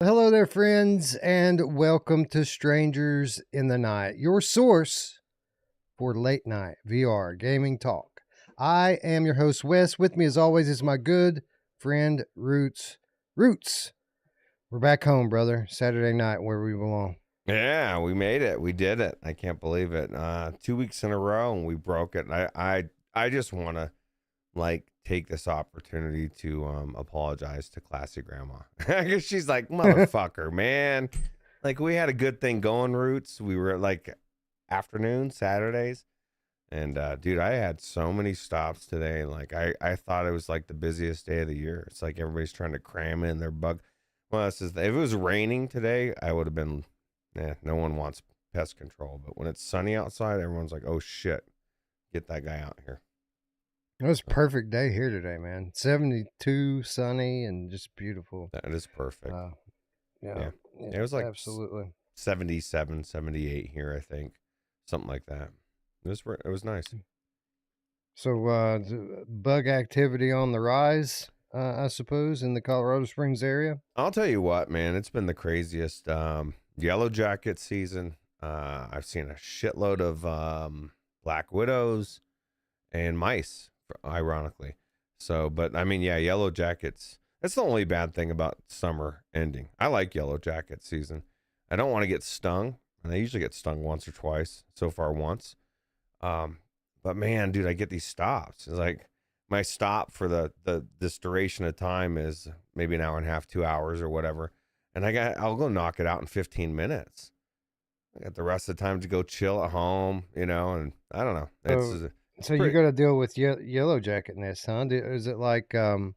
Hello there, friends, and welcome to Strangers in the Night, your source for late night VR gaming talk. I am your host, Wes. With me, as always, is my good friend, Roots. Roots, we're back home, brother. Saturday night, where we belong. Yeah, we made it. We did it. I can't believe it. 2 weeks in a row, and we broke it. And I just want to take this opportunity to apologize to Classy Grandma. Because she's like, motherfucker, man. Like, we had a good thing going, Roots. We were like afternoon Saturdays, and dude, I had so many stops today. Like, I thought it was like the busiest day of the year. It's like everybody's trying to cram in their bug. Well, if it was raining today, I would have been. No one wants pest control, but when it's sunny outside, everyone's like, "Oh shit, get that guy out here." It was a perfect day here today, man. 72, sunny, and just beautiful. That is perfect. Yeah, it was like absolutely 77, 78 here, I think, something like that. It was nice. So, bug activity on the rise, I suppose, in the Colorado Springs area. I'll tell you what, man, it's been the craziest yellow jacket season. I've seen a shitload of black widows and mice, ironically. So, but I mean, yeah, yellow jackets. That's the only bad thing about summer ending. I like yellow jacket season. I don't want to get stung, and I usually get stung once or twice. So far, once. But man, dude, I get these stops. It's like my stop for this duration of time is maybe an hour and a half, 2 hours or whatever. And I'll go knock it out in 15 minutes. I got the rest of the time to go chill at home, and I don't know. So you got to deal with yellow jacket nest, huh? Is it like the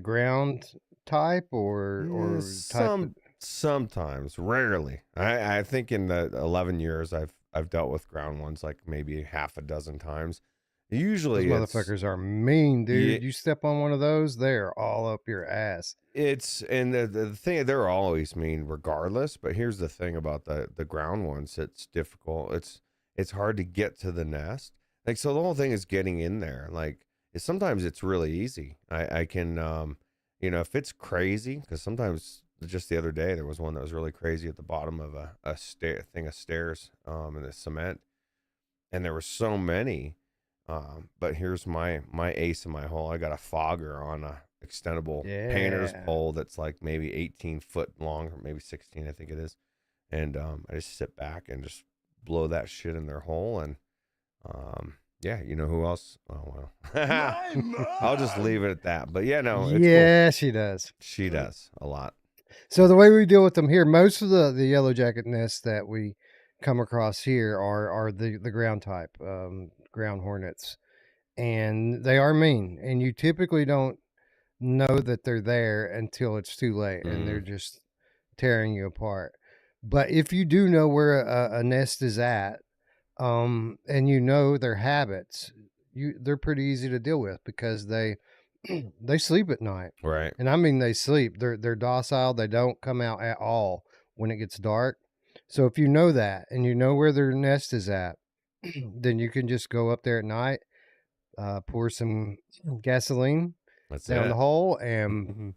ground type or type? Sometimes, rarely. I think in the 11 years I've dealt with ground ones like maybe half a dozen times. Usually those motherfuckers are mean, dude. You step on one of those, they're all up your ass. And the thing, they're always mean regardless, but here's the thing about the ground ones. It's difficult. It's hard to get to the nest. Like, so the whole thing is getting in there. Like, sometimes it's really easy. I can, if it's crazy, because sometimes just the other day, there was one that was really crazy at the bottom of a thing of stairs in the cement. And there were so many. But here's my ace in my hole. I got a fogger on a extendable painter's pole that's like maybe 18 foot long, or maybe 16, I think it is. And I just sit back and just blow that shit in their hole. And yeah, you know who else? Oh, well. I'll just leave it at that. But yeah, no. It's cool. She does. She does a lot. So the way we deal with them here, most of the yellow jacket nests that we come across here are the ground type, ground hornets, and they are mean, and you typically don't know that they're there until it's too late and they're just tearing you apart. But if you do know where a nest is at, and you know their habits, they're pretty easy to deal with because they sleep at night, right? And I mean they sleep. They're docile. They don't come out at all when it gets dark. So if you know that and you know where their nest is at, then you can just go up there at night, pour some gasoline down the hole, and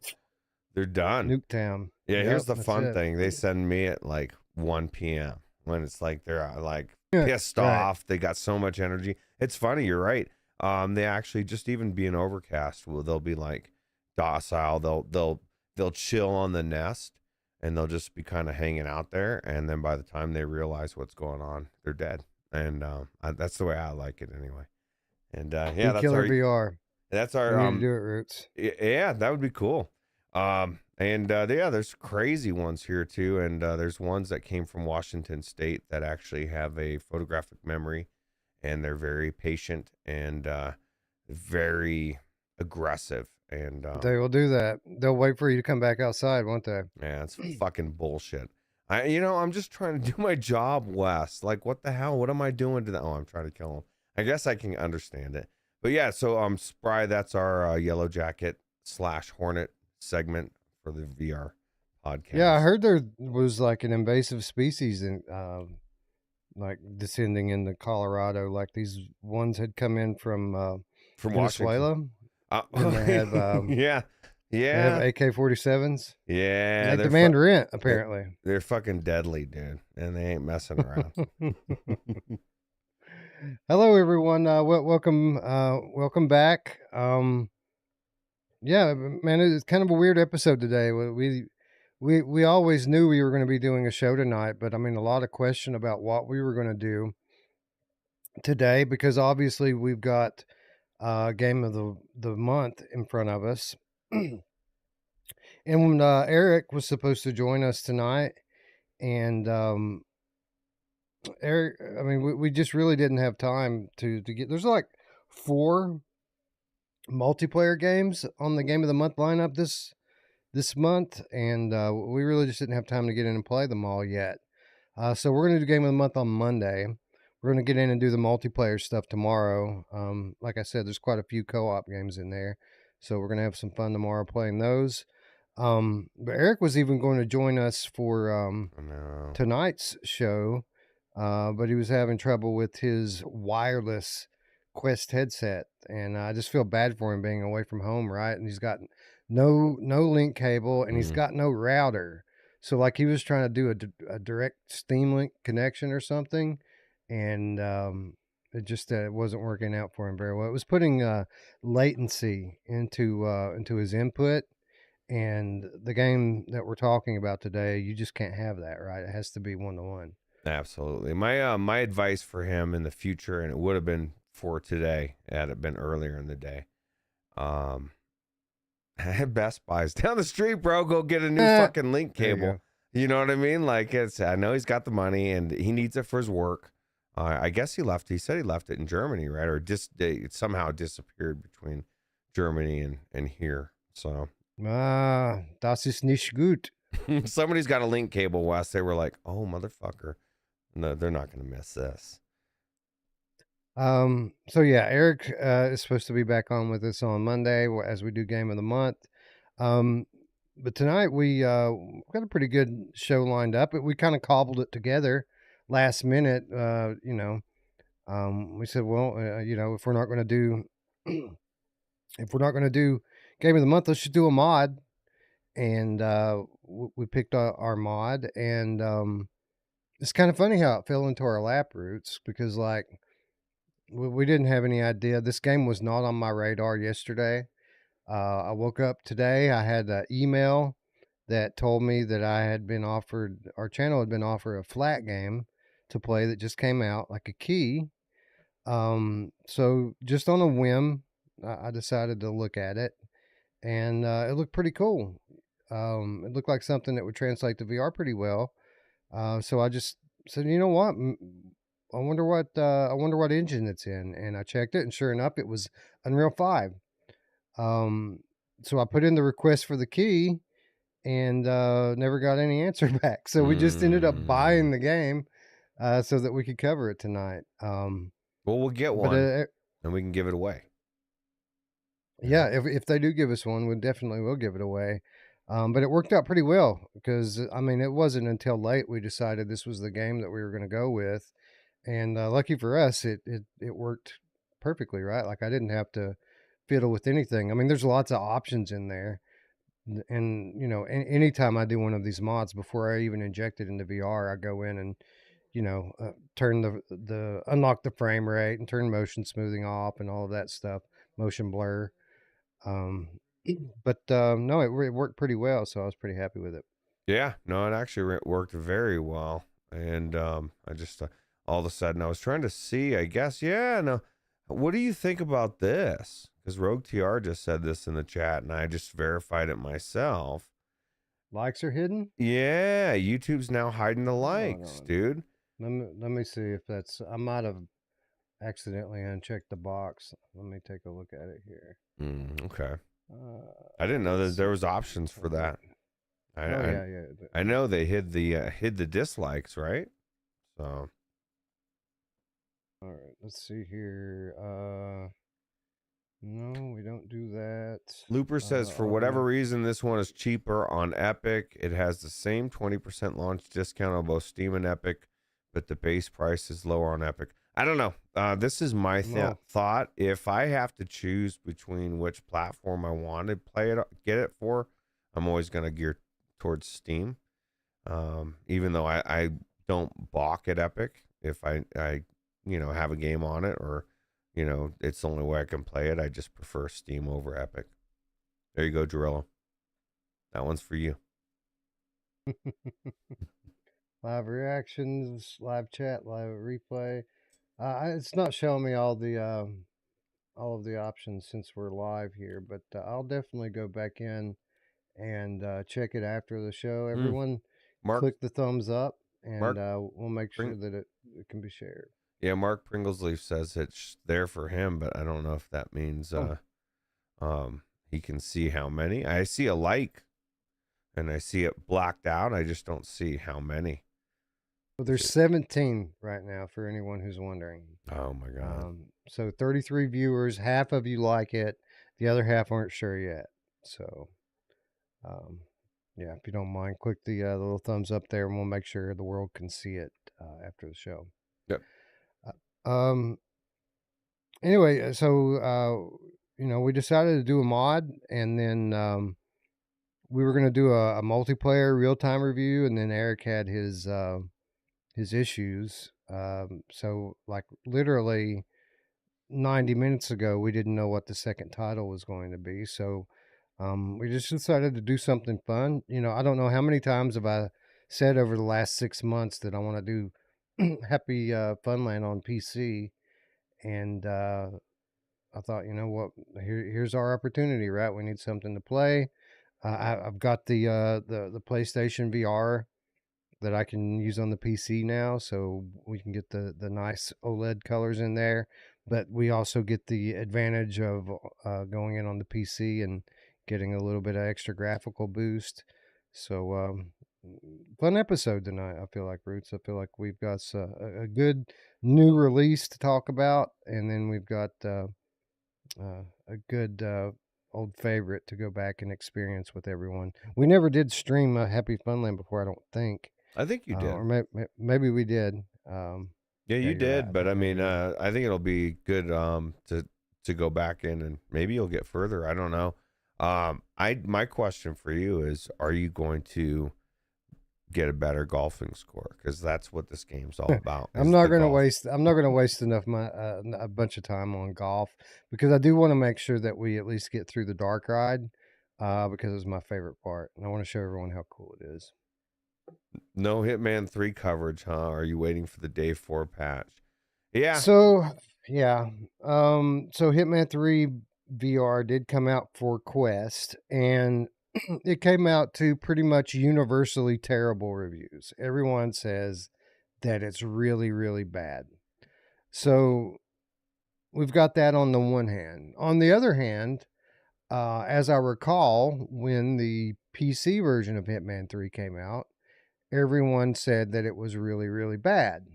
they're done. Nuketown. Yeah, here's the fun thing. They send me at like 1 p.m. when it's like they're like pissed off. They got so much energy. It's funny. You're right. They actually just even being overcast, they'll be like docile. They'll chill on the nest. And they'll just be kind of hanging out there, and then by the time they realize what's going on, they're dead. And that's the way I like it, anyway. And yeah, that's killer VR. That's our. We need to do it, Roots. Yeah, that would be cool. And yeah, there's crazy ones here too, and there's ones that came from Washington State that actually have a photographic memory, and they're very patient and very aggressive. And they will do that. They'll wait for you to come back outside, won't they? Yeah, it's fucking bullshit. I'm just trying to do my job, Wes. Like, what the hell? What am I doing to that? Oh, I'm trying to kill him. I guess I can understand it. But yeah, so Spry, that's our yellow jacket / hornet segment for the VR podcast. Yeah, I heard there was like an invasive species in like descending into Colorado. Like these ones had come in from Venezuela. And they had They have Yeah. AK-47s. Yeah. They demand rent, apparently. They're fucking deadly, dude. And they ain't messing around. Hello, everyone. Welcome, welcome back. Yeah, man, it's kind of a weird episode today. We always knew we were going to be doing a show tonight, but I mean, a lot of question about what we were going to do today because obviously we've got game of the month in front of us. And when Eric was supposed to join us tonight, and Eric, I mean, we just really didn't have time to get. There's like 4 multiplayer games on the game of the month lineup this month, and we really just didn't have time to get in and play them all yet. So we're gonna do game of the month on Monday. We're gonna get in and do the multiplayer stuff tomorrow. Like I said, there's quite a few co-op games in there, so we're gonna have some fun tomorrow playing those. But Eric was even going to join us for No. tonight's show, but he was having trouble with his wireless Quest headset, and I just feel bad for him being away from home, right? And he's got no link cable, and he's got no router. So like he was trying to do a direct Steam Link connection or something, and it just it wasn't working out for him very well. It was putting latency into his input. And the game that we're talking about today, you just can't have that, right? It has to be 1-to-1. Absolutely. My advice for him in the future, and it would have been for today, had it been earlier in the day. Best Buy's down the street, bro. Go get a new fucking link cable. You know what I mean? Like I know he's got the money and he needs it for his work. I guess he said he left it in Germany, right? Or it somehow disappeared between Germany and here. So das ist nicht gut. Somebody's got a link cable, Wes. They were like, oh, motherfucker. No, they're not going to miss this. So yeah, Eric is supposed to be back on with us on Monday as we do game of the month. But tonight we got a pretty good show lined up. We kind of cobbled it together last minute. We said, well, if we're not going to do game of the month, let's just do a mod. And we picked our mod, and it's kind of funny how it fell into our lap roots because like we didn't have any idea. This game was not on my radar yesterday. I woke up today, I had an email that told me that our channel had been offered a flat game to play that just came out, like a key. So just on a whim, I decided to look at it, and it looked pretty cool. It looked like something that would translate to VR pretty well. So I just said, you know what? I wonder what engine it's in, and I checked it, and sure enough, it was Unreal 5. So I put in the request for the key, and never got any answer back. So we just ended up buying the game so that we could cover it tonight. Well, we'll get one, and we can give it away. Yeah, if they do give us one, we definitely will give it away. But it worked out pretty well because, I mean, it wasn't until late we decided this was the game that we were going to go with. And lucky for us, it worked perfectly, right? Like I didn't have to fiddle with anything. I mean, there's lots of options in there. And, anytime I do one of these mods, before I even inject it into VR, I go in and, turn unlock the frame rate and turn motion smoothing off and all of that stuff, motion blur. But no, it worked pretty well, so I was pretty happy with it. Yeah, no, it actually worked very well. And I just all of a sudden I was trying to see, I guess, no. What do you think about this? Because Rogue TR just said this in the chat, and I just verified it myself. Likes are hidden? Yeah, YouTube's now hiding the likes, dude. Let me see if that's. I might have accidentally unchecked the box. Let me take a look at it here. Okay. I didn't know that there was options for that. I know they hid the dislikes, right? So. All right, let's see here. No, we don't do that. Looper says for whatever reason this one is cheaper on Epic. It has the same 20% launch discount on both Steam and Epic, but the base price is lower on Epic. I don't know. This is my No. thought. If I have to choose between which platform I want to get it for, I'm always going to gear towards Steam. Even though I don't balk at Epic if I have a game on it, or it's the only way I can play it. I just prefer Steam over Epic. There you go, Jorillo. That one's for you. Live reactions, live chat, live replay. It's not showing me all of the options since we're live here, but I'll definitely go back in and check it after the show. Everyone, Mark click the thumbs up, and Mark we'll make sure that it can be shared. Yeah, Mark Pringlesleaf says it's there for him, but I don't know if that means he can see how many. I see a like, and I see it blacked out. I just don't see how many. Well, there's 17 right now for anyone who's wondering. Oh my god! So 33 viewers. Half of you like it. The other half aren't sure yet. So, yeah, if you don't mind, click the little thumbs up there, and we'll make sure the world can see it after the show. Yep. Anyway, so we decided to do a mod, and then we were going to do a multiplayer real time review, and then Eric had his issues. So like literally 90 minutes ago, we didn't know what the second title was going to be. So we just decided to do something fun. I don't know how many times have I said over the last 6 months that I want to do Happy Funland on PC, and I thought, you know what, here's our opportunity, right? We need something to play. I've got the PlayStation VR that I can use on the PC now, so we can get the nice OLED colors in there. But we also get the advantage of going in on the PC and getting a little bit of extra graphical boost. So fun episode tonight. I feel like, Roots. I feel like we've got a good new release to talk about, and then we've got a good old favorite to go back and experience with everyone. We never did stream Happy Funland before, I don't think. I think you did, or maybe we did. yeah, you you're did. right. But I mean, Maybe I think it'll be good to go back in, and maybe you'll get further. I don't know. My question for you is: are you going to get a better golfing score? Because that's what this game's all about. I'm not going to waste. I'm not going to waste enough a bunch of time on golf, because I do want to make sure that we at least get through the dark ride, because it's my favorite part, and I want to show everyone how cool it is. No Hitman 3 coverage, huh? Are you waiting for the day 4 patch? Yeah. So yeah. So Hitman 3 VR did come out for Quest, and it came out to pretty much universally terrible reviews. Everyone says that it's really, really bad. So we've got that on the one hand. On the other hand, as I recall, when the PC version of Hitman 3 came out, everyone said that it was really, really bad.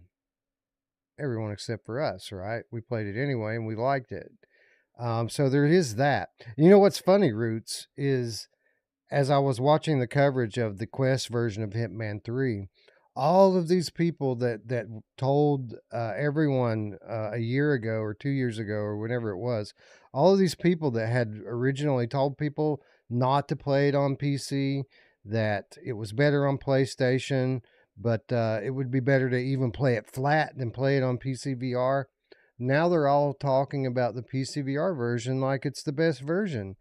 Everyone except for us, right? We played it anyway and we liked it. So there is that. You know what's funny, Roots, is as I was watching the coverage of the Quest version of Hitman 3, all of these people that told everyone a year ago or 2 years ago or whenever it was, all of these people that had originally told people not to play it on PC, that it was better on PlayStation, but it would be better to even play it flat than play it on PC VR. Now they're all talking about the PC VR version like it's the best version.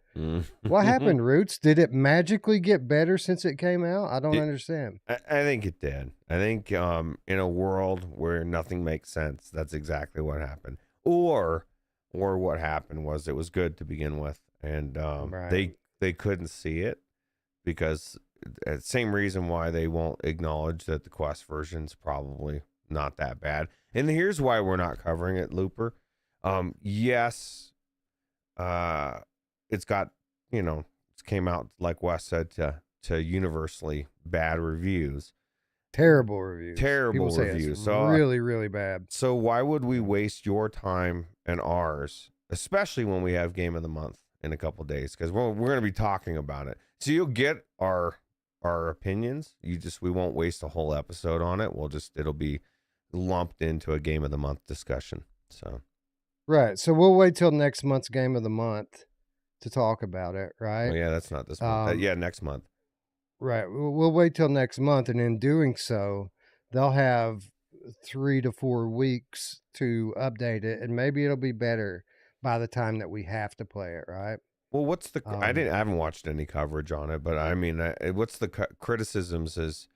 What happened, Roots? Did it magically get better since it came out? I don't understand. I think it did. I think in a world where nothing makes sense, that's exactly what happened. Or what happened was it was good to begin with, and Right. they couldn't see it, because same reason why they won't acknowledge that the Quest version's probably not that bad. And here's why we're not covering it, Looper. Yes, it's got, it came out, like Wes said, to universally bad reviews. Terrible reviews. Terrible People say reviews. It's So really, really bad. So why would we waste your time and ours, especially when we have Game of the Month in a couple days? Because we're going to be talking about it. So you'll get our opinions. We won't waste a whole episode on it. It'll be lumped into a game of the month discussion. So Right. So we'll wait till next month's game of the month to talk about it, right? yeah, that's not this month. Um, Yeah, next month. right. We'll wait till next month, and in doing so, they'll have 3 to 4 weeks to update it, and maybe it'll be better by the time that we have to play it, right? Well, what's the? I Um, didn't. I haven't watched any coverage on it, but I mean, what's the criticisms? Is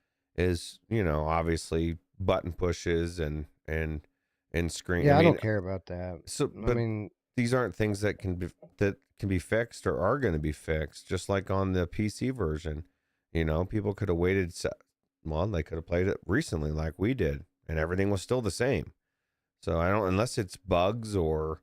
obviously button pushes and screen. I yeah, I mean, don't care about that. so I but mean, these aren't things that can be fixed or are going to be fixed. Just like on the PC version, people could have waited. Well, they could have played it recently, like we did, and everything was still the same. So I don't, unless it's bugs or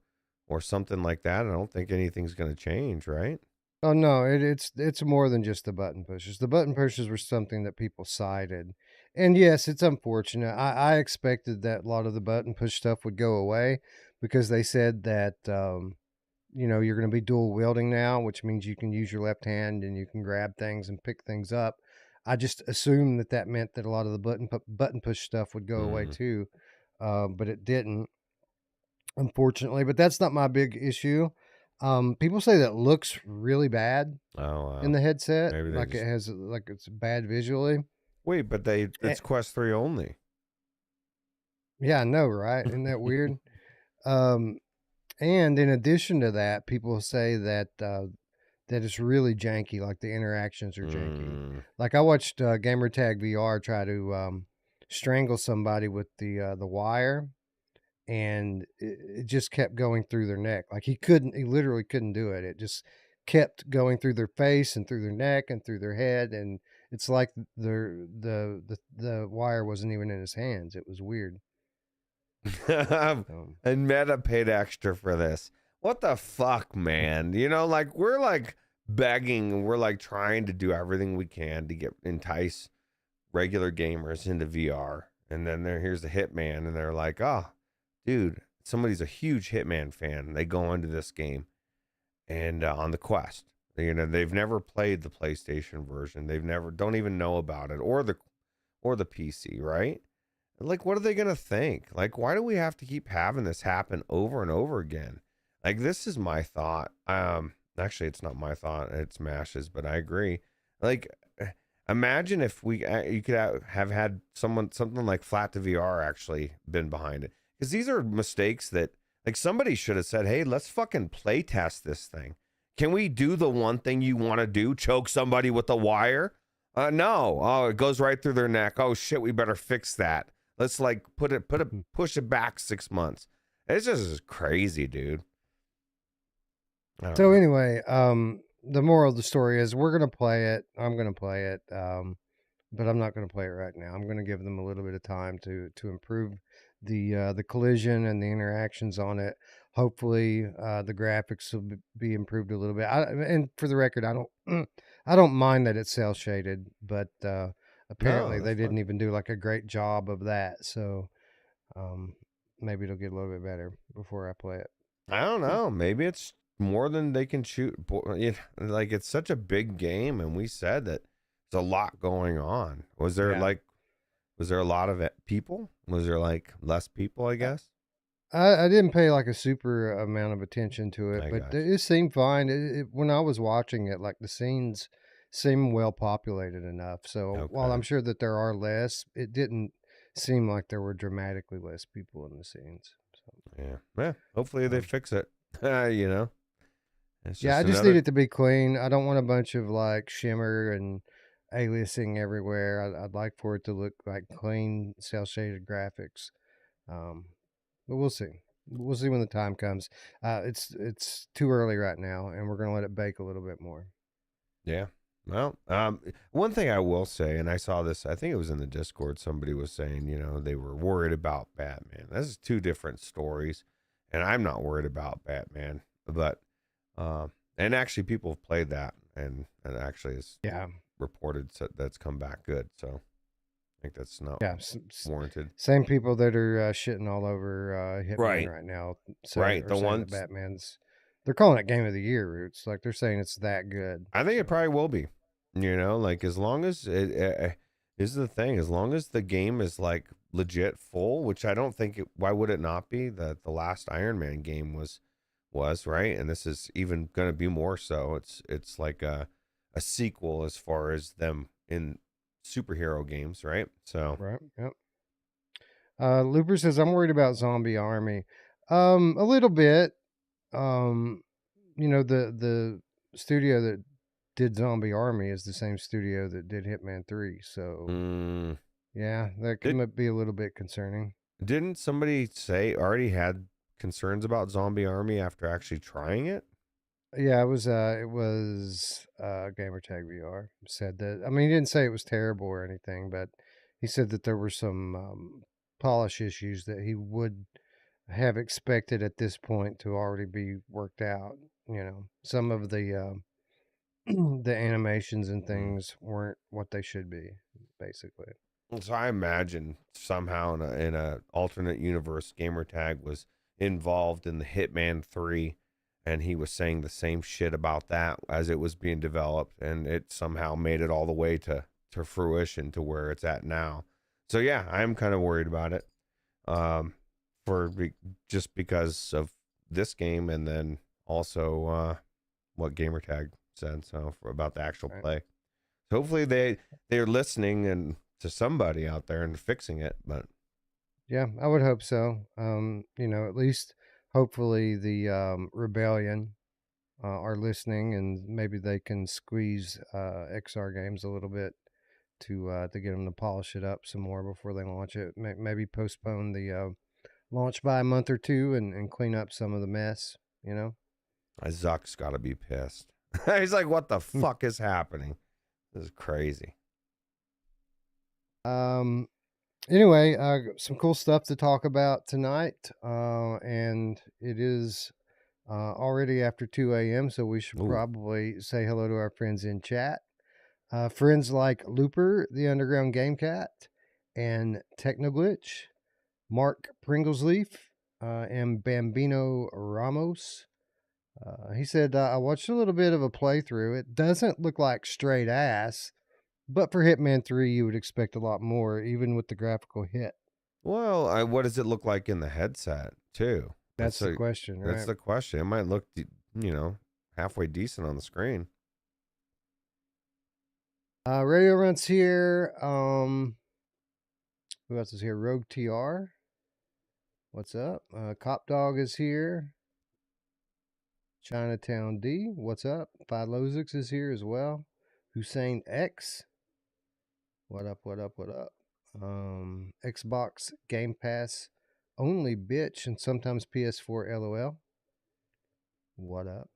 something like that. I don't think anything's going to change, right? oh no, it's more than just the button pushes. The button pushes were something that people cited, and yes, it's unfortunate. I expected that a lot of the button push stuff would go away because they said that you're going to be dual wielding now, which means you can use your left hand and you can grab things and pick things up. I just assumed that that meant that a lot of the button push stuff would go away Mm. too, but it didn't, unfortunately. But that's not my big issue. People say that looks really bad Oh, in wow. the headset, Maybe they like it just has like it's bad visually. wait, but Eh, it's Quest 3 only. yeah, I know, right? Isn't that weird? Um, and in addition to that, people say that that it's really janky, like the interactions are janky. Mm. Like I watched Gamertag VR try to strangle somebody with the wire, and it just kept going through their neck. Like he literally couldn't do it. It just kept going through their face and through their neck and through their head, and it's like the wire wasn't even in his hands. It was weird. Um, And Meta paid extra for this. What the fuck, man? Like we're like begging, we're like trying to do everything we can to entice regular gamers into VR. And then here's the Hitman, and they're like, oh, dude, somebody's a huge Hitman fan. They go into this game and on the Quest. They've never played the PlayStation version. Don't even know about it or the PC, right? Like, what are they gonna think? Like, why do we have to keep having this happen over and over again? Like, this is my thought. Actually, it's not my thought. It's Mash's, but I agree. Like, imagine if you could have had something like Flat to VR actually been behind it, because these are mistakes that like somebody should have said, "Hey, let's fucking play test this thing. Can we do the one thing you want to do? Choke somebody with a wire? No. Oh, it goes right through their neck. Oh shit, we better fix that." Let's like push it back 6 months. It's just crazy, dude. I don't so know. anyway, the moral of the story is we're gonna play it. I'm gonna play it. But I'm not going to play it right now. I'm going to give them a little bit of time to improve the collision and the interactions on it. Hopefully, the graphics will be improved a little bit. And for the record, I don't I don't mind that it's cell shaded, but No, apparently they that's didn't fine. even do like a great job of that. So um, maybe it'll get a little bit better before I play it. I don't know. Maybe it's more than they can shoot. Like it's such a big game, and we said that there's a lot going on. Yeah. Was there a lot of people? Was there like less people? I Uh, guess. I didn't pay like a super amount of attention to it, I but got it seemed fine. When I was watching it, like the scenes seemed well populated enough. you. So while I'm Okay. sure that there are less, it didn't seem like there were dramatically less people in the scenes. So, Yeah. Yeah. Hopefully they um, fix it. It's yeah, I just just need another. it to be clean. I don't want a bunch of like shimmer and aliasing everywhere. I'd like for it to look like clean, cell shaded graphics. Um, But we'll see. We'll see when the time comes. It's too early right now, and we're gonna let it bake a little bit more. Yeah. Well, one thing I will say, and I saw this, I think it was in the Discord, somebody was saying, they were worried about Batman. This is two different stories, and I'm not worried about Batman, but, and actually people have played that, and it actually is Yeah, reported that's come back good. So I think that's not yeah. warranted. Same people that are shitting all over Hitman Right. right now Right. are The saying that ones, Batman's. They're calling it Game of the Year, Roots. Like they're saying it's that good. I think it So probably will be. Like as long as this is the thing, as long as the game is like legit full, which I don't think why would it not be? The last Iron Man game was right, and this is even going to be more so. It's like a sequel as far as them in superhero games, right? So Right. Yep. Looper says, I'm worried about Zombie Army. A little bit. Um, the studio that did Zombie Army is the same studio that did Hitman 3. So, mm, yeah, that did could be a little bit concerning. didn't somebody say already had concerns about Zombie Army after actually trying it? Yeah, it was Gamertag VR said that. I mean, he didn't say it was terrible or anything, but he said that there were some polish issues that he would have expected at this point to already be worked out. Some of the the animations and Mm. things weren't what they should be, basically. So I imagine somehow in a alternate universe, Gamertag was involved in the Hitman 3, and he was saying the same shit about that as it was being developed, and it somehow made it all the way to fruition to where it's at now. So yeah, I'm kind of worried about it, um, just because of this game, and then also what Gamertag said about the actual Right. play. So hopefully they're listening and to somebody out there and fixing it. But Yeah, I would hope so. At least hopefully the Rebellion are listening, and maybe they can squeeze XR games a little bit to get them to polish it up some more before they launch it. Maybe postpone the launch by a month or two and clean up some of the mess. You know. Zuck's got to be pissed. He's like, "What the fuck is happening? This is crazy." um. Anyway, some cool stuff to talk about tonight, and it is already after 2 a.m., so we should Ooh, probably say hello to our friends in chat. Friends like Looper, the Underground Game Cat, and Technoglitch, Mark Pringlesleaf, and Bambino Ramos. He said, I watched a little bit of a playthrough. It doesn't look like straight ass, but for Hitman 3, you would expect a lot more, even with the graphical hit. well, what does it look like in the headset too? That's the question, That's right? the question. It might look, halfway decent on the screen. Radio Runt's here. Who else is here? Rogue TR. What's up? Cop Dog is here. Chinatown D. What's up? Philozix is here as well. Hussein X. What up? What up? What up? Xbox Game Pass only bitch and sometimes PS4 LOL. What up?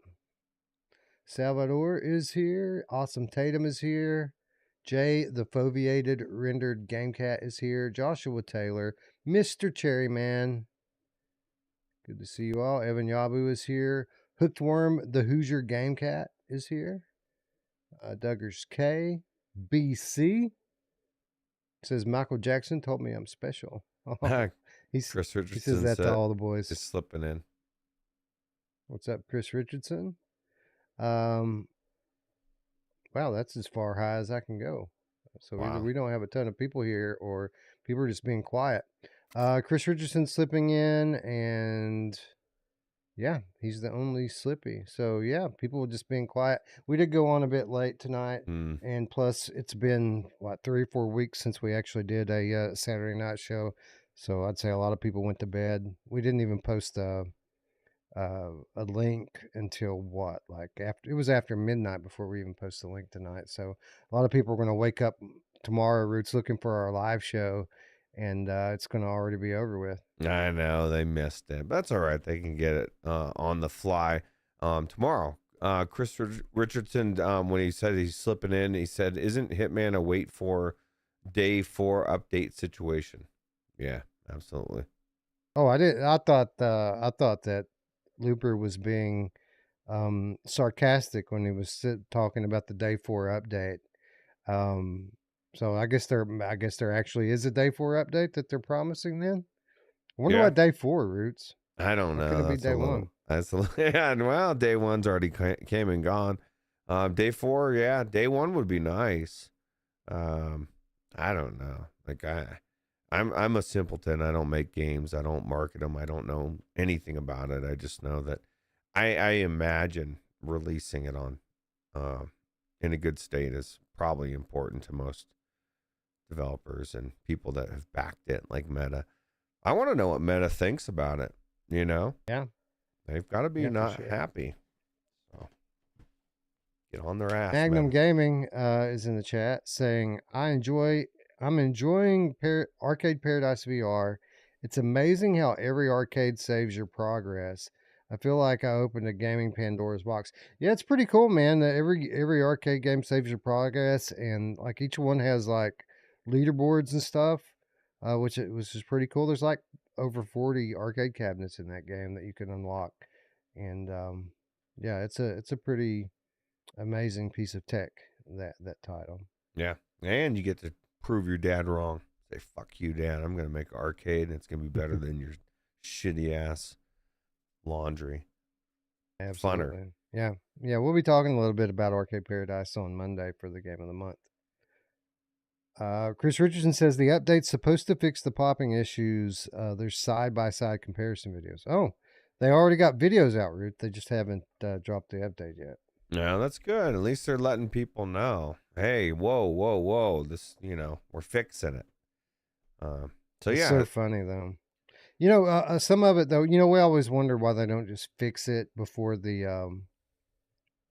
Salvador is here. Awesome Tatum is here. Jay, the foveated rendered game cat, is here. Joshua Taylor, Mr. Cherryman. Good to see you all. Evan Yabu is here. Hooked Worm, the Hoosier Game Cat, is here. Duggars K. BC says Michael Jackson told me I'm special. Chris He says Richardson that to said all the boys. is slipping in. What's up, Chris Richardson? Wow, that's as far high as I can go. So either Wow. we don't have a ton of people here or people are just being quiet. Chris Richardson slipping in, and yeah, he's the only Slippy. So yeah, people just being quiet. We did go on a bit late tonight, and plus it's been 3 or 4 weeks since we actually did a Saturday night show. So I'd say a lot of people went to bed. We didn't even post a link until after midnight before we even post the link tonight. So a lot of people are going to wake up tomorrow, Roots, looking for our live show, and it's going to already be over with. I know they missed it, but that's all right. They can get it on the fly tomorrow. Chris Richardson, when he said he's slipping in, he said, "Isn't Hitman a wait for day 4 update situation?" Yeah, absolutely. Oh, I did. I thought that Looper was being sarcastic when he was talking about the day 4 update. So I guess there actually is a day 4 update that they're promising then. I wonder Yeah, what day 4, Roots. I don't How can know. it be day 1? Yeah. Well, day 1's already came and gone. Day 4, yeah, day 1 would be nice. I don't know. I'm a simpleton. I don't make games. I don't market them. I don't know anything about it. I just know that I imagine releasing it on uh, in a good state is probably important to most developers and people that have backed it, like Meta. I want to know what Meta thinks about it. You know, Yeah, they've got to be yeah, for not sure. happy. So get on their ass, Magnum Meta. Gaming is in the chat saying, I'm enjoying Arcade Paradise VR. It's amazing how every arcade saves your progress. I feel like I opened a gaming Pandora's box. Yeah, it's pretty cool, man. That every arcade game saves your progress, and like each one has like leaderboards and stuff, which is pretty cool. There's like over 40 arcade cabinets in that game that you can unlock, and yeah, it's a pretty amazing piece of tech, that title. Yeah, and you get to prove your dad wrong. Say fuck you, Dad. I'm gonna make an arcade, and it's gonna be better than your shitty ass laundry. Funner. Absolutely. Yeah. Yeah, we'll be talking a little bit about Arcade Paradise on Monday for the game of the month. Chris Richardson says the update's supposed to fix the popping issues. There's side by side comparison videos. Oh, they already got videos out, Root. They just haven't dropped the update yet. No, that's good. At least they're letting people know. Hey, whoa, whoa, whoa! This, we're fixing it. So It's yeah, so funny though. Some of it though. We always wonder why they don't just fix it before the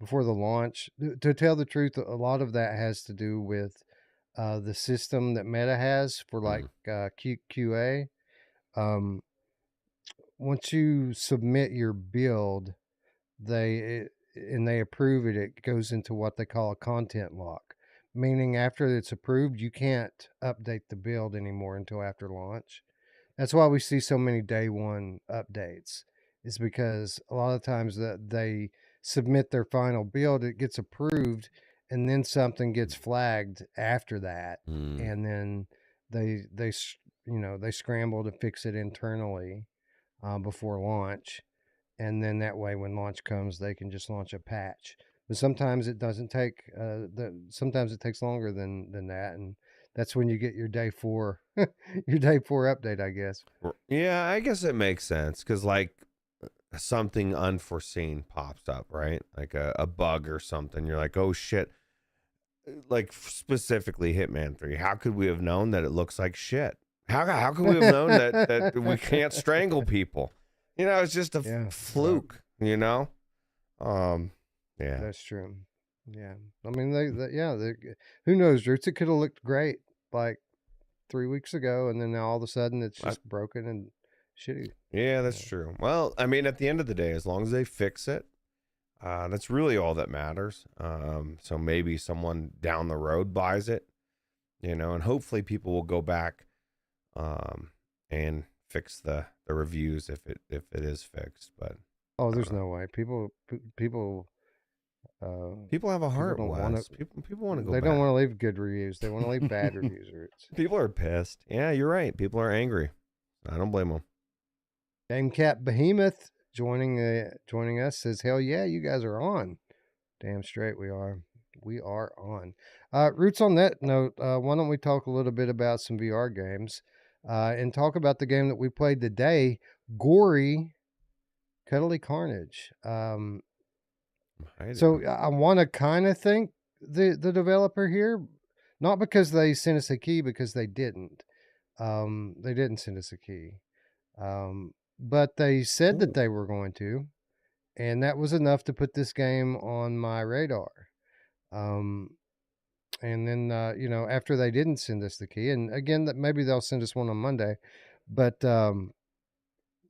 launch. To tell the truth, a lot of that has to do with the system that Meta has for like mm, QA. Um, Once you submit your build, they approve it. It goes into what they call a content lock, meaning after it's approved, you can't update the build anymore until after launch. That's why we see so many day one updates. Is because a lot of times that they submit their final build, it gets approved, and then something gets flagged after that, mm, and then they scramble to fix it internally before launch, and then that way when launch comes, they can just launch a patch. But sometimes it doesn't take. Sometimes it takes longer than that, and that's when you get your day four, your day four update, I guess. yeah. I guess it makes sense because like something unforeseen pops up, right? Like a bug or something. You're like, oh shit. Like specifically Hitman 3. How could we have known that it looks like shit? How could we have known that we can't strangle people? It's just a Yeah, right. fluke. Yeah. That's true. Yeah, I mean, who knows, Roots? It could have looked great like 3 weeks ago, and then now all of a sudden it's I, just broken and shitty. yeah, that's Yeah. true. Well, I mean, at the end of the day, as long as they fix it, that's really all that matters. So maybe someone down the road buys it, and hopefully people will go back and fix the reviews if it is fixed. But Oh, there's no way. Uh, people have a people heart, don't want Wes. to. People want to go They don't back. want to leave good reviews. They want to leave bad reviews. Roots. People are pissed. Yeah, you're right. People are angry. I don't blame them. GameCap Behemoth joining us says, "Hell yeah, you guys are on. Damn straight we are. We are on." Roots. On that note, why don't we talk a little bit about some VR games, and talk about the game that we played today, Gori, Cuddly Carnage. So I want to kind of thank the developer here, not because they sent us a key, because they didn't. They didn't send us a key. But they said that Ooh. they were going to, and that was enough to put this game on my radar. Um, and then after they didn't send us the key, and again, that maybe they'll send us one on Monday, but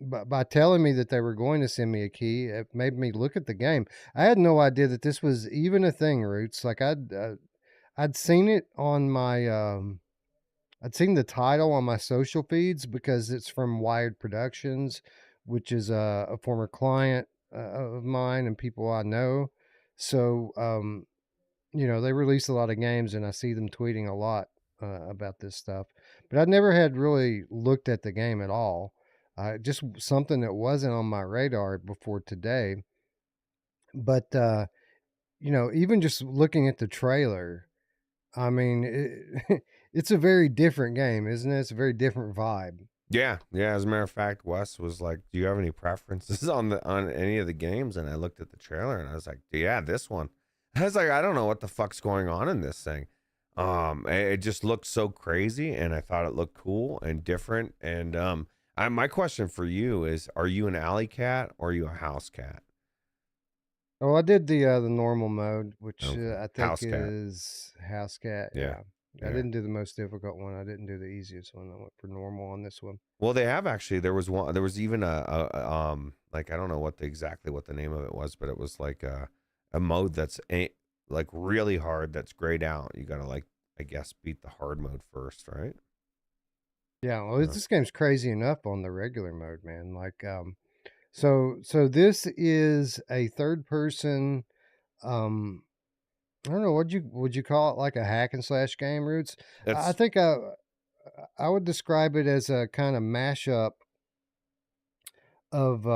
by telling me that they were going to send me a key, it made me look at the game. I had no idea that this was even a thing, Roots. Like I'd seen it on my I'd seen the title on my social feeds because it's from Wired Productions, which is a former client of mine and people I know. So they release a lot of games, and I see them tweeting a lot about this stuff. But I never had really looked at the game at all. Just something that wasn't on my radar before today. But even just looking at the trailer, I mean, it's a very different game, isn't it? It's a very different vibe. Yeah, yeah. As a matter of fact, Wes was like, "Do you have any preferences on any of the games?" And I looked at the trailer and I was like, "Yeah, this one." I was like, "I don't know what the fuck's going on in this thing." It just looked so crazy, and I thought it looked cool and different. And my question for you is: are you an alley cat or are you a house cat? Oh, I did the normal mode, which Okay, I think house cat. is House Cat. Yeah, Yeah, I yeah. didn't do the most difficult one. I didn't do the easiest one. I went for normal on this one. Well, they have actually. There was one. There was even like I don't know exactly what the name of it was, but it was like a mode that's like really hard. That's grayed out. You gotta like I guess beat the hard mode first, right? Yeah, well, Uh, this game's crazy enough on the regular mode, man. Like, so this is a third person. Um, I don't know what would you call it, like a hack and slash game, Roots. I that's think I would describe it as a kind of mashup of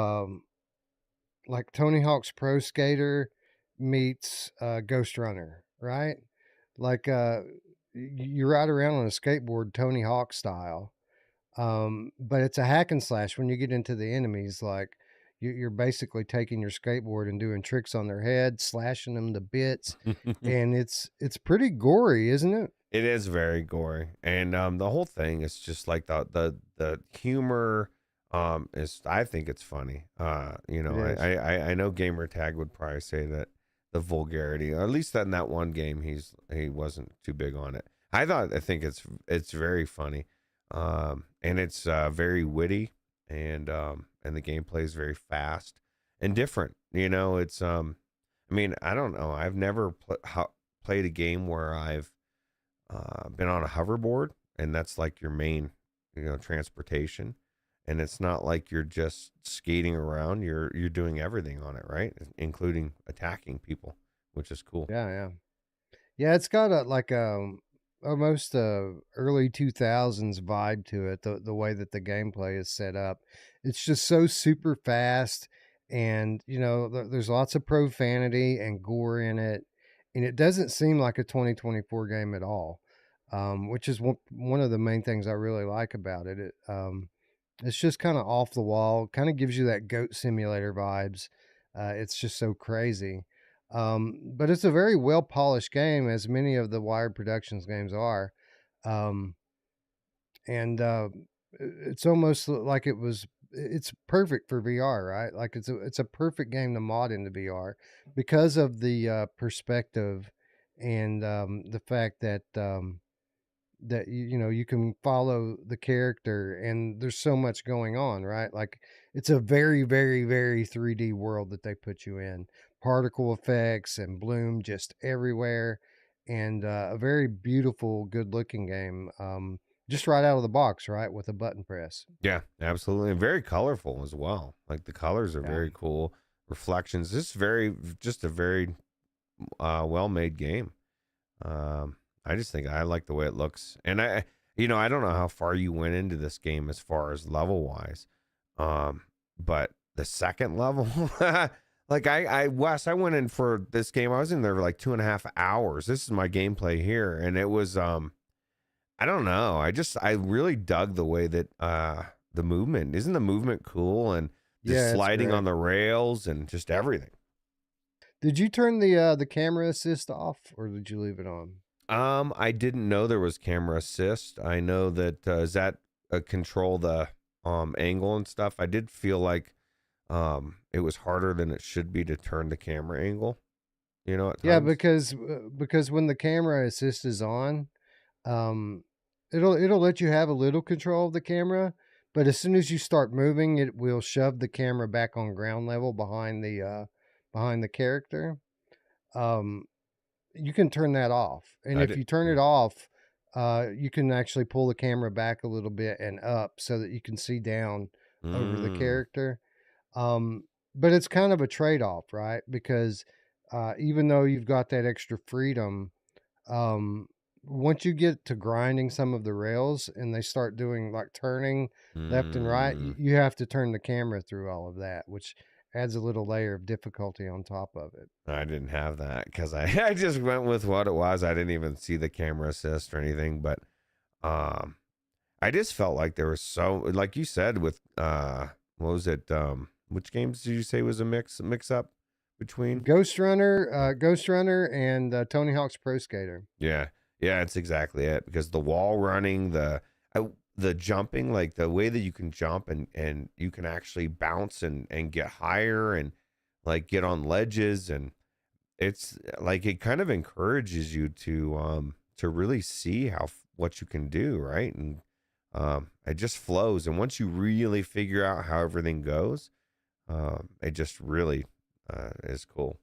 like Tony Hawk's Pro Skater meets Ghostrunner, right? Like you ride around on a skateboard Tony Hawk style, but it's a hack and slash. When you get into the enemies, like you're basically taking your skateboard and doing tricks on their head, slashing them to bits, and it's pretty gory, isn't it? it is very gory, and the whole thing is just like the humor. Is I think it's funny. You It know, is. I know Gamer Tag would probably say that the vulgarity, or at least that in that one game, he wasn't too big on it. I think it's very funny, and it's very witty, and the gameplay is very fast and different. You know, it's I mean, I don't know. I've never played a game where I've been on a hoverboard, and that's like your main, transportation. And it's not like you're just skating around. You're doing everything on it, right? Including attacking people, which is cool. Yeah, yeah. Yeah, it's got a like almost a early 2000s vibe to it. The way that the gameplay is set up, it's just so super fast, and there's lots of profanity and gore in it, and it doesn't seem like a 2024 game at all, which is one of the main things I really like about it. It's just kind of off the wall, kind of gives you that goat simulator vibes. It's just so crazy. But it's a very well polished game, as many of the Wired Productions games are. Um, and it's almost like it's perfect for VR, right? Like it's a perfect game to mod into VR because of the perspective and the fact that you can follow the character and there's so much going on, right? Like it's a very very very 3D world that they put you in, particle effects and bloom just everywhere, and a very beautiful good looking game, just right out of the box, right, with a button press. Yeah, absolutely. And very colorful as well. Like the colors are Yeah, very cool. Reflections. Just a very well made game. I just think I like the way it looks. And I don't know how far you went into this game as far as level wise. But the second level, like Wes, I went in for this game. I was in there for like 2.5 hours. This is my gameplay here. And it was, I don't know. I really dug the way that the movement. Isn't the movement cool? And just yeah, it's sliding great. on the rails and just everything. Did you turn the camera assist off, or did you leave it on? I didn't know there was camera assist. I know that is that control the angle and stuff. I did feel like it was harder than it should be to turn the camera angle, at Yeah, times. because when the camera assist is on, um, it'll let you have a little control of the camera, but as soon as you start moving, it will shove the camera back on ground level behind the character. Um, you can turn that off, and I if did. you turn Yeah. it off, you can actually pull the camera back a little bit and up so that you can see down over the Mm, character. Um, but it's kind of a trade off, right? Because even though you've got that extra freedom, um, once you get to grinding some of the rails and they start doing like turning left and right, mm. you have to turn the camera through all of that, which adds a little layer of difficulty on top of it. I didn't have that because I I just went with what it was. I didn't even see the camera assist or anything, but. Um, I just felt like there was so, like you said, with what was it? Which games did you say was a mix up between? Ghostrunner, and Tony Hawk's Pro Skater. Yeah, yeah, it's exactly it. Because the wall running, the jumping, like the way that you can jump and you can actually bounce and get higher and like get on ledges, and it's like it kind of encourages you to really see what you can do, right? And it just flows. And once you really figure out how everything goes, it just really is cool.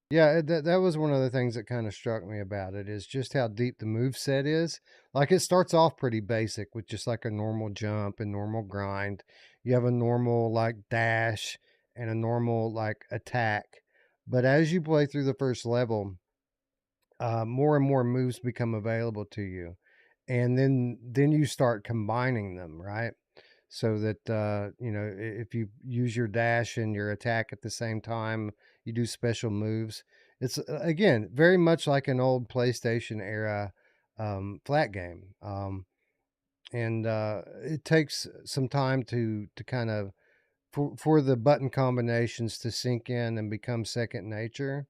Yeah, that was one of the things that kind of struck me about it is just how deep the move set is. Like it starts off pretty basic with just like a normal jump and normal grind. You have a normal like dash and a normal like attack. But as you play through the first level, more and more moves become available to you, and then you start combining them, right? So that if you use your dash and your attack at the same time, you do special moves. It's again very much like an old PlayStation era flat game, and it takes some time to kind of for the button combinations to sink in and become second nature.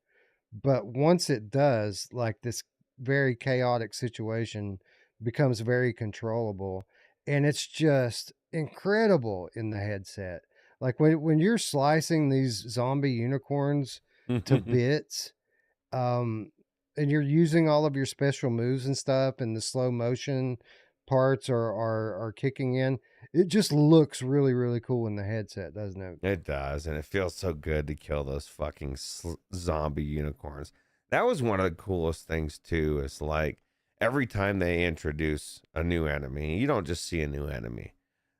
But once it does, like this very chaotic situation becomes very controllable, and it's just incredible in the headset. Like when you're slicing these zombie unicorns to bits, um, and you're using all of your special moves and stuff, and the slow motion parts are kicking in. It just looks really really cool in the headset, doesn't it? It does, and it feels so good to kill those fucking zombie unicorns. That was one of the coolest things too. Is like every time they introduce a new enemy, you don't just see a new enemy.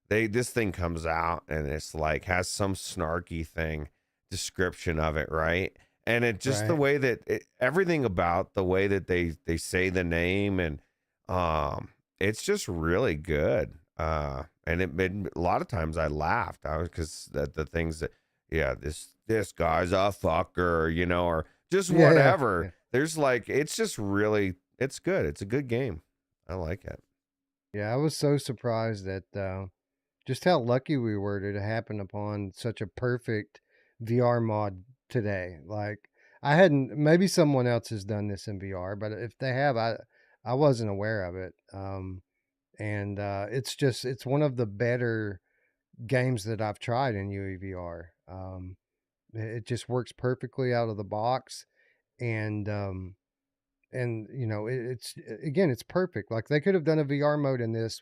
This thing comes out and it's like has some snarky thing description of it, right? And it just the Right. way that everything about the way that they say the name, and it's just really good. And it made a lot of times I laughed. I was because the things that, yeah, this guy's a fucker, or just Yeah, yeah, whatever. yeah. There's like it's just really it's good. It's a good game. I like it. Yeah, I was so surprised at just how lucky we were to happen upon such a perfect VR mod today. Like I hadn't, maybe someone else has done this in VR, but if they have, I wasn't aware of it. And it's one of the better games that I've tried in UEVR. It just works perfectly out of the box, and it's again, it's perfect. Like they could have done a VR mode in this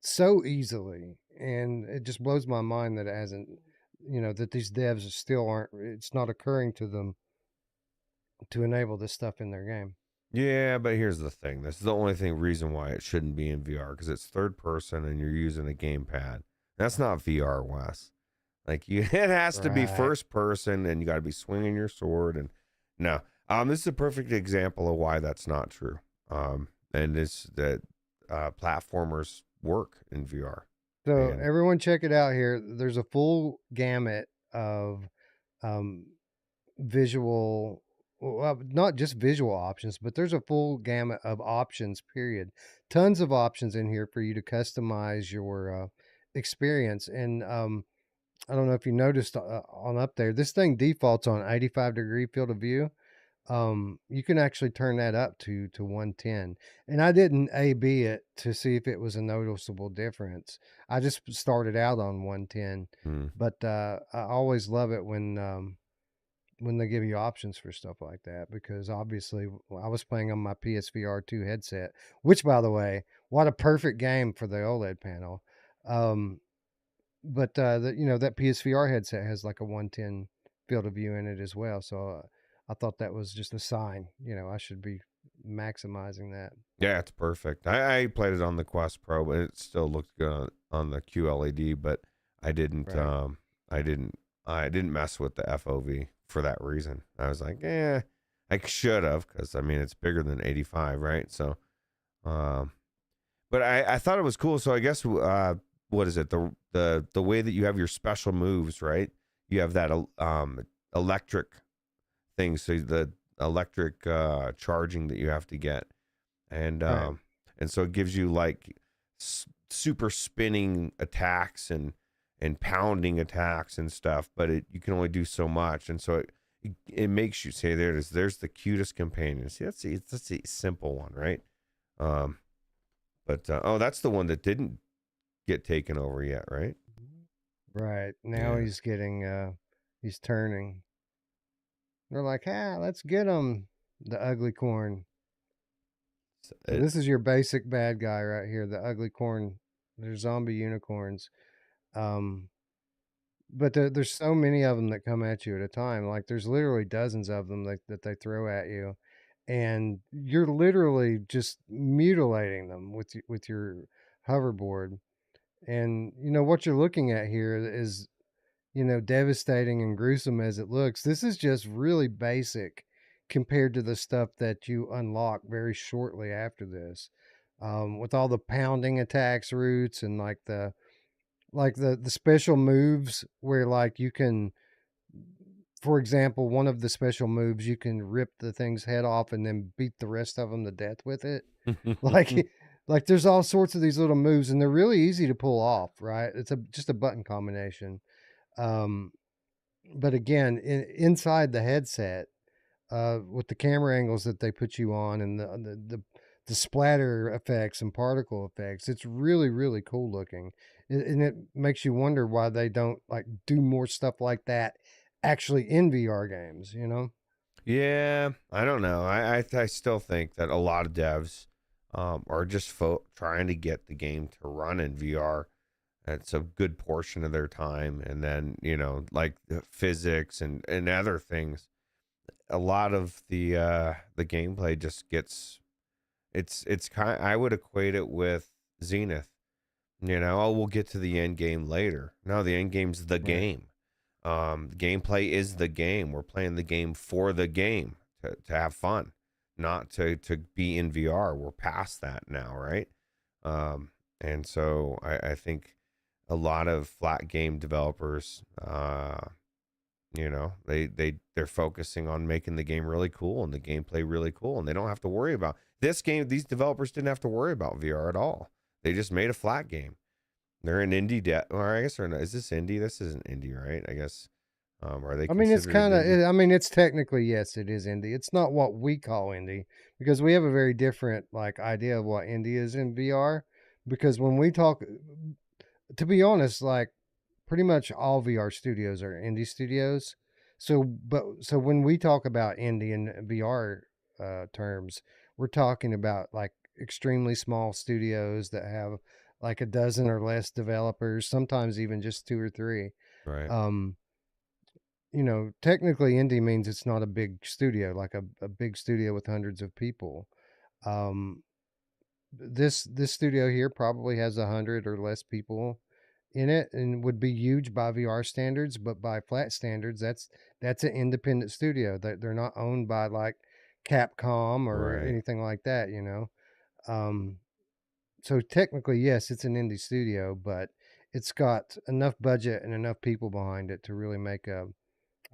so easily, and it just blows my mind that it hasn't, that these devs still aren't, it's not occurring to them to enable this stuff in their game. Yeah, but here's the thing. This is the only reason why it shouldn't be in VR, because it's third person and you're using a gamepad. That's not VR, Wes. Like it has to be Right. first person, and you got to be swinging your sword. And no, this is a perfect example of why that's not true. And it's that platformers work in VR. So And everyone check it out here. There's a full gamut of um, visual, well, not just visual options, but there's a full gamut of options, period. Tons of options in here for you to customize your experience. And I don't know if you noticed on up there, this thing defaults on 85-degree field of view. You can actually turn that up to 110, and I didn't A/B it to see if it was a noticeable difference. I just started out on 110, hmm. but I always love it when they give you options for stuff like that, because obviously I was playing on my PSVR2 headset, which by the way, what a perfect game for the OLED panel. Um, but that PSVR headset has like a 110 field of view in it as well. So I thought that was just a sign. I should be maximizing that. Yeah, it's perfect. I played it on the Quest Pro, but it still looked good on the QLED. But I didn't Right. I didn't I didn't mess with the FOV for that reason. I was like, I should have, because I mean it's bigger than 85, right? So, um, but I thought it was cool. So I guess what is it, the way that you have your special moves, right? You have that electric thing, so the electric charging that you have to get. And Right. and so it gives you like super spinning attacks and pounding attacks and stuff, but you can only do so much, and so it makes you say there it is. There's the cutest companion. See, that's a simple one, right? Um, but oh, that's the one that didn't get taken over yet, right? Right. Now Yeah. he's getting, he's turning. They're like, let's get him, the ugly corn. So It, this is your basic bad guy right here, the ugly corn. They're zombie unicorns. Um, but there's so many of them that come at you at a time. Like there's literally dozens of them that they throw at you, and you're literally just mutilating them with your hoverboard. And you know what you're looking at here is, you know, devastating and gruesome as it looks. This is just really basic compared to the stuff that you unlock very shortly after this, with all the pounding attacks routes and like the special moves where like you can, for example, one of the special moves you can rip the thing's head off and then beat the rest of them to death with it. Like like there's all sorts of these little moves and they're really easy to pull off, right? It's just a button combination. Um, but again, inside the headset, with the camera angles that they put you on and the splatter effects and particle effects, it's really really cool looking, and it makes you wonder why they don't like do more stuff like that actually in VR games. You know? yeah, I don't know. I still think that a lot of devs are just trying to get the game to run in VR. That's a good portion of their time, and then like the physics and other things. A lot of the gameplay just gets it's kind. I would equate it with Zenith. Oh, we'll get to the end game later. No, the end game's the Right. game. Gameplay is the game. We're playing the game for the game to have fun, not to be in VR. We're past that now, right? And so I think a lot of flat game developers, they're focusing on making the game really cool and the gameplay really cool, and they don't have to worry about this game. These developers didn't have to worry about VR at all. They just made a flat game. They're an indie, or I guess they're not. Is this indie? This isn't indie, right? I guess. Are they I mean, it's considered kind of. indie? I mean, it's technically yes, it is indie. It's not what we call indie because we have a very different like idea of what indie is in VR. Because when we talk, to be honest, like pretty much all VR studios are indie studios. So when we talk about indie in VR terms, we're talking about like extremely small studios that have like a dozen or less developers, sometimes even just two or three. Right. Um, you know, technically indie means it's not a big studio, like a big studio with hundreds of people. Um, this studio here probably has 100 or less people in it and would be huge by VR standards, but by flat standards, that's an independent studio. They're not owned by like Capcom or Right. anything like that, you know. Um, so technically, yes, it's an indie studio, but it's got enough budget and enough people behind it to really make a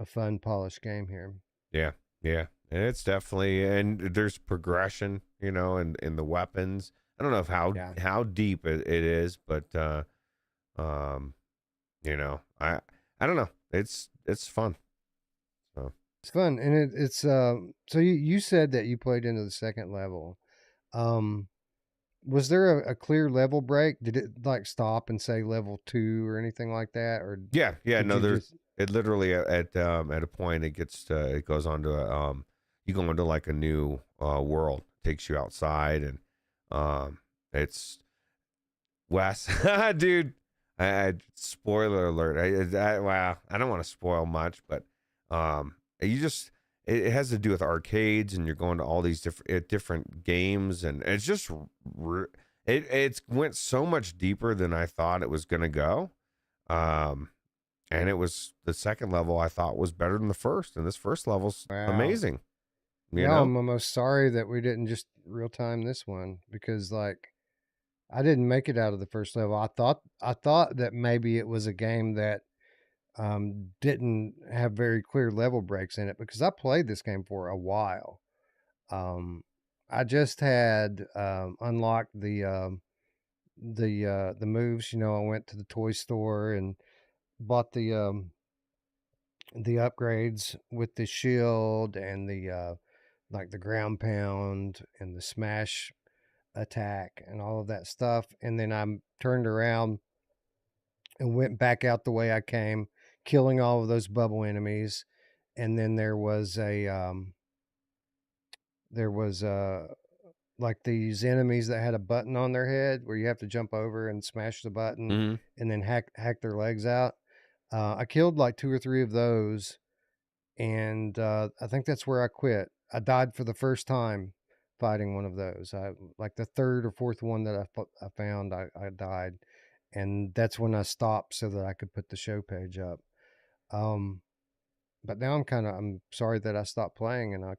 fun, polished game here. Yeah. Yeah. And it's definitely, and there's progression, in the weapons. I don't know if Yeah, how deep it is, but um, I don't know. It's fun. So it's fun, and it's So you said that you played into the second level. Um, was there a clear level break? Did it like stop and say level 2 or anything like that, or yeah, yeah. did No, you there's just? it literally at a point it goes on to you go into like a new world, takes you outside, and it's Wes, dude. Spoiler alert. Wow, I don't want to spoil much, but you just it has to do with arcades, and you're going to all these different games, and it's just it went so much deeper than I thought it was gonna go. Um, and it was the second level I thought was better than the first, and this first level's Wow. amazing. You Yeah, know? I'm almost sorry that we didn't just real time this one because like I didn't make it out of the first level. I thought that maybe it was a game that didn't have very clear level breaks in it because I played this game for a while. Um, I just had unlocked the moves. You know, I went to the toy store and bought the upgrades with the shield and the like the ground pound and the smash attack and all of that stuff. And then I turned around and went back out the way I came, killing all of those bubble enemies. And then there was like these enemies that had a button on their head where you have to jump over and smash the button Hmm. and then hack their legs out. I killed like two or three of those, and I think that's where I quit. I died for the first time fighting one of those. I like the third or fourth one that I found. I died, and that's when I stopped so that I could put the show page up. Um, but now I'm sorry that I stopped playing, and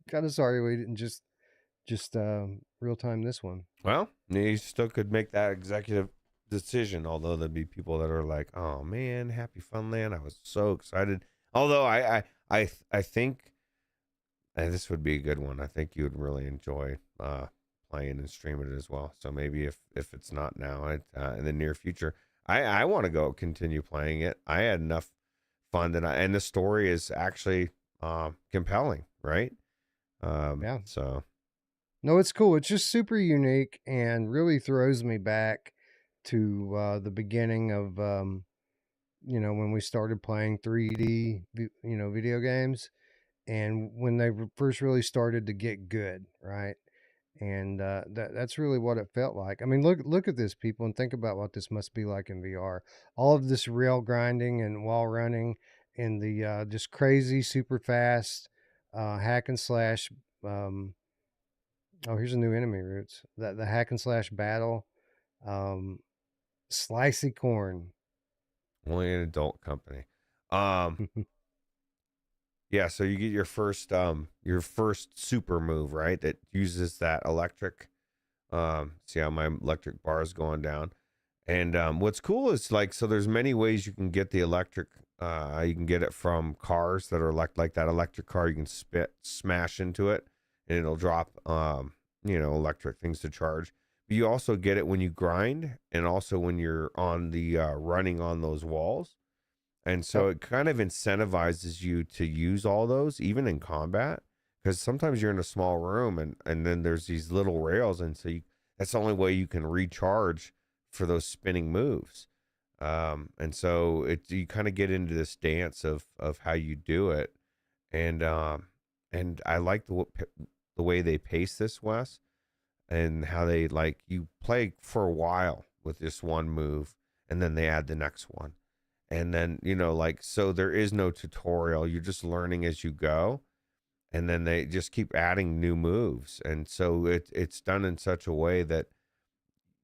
kind of sorry we didn't just real time this one. Well, you still could make that executive decision, although there'd be people that are like, "Oh man, Happy Funland! I was so excited." Although I think this would be a good one. I think you would really enjoy playing and streaming it as well. So maybe if it's not now, in the near future, I want to go continue playing it. I had enough fun that and the story is actually compelling, right? Yeah. So No, it's cool. It's just super unique and really throws me back to the beginning of when we started playing 3D video games, and when they first really started to get good, right? And that's really what it felt like. I mean, look at this, people, and think about what this must be like in VR. All of this rail grinding and wall running, and the just crazy, super fast hack and slash. Um, oh, here's a new enemy, Roots. The hack and slash battle. Um, Slicey corn. only an adult company. Um, Yeah, so you get your first super move, right? That uses that electric see how my electric bar is going down. And what's cool is like so there's many ways you can get the electric you can get it from cars that are like that electric car you can smash into it and it'll drop electric things to charge. But you also get it when you grind and also when you're on the running on those walls. And so Yep. it kind of incentivizes you to use all those, even in combat, because sometimes you're in a small room and then there's these little rails. And so that's the only way you can recharge for those spinning moves. And so you kind of get into this dance of how you do it. And I like the way they pace this, Wes, and how they like you play for a while with this one move and then they add the next one and then like so there is no tutorial, you're just learning as you go, and then they just keep adding new moves, and so it's done in such a way that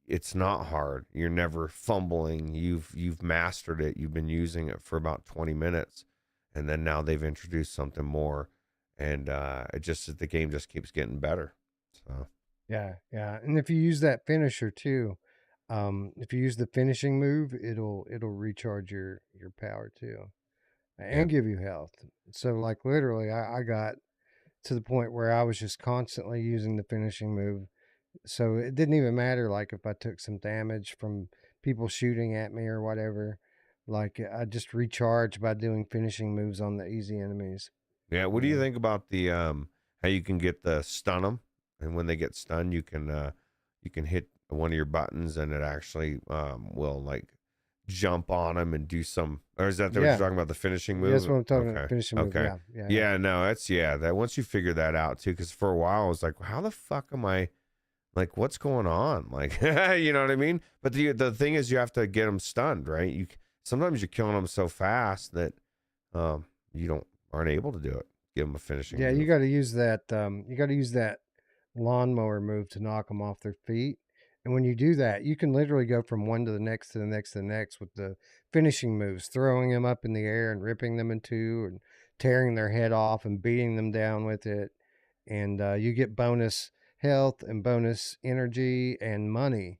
it's not hard, you're never fumbling, you've mastered it, you've been using it for about 20 minutes, and then now they've introduced something more, and the game just keeps getting better. So Yeah, yeah. And if you use that finisher too, if you use the finishing move, it'll recharge your power too, yeah. and give you health. So like literally, I got to the point where I was just constantly using the finishing move. So it didn't even matter like if I took some damage from people shooting at me or whatever. Like I just recharged by doing finishing moves on the easy enemies. Yeah, what You do you know? think about the how you can get the stun them, and when they get stunned, you can hit one of your buttons, and it actually will like jump on them and do some. Or is that what you're Yeah, talking about, the finishing yeah. That's move? what I'm talking about. Okay, Finishing move. okay, Yeah, yeah, yeah. yeah. No, that's that. Once you figure that out too, because for a while I was like, how the fuck am I? Like, what's going on? Like, you know what I mean? But the thing is, you have to get them stunned, right? Sometimes you're killing them so fast that you don't aren't able to do it. Give them a finishing Yeah, you move. got to use that. You got to use that lawnmower move to knock them off their feet. And when you do that, you can literally go from one to the next to the next to the next with the finishing moves, throwing them up in the air and ripping them in two and tearing their head off and beating them down with it. And you get bonus health and bonus energy and money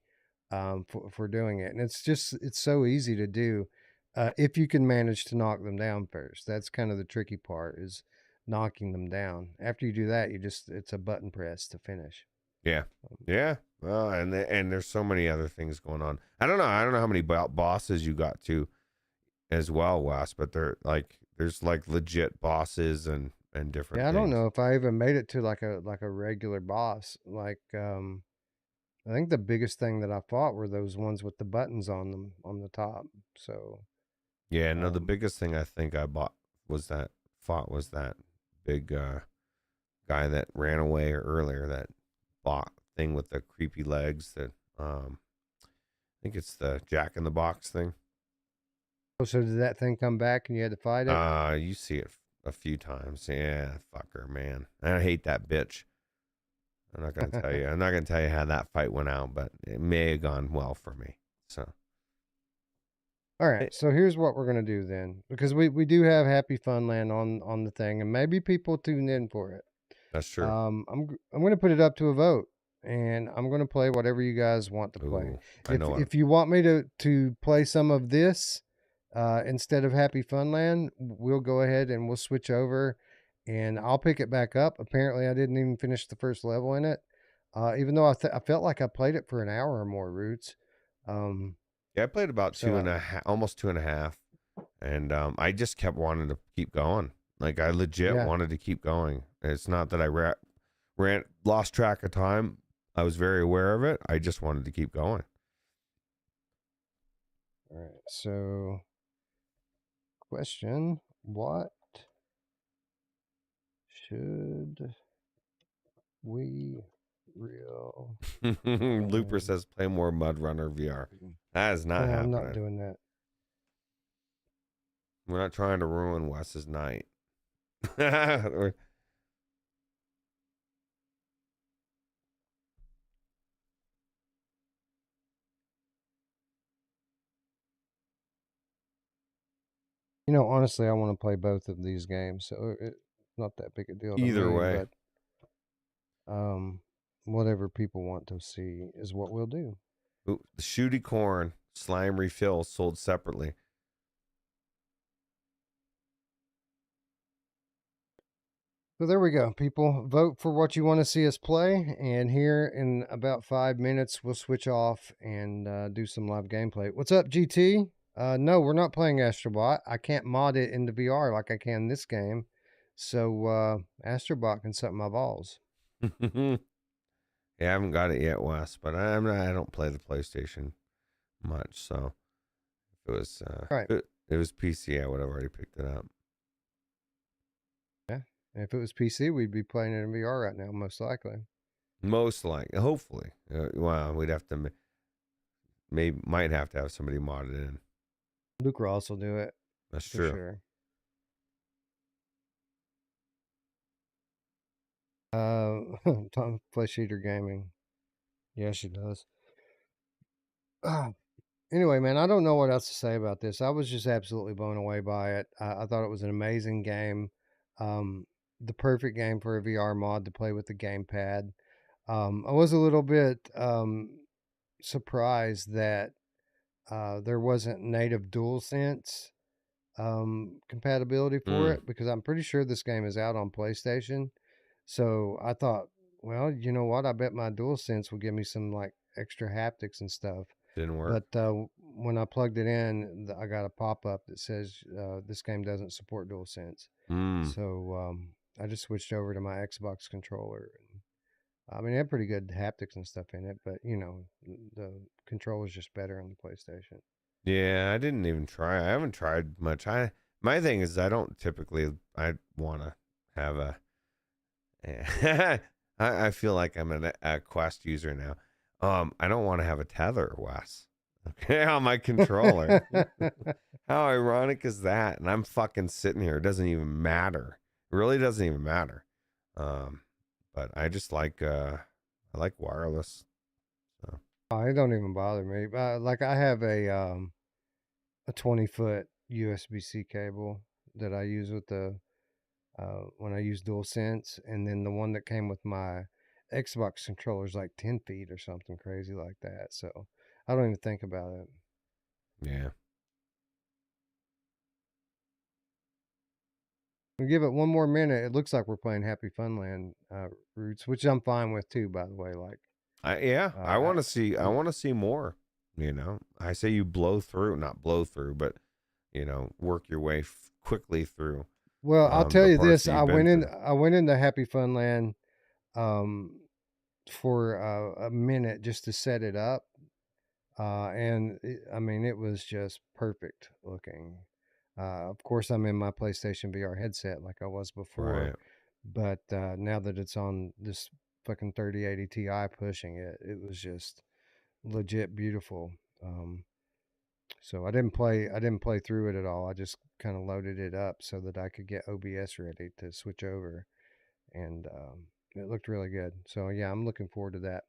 for doing it. And it's so easy to do if you can manage to knock them down first. That's kind of the tricky part is knocking them down. After you do that, it's a button press to finish. Yeah. Yeah. Well, and there's so many other things going on. I don't know how many bosses you got to as well, Wes, but there's like legit bosses and different Yeah, I don't things. know if I even made it to like a regular boss. Like I think the biggest thing that I fought were those ones with the buttons on them on the top. So Yeah, no, the um biggest thing I think I was that was that big guy that ran away earlier, that bot thing with the creepy legs that I think it's the Jack in the Box thing. so did that thing come back and you had to fight it? You see it a few times. Yeah, fucker, man. I hate that bitch. I'm not gonna tell you. I'm not gonna tell you how that fight went out, but it may have gone well for me. So, All right, it, so here's what we're gonna do then, because we do have HappyFunLand on the thing, and maybe people tune in for it. that's true. I'm gonna put it up to a vote, and I'm gonna play whatever you guys want to play. Ooh, I know what. If you want me to play some of this instead of HappyFunLand, we'll go ahead and we'll switch over, and I'll pick it back up. Apparently, I didn't even finish the first level in it, even though I felt like I played it for an hour or more. Roots. Um, Yeah, I played about so two and a half, almost 2.5, and I just kept wanting to keep going. Like I legit yeah. wanted to keep going. It's not that I lost track of time. I was very aware of it. I just wanted to keep going. All right. So, question: what should we real Looper time? says play more Mud Runner VR. That is not No, I'm not happening. doing that. We're not trying to ruin Wes's night. You know, honestly, I want to play both of these games, so it's not that big a deal to Either me. way. But um, whatever people want to see is what we'll do. Ooh, the shooty corn slime refill sold separately. So there we go, people. Vote for what you want to see us play, and here in about 5 minutes, we'll switch off and do some live gameplay. What's up, GT? No, we're not playing Astrobot. I can't mod it into VR like I can this game. So Astrobot can suck my balls. Yeah, I haven't got it yet, Wes, but I don't play the PlayStation much, so if it was All right. it was PC, I would have already picked it up. Yeah. If it was PC, we'd be playing it in VR right now, most likely. Most likely, hopefully. Well, we'd have to might have to have somebody modded in. Luke Ross will do it That's for true. sure. Tom Flesh Eater Gaming. Yeah, she does. Anyway, man, I don't know what else to say about this. I was just absolutely blown away by it. I thought it was an amazing game. The perfect game for a VR mod to play with the gamepad. I was a little bit surprised that there wasn't native DualSense compatibility for Mm, it, because I'm pretty sure this game is out on PlayStation. So I thought, well, you know what? I bet my DualSense will give me some like extra haptics and stuff. didn't work. But when I plugged it in, I got a pop up that says this game doesn't support DualSense. Mm. So I just switched over to my Xbox controller. I mean, it had pretty good haptics and stuff in it, but you know, the control is just better on the PlayStation. Yeah, I didn't even try. I haven't tried much. My thing is I don't typically I want to have a I feel like I'm a Quest user now. I don't want to have a tether, Wes. Okay, on my controller. How ironic is that? And I'm fucking sitting here. It doesn't even matter. It really doesn't even matter. Um, but I just I like wireless. So. Oh, it don't even bother me. Like I have a 20-foot USB-C cable that I use with the when I use DualSense, and then the one that came with my Xbox controller is like 10 feet or something crazy like that. So I don't even think about it. Yeah. We'll give it one more minute. It looks like we're playing HappyFunLand Roots, which I'm fine with too, by the way. Like, I I, want to see. I want to see more. You know, I say you not blow through, but work your way quickly through well, I'll tell the you parts this: that you've been through. I went into HappyFunLand for a minute just to set it up, I mean, it was just perfect looking. Of course, I'm in my PlayStation VR headset like I was before, Right. but now that it's on this fucking 3080 Ti pushing it, it was just legit beautiful. So I didn't play through it at all. I just kind of loaded it up so that I could get OBS ready to switch over, and it looked really good. So yeah, I'm looking forward to that.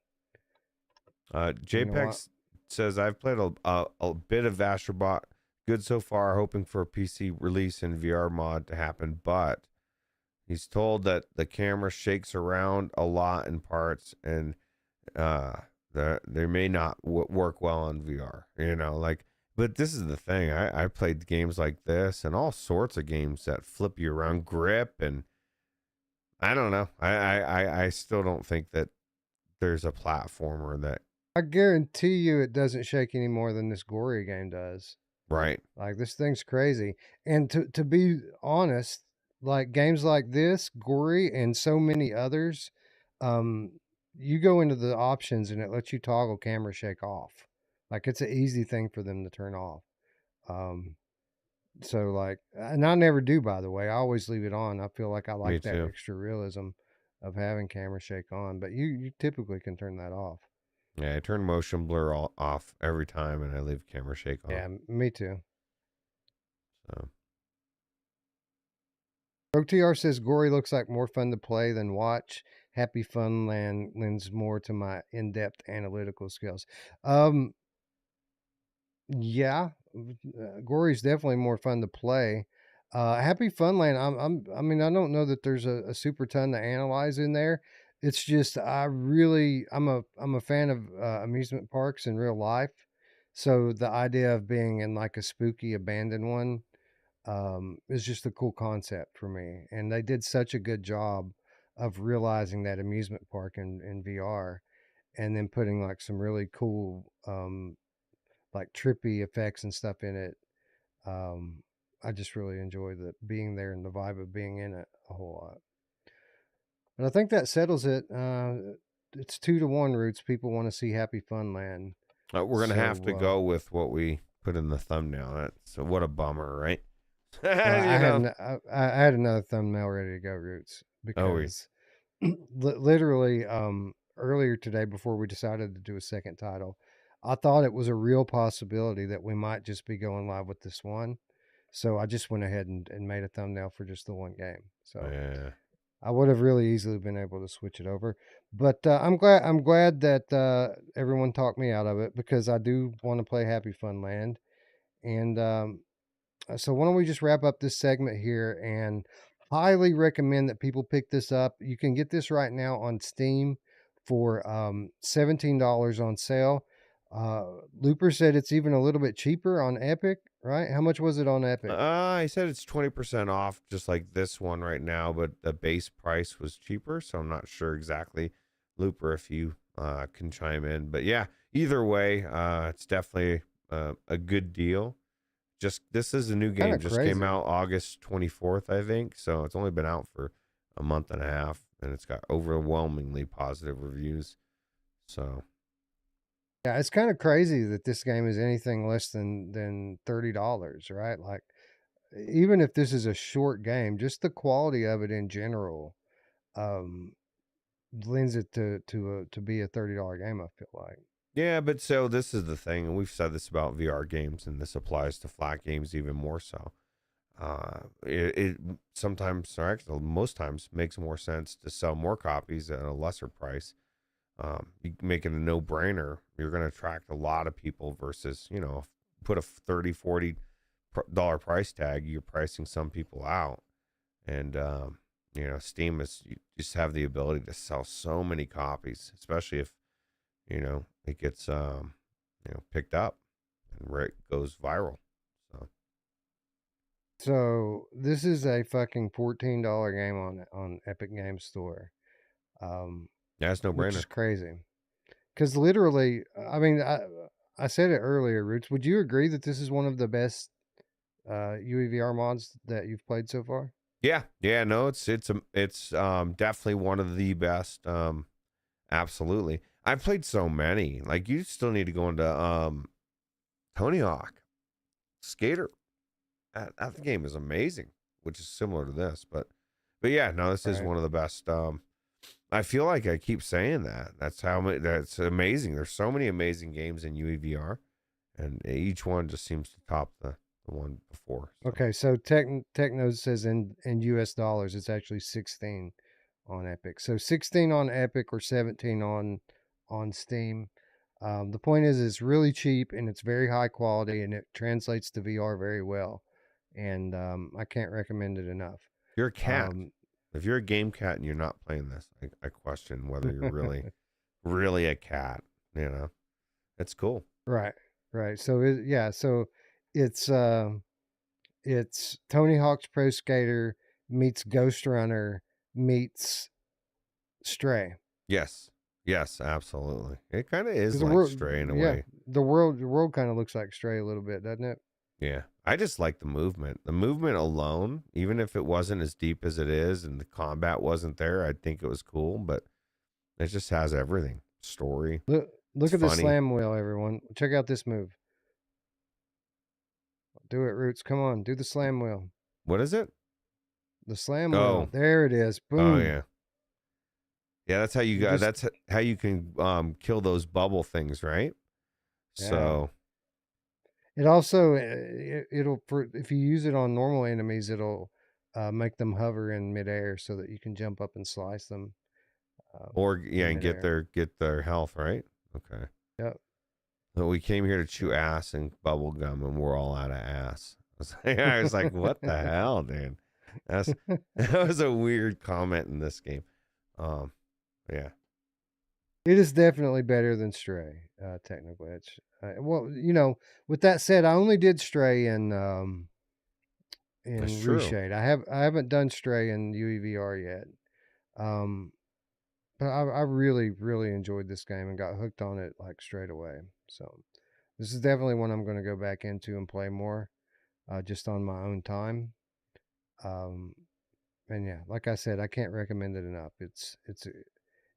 You know what? JPEG says I've played a bit of Astrobot. Good so far. Hoping for a PC release and VR mod to happen, but he's told that the camera shakes around a lot in parts, and they may not work well on VR. But this is the thing. I played games like this and all sorts of games that flip you around, grip, and I don't know. I still don't think that there's a platformer that I guarantee you it doesn't shake any more than this Gori game does. right. Like this thing's crazy. And to be honest, like games like this, Gori and so many others, um, you go into the options and it lets you toggle camera shake off. Like it's an easy thing for them to turn off. Um, so like, and I never do, by the way. I always leave it on. I feel like I Me like that too. extra realism of having camera shake on, but you typically can turn that off. Yeah, I turn motion blur off every time, and I leave camera shake on. Yeah, me too. So OTR says Gori looks like more fun to play than watch. HappyFunLand lends more to my in-depth analytical skills. Um, yeah, Gori's definitely more fun to play. HappyFunLand, I mean, I don't know that there's a super ton to analyze in there. It's just I'm a fan of amusement parks in real life. So the idea of being in like a spooky abandoned one is just a cool concept for me. And they did such a good job of realizing that amusement park in VR and then putting like some really cool, like trippy effects and stuff in it. Um, I just really enjoy the being there and the vibe of being in it a whole lot. But I think that settles it. It's 2-1 Roots. People want to see HappyFunLand. we're gonna have to So, go with what we put in the thumbnail. So what a bummer, right? well, you know. I had another thumbnail ready to go, Roots, Oh, we. because literally earlier today before we decided to do a second title, I thought it was a real possibility that we might just be going live with this one. So I just went ahead and made a thumbnail for just the one game. So Yeah. I would have really easily been able to switch it over, but I'm glad that everyone talked me out of it because I do want to play HappyFunLand. And so why don't we just wrap up this segment here and highly recommend that people pick this up. You can get this right now on Steam for $17 on sale. Looper said it's even a little bit cheaper on Epic, right? How much was it on Epic? I said it's 20% off, just like this one right now, but the base price was cheaper, so I'm not sure exactly, Looper, if you can chime in. But yeah, either way, it's definitely a good deal. Just this is a new Kind game, of just came crazy. out August 24th, I think, so it's only been out for a month and a half, and it's got overwhelmingly positive reviews. So Yeah, it's kind of crazy that this game is anything less than $30, right? Like even if this is a short game, just the quality of it in general um lends it to be a $30 game, I feel like. yeah, but so this is the thing, and we've said this about VR games, and this applies to flat games even more so. It sometimes, or actually most times, makes more sense to sell more copies at a lesser price. You make it a no-brainer. You're going to attract a lot of people versus, put a 30, $40 price tag. You're pricing some people out, and Steam is, you just have the ability to sell so many copies, especially if it gets picked up and where it goes viral. So So this is a fucking $14 game on Epic Games Store, Yeah, it's no which brainer. is crazy. Because literally, I mean, I said it earlier, Roots. Would you agree that this is one of the best UEVR mods that you've played so far? Yeah, no, it's definitely one of the best. Absolutely. I've played so many. Like you still need to go into Tony Hawk Skater. That game is amazing, which is similar to this, but yeah, no, this is Right. one of the best. I feel like I keep saying that. That's amazing. There's so many amazing games in UEVR, and each one just seems to top the one before. So. Okay, so Techno says in US dollars, it's actually 16 on Epic. So 16 on Epic or 17 on Steam. The point is, it's really cheap and it's very high quality and it translates to VR very well. And I can't recommend it enough. You're a cat. Um, If you're a game cat and you're not playing this, I question whether you're really a cat. You know, it's cool. right, right. So so it's it's Tony Hawk's Pro Skater meets Ghostrunner meets Stray. Yes, yes, absolutely. It kind of is Because the like world, Stray in a yeah, way. the world kind of looks like Stray a little bit, doesn't it? Yeah, I just like the movement. The movement alone, even if it wasn't as deep as it is, and the combat wasn't there, I'd think it was cool. But it just has everything. Story. Look It's at the funny. slam wheel, everyone. Check out this move. Do it, Roots. Come on, do the slam wheel. What is it? The slam wheel. Oh, There it is. oh Boom. yeah. Yeah, that's how you You got. just That's how you can kill those bubble things, right? yeah. So, It also it'll if you use it on normal enemies, it'll make them hover in midair so that you can jump up and slice them or yeah, in and get midair. their health, right? Okay. Yep. But we came here to chew Yep. ass and bubble gum, and we're all out of ass. I was like, what the hell, dude? That's that was a weird comment in this game. Um, yeah, It is definitely better than Stray, Technoglitch. Well, with that said, I only did Stray that's in true. Reshade. I haven't done Stray in UEVR yet. Um, but I really really enjoyed this game and got hooked on it like straight away. So this is definitely one I'm going to go back into and play more, just on my own time. Um, and yeah, like I said, I can't recommend it enough. It's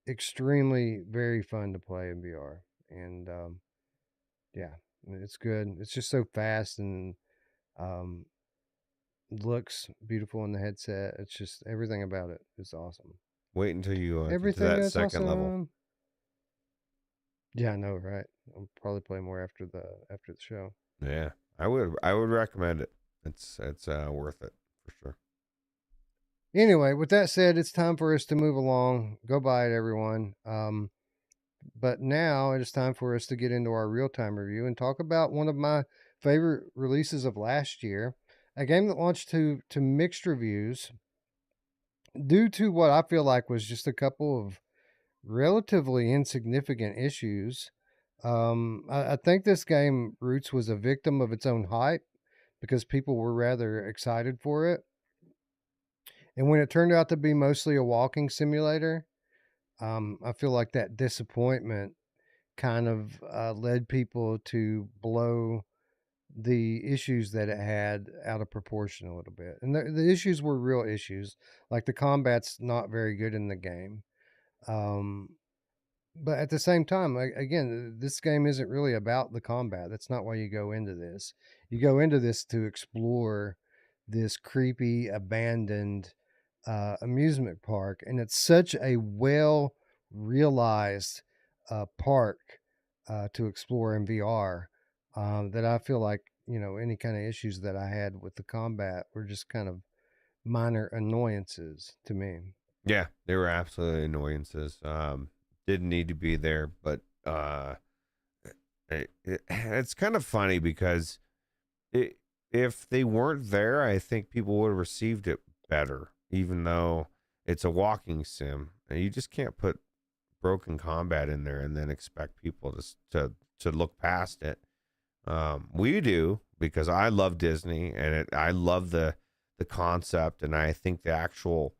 extremely very fun to play in VR, and yeah, it's good. It's just so fast and um, looks beautiful in the headset. It's just everything about it is awesome. Wait until you get to Everything that is second level. awesome. Yeah, I know, right? I'll probably play more after the show. Yeah, I would recommend it. It's worth it for sure. Anyway, with that said, it's time for us to move along. Go buy it, everyone. But now it is time for us to get into our real time review and talk about one of my favorite releases of last year, a game that launched to mixed reviews due to what I feel like was just a couple of relatively insignificant issues. I think this game, Roots, was a victim of its own hype because people were rather excited for it. And when it turned out to be mostly a walking simulator, I feel like that disappointment kind of led people to blow the issues that it had out of proportion a little bit. And the issues were real issues, like the combat's not very good in the game. Um, but at the same time, again, this game isn't really about the combat. That's not why you go into this. You go into this to explore this creepy, abandoned amusement park, and it's such a well realized park to explore in VR that I feel like any kind of issues that I had with the combat were just kind of minor annoyances to me. Yeah, they were absolutely annoyances. Didn't need to be there, but it's kind of funny because if they weren't there, I think people would have received it better, even though it's a walking sim. And you just can't put broken combat in there and then expect people to look past it. We do because I love Disney and I love the concept, and I think the actual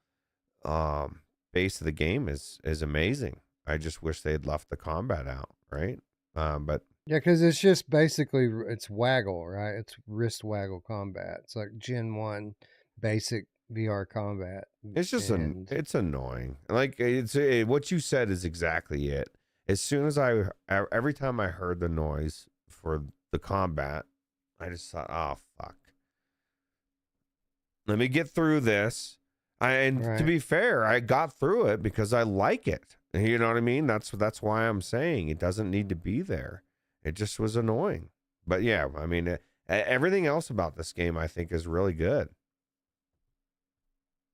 um, base of the game is amazing. I just wish they had left the combat out, right? But Yeah, because it's just basically it's waggle, right? It's wrist waggle combat. It's like Gen 1 basic VR combat. it's just And it's annoying. Like what you said is exactly it. As soon as every time I heard the noise for the combat, I just thought, oh fuck, let me get through this. And to right. be fair, I got through it because I like it. You know what I mean? That's why I'm saying it doesn't need to be there. It just was annoying. But yeah, I mean, everything else about this game I think is really good.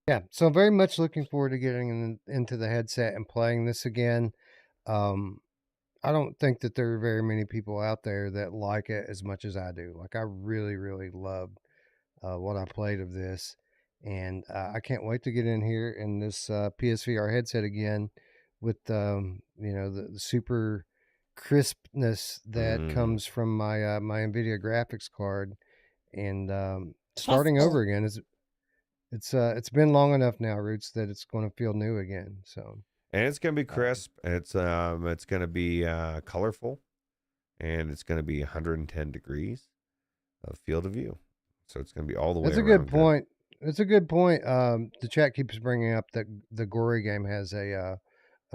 Yeah, so I'm very much looking forward to getting into the headset and playing this again. Um, I don't think that there are very many people out there that like it as much as I do. Like, I really, really loved what I played of this, and I can't wait to get in here in this PSVR headset again with the super crispness that Mm. comes from my NVIDIA graphics card, and starting Puffball. over again is it's been long enough now, Roots, that it's going to feel new again. So And it's gonna be um, crisp. It's gonna be colorful, and it's gonna be 110 degrees of field of view. So it's gonna be all the way that's a good around good. point. It's a good point. The chat keeps bringing up that the Gori game has a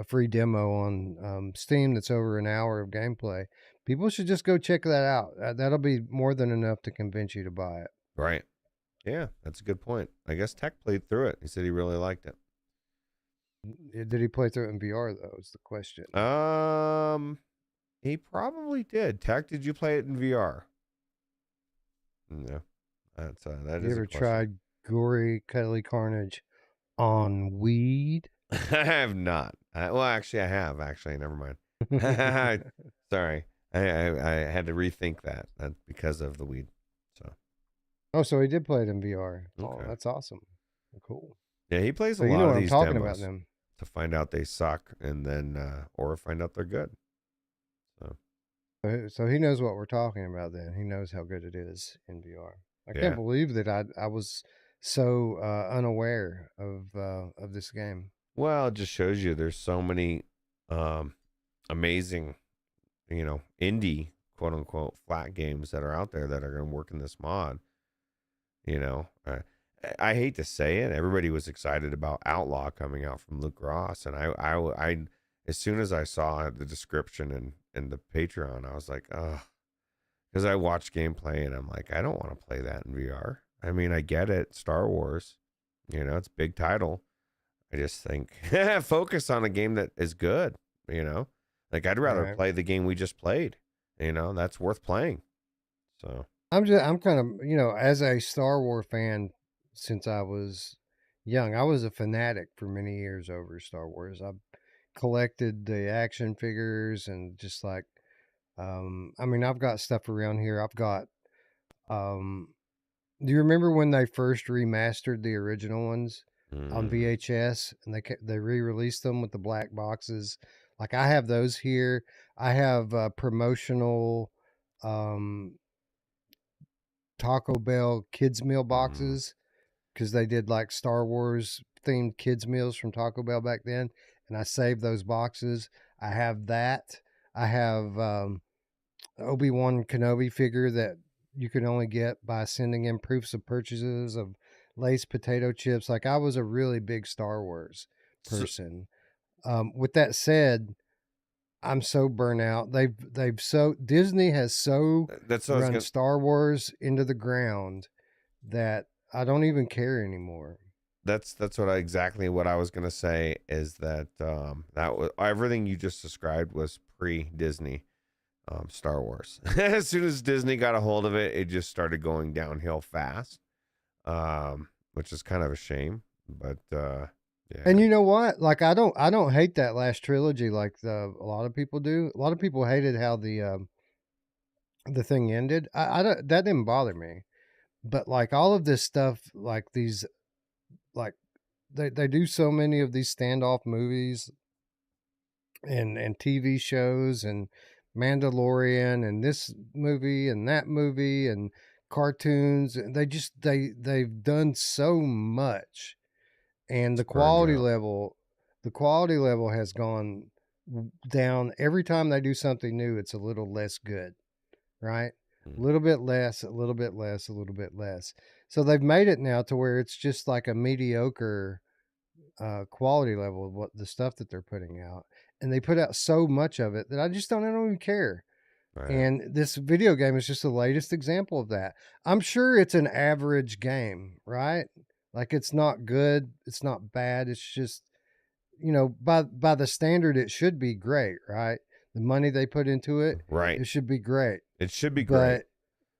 free demo on Steam that's over an hour of gameplay. People should just go check that out. That'll be more than enough to convince you to buy it. Right. Yeah, that's a good point. I guess Tech played through it. He said he really liked it. Did he play through it in VR though? Is the question. Um, he probably did. Tech, did you play it in VR? No, that You is a ever question. tried Gori Cuddly Carnage on weed? I have not. Well, actually, I have. Actually, never mind. Sorry, I had to rethink that. That's because of the weed. So Oh, so he did play it in VR. Oh, okay, that's awesome. Cool. yeah, he plays a So you know lot of what I'm these talking about demos then. to find out they suck, and then or find out they're good. So So he knows what we're talking about then. He knows how good it is in VR. I can't yeah. believe that I was so unaware of this game. Well, it just shows you there's so many um, amazing, indie quote unquote flat games that are out there that are going to work in this mod. You know, I hate to say it, everybody was excited about Outlaw coming out from Luke Ross, and as soon as I saw the description and the Patreon, I was like, oh, because I watched gameplay and I'm like, I don't want to play that in VR. I mean, I get it, Star Wars, it's a big title. I just think focus on a game that is good, you know. Like I'd rather Right. play the game we just played, that's worth playing. So, I'm kind of, as a Star Wars fan since I was young. I was a fanatic for many years over Star Wars. I've collected the action figures and just like I mean, I've got stuff around here. I've got um do you remember when they first remastered the original ones on mm, VHS and they re-released them with the black boxes? Like I have those here. I have promotional um Taco Bell kids meal mm, boxes because they did like Star Wars themed kids meals from Taco Bell back then, and I saved those boxes. I have that. I have Obi-Wan Kenobi figure that you can only get by sending in proofs of purchases of Lay's potato chips. Like I was a really big Star Wars so person. With that said, I'm so burnt out. Disney has so that's what I was run gonna. Star Wars into the ground that I don't even care anymore. That's exactly what I was gonna say. Is that that was everything you just described was pre Disney Star Wars. As soon as Disney got a hold of it, it just started going downhill fast, which is kind of a shame. But yeah, And you know what? Like I don't hate that last trilogy like a lot of people do. A lot of people hated how the thing ended. I don't that didn't bother me. But like all of this stuff, like these like they do so many of these standoff movies and TV shows and Mandalorian and this movie and that movie and cartoons. And they've done so much, and It's burned you out. the quality level has gone down every time they do something new. It's a little less good, right? A Mm. little bit less, a little bit less, a little bit less. So they've made it now to where it's just like a mediocre quality level of what the stuff that they're putting out, and they put out so much of it that I don't even care. Right. And this video game is just the latest example of that. I'm sure it's an average game, right? Like it's not good, it's not bad. It's just, by the standard, it should be great, right? The money they put into it, Right. it should be great. It should be great. But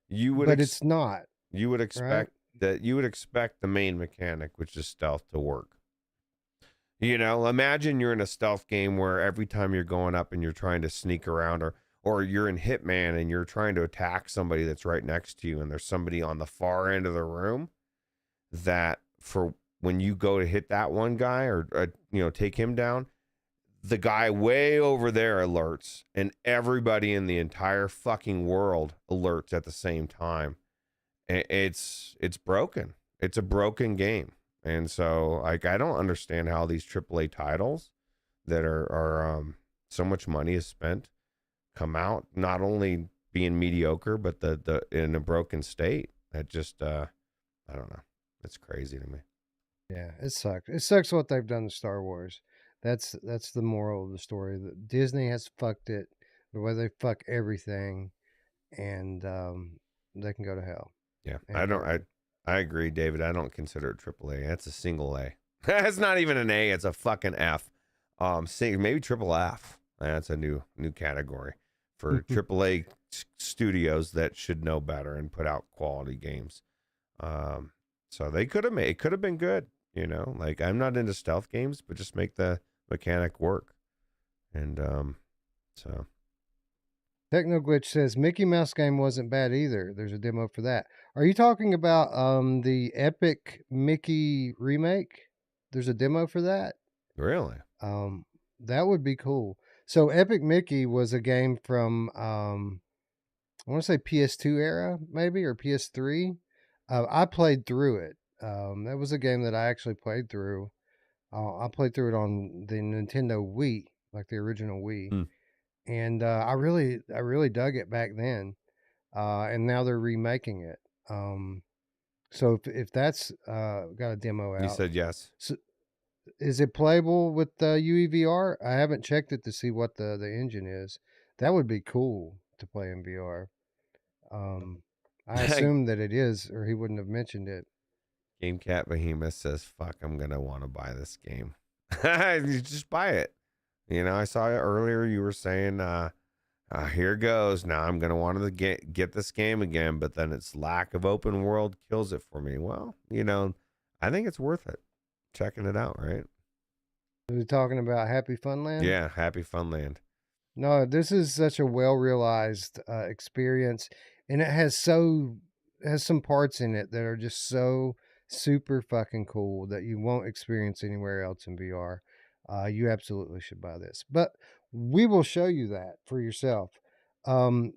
You would but it's not, you would right? expect the main mechanic, which is stealth, to work. Imagine you're in a stealth game where every time you're going up and you're trying to sneak around, or you're in Hitman and you're trying to attack somebody that's right next to you, and there's somebody on the far end of the room that, for when you go to hit that one guy, or take him down, the guy way over there alerts, and everybody in the entire fucking world alerts at the same time. It's broken. It's a broken game. And so, like, I don't understand how these AAA titles that are so much money is spent come out not only being mediocre, but the in a broken state. That just I don't know. It's crazy to me. Yeah, it sucks. It sucks what they've done to Star Wars. That's the moral of the story. That Disney has fucked it the way they fuck everything, and they can go to hell. Yeah, And Gary. I agree, David. I don't consider it AAA. That's a single A. It's not even an A. It's a fucking F. Maybe triple F. That's a new category for AAA studios that should know better and put out quality games. So they could have it could have been good. Like, I'm not into stealth games, but just make the mechanic work. And so Technoglitch says Mickey Mouse game wasn't bad either. There's a demo for that. Are you talking about the Epic Mickey remake? There's a demo for that. really, That would be cool. So Epic Mickey was a game from I want to say PS2 era, maybe, or PS3. I played through it. That was a game that I actually played through. I played through it on the Nintendo Wii, like the original Wii, Hmm. and I really dug it back then. And now they're remaking it. So if that's got a demo You out, said yes. so is it playable with UEVR? I haven't checked it to see what the engine is. That would be cool to play in VR. I assume that it is, or he wouldn't have mentioned it. Game Cat Behemoth says, "Fuck, I'm gonna want to buy this game." You just buy it. I saw it earlier. You were saying, "Here goes. Now I'm gonna want to get this game again," but then its lack of open world kills it for me. Well, I think it's worth it. Checking it out, right? Are we talking about HappyFunLand? Yeah, HappyFunLand. No, this is such a well realized experience, and it has some parts in it that are just so super fucking cool that you won't experience anywhere else in VR. You absolutely should buy this, but we will show you that for yourself. Um,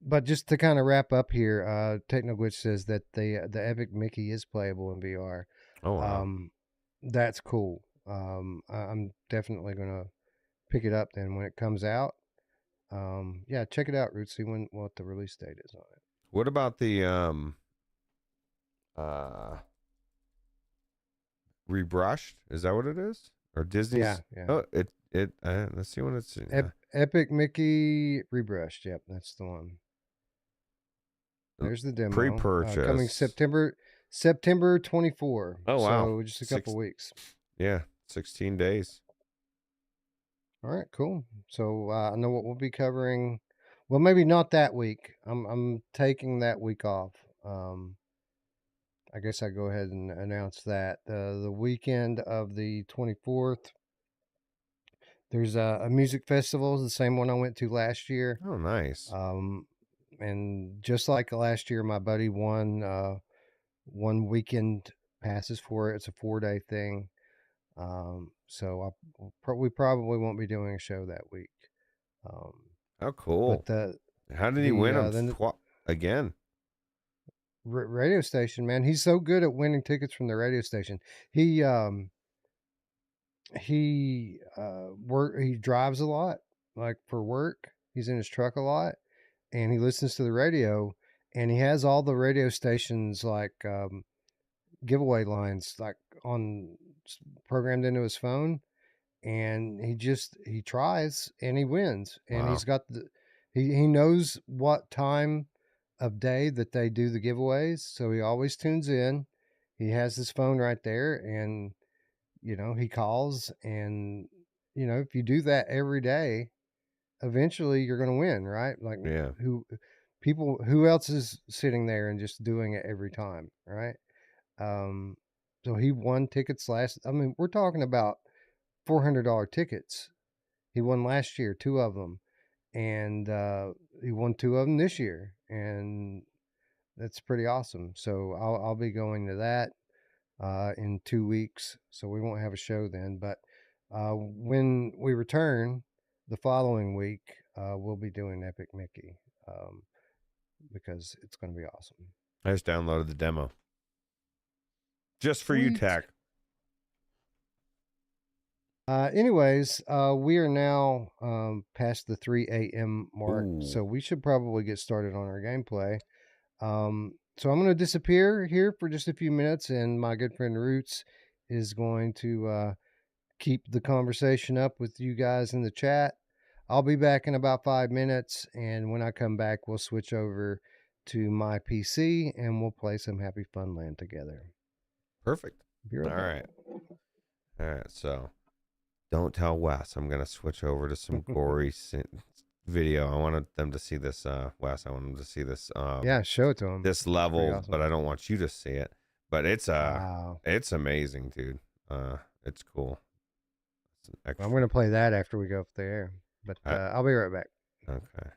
but just to kind of wrap up here, Technoglitch says that the Epic Mickey is playable in VR. Oh wow. That's cool. I'm definitely gonna pick it up then when it comes out. Yeah, check it out, Root. See what the release date is on it. What about the uh rebrushed? Is that what it is? Or Yeah, Disney's? yeah. Oh, let's see when it's. Epic Mickey rebrushed. Yep, that's the one. There's the demo. Coming Pre-purchase. September 24. Oh wow. So just a couple weeks. Yeah, 16 days. All right, cool. So I know what we'll be covering. Well, maybe not that week. I'm taking that week off. I guess I go ahead and announce that the weekend of the 24th. There's a music festival, the same one I went to last year. Oh, nice. And just like last year, my buddy won one weekend passes for it. It's a 4-day thing. So we probably won't be doing a show that week. Oh, cool. But How did he win them then again? radio station, man. He's so good at winning tickets from the radio station. He he drives a lot, like for work. He's in his truck a lot, and he listens to the radio, and he has all the radio stations like giveaway lines like on programmed into his phone, and he tries and he wins, and Wow. he's got he knows what time of day that they do the giveaways, so he always tunes in. He has his phone right there, and he calls, and if you do that every day, eventually you're going to win, right? Like Yeah. who else is sitting there and just doing it every time, right? Um, so he won tickets I mean, we're talking about $400 tickets. He won last year, two of them, and he won two of them this year, and that's pretty awesome. So I'll be going to that in 2 weeks. So we won't have a show then, but when we return the following week, we'll be doing Epic Mickey because it's going to be awesome. I just downloaded the demo just for you, Tack. Anyways, we are now past the 3 a.m. mark, Ooh. so we should probably get started on our gameplay. So I'm going to disappear here for just a few minutes, and my good friend Roots is going to keep the conversation up with you guys in the chat. I'll be back in about 5 minutes, and when I come back, we'll switch over to my PC and we'll play some HappyFunLand together. Perfect. All right. So don't tell Wes. I'm gonna switch over to some Gori video. I wanted them to see this, Wes. I want them to see this. Yeah, show it to them. This level, awesome. But I don't want you to see it. But it's wow. It's amazing, dude. It's cool. I'm gonna play that after we go up there, but I'll be right back. Okay.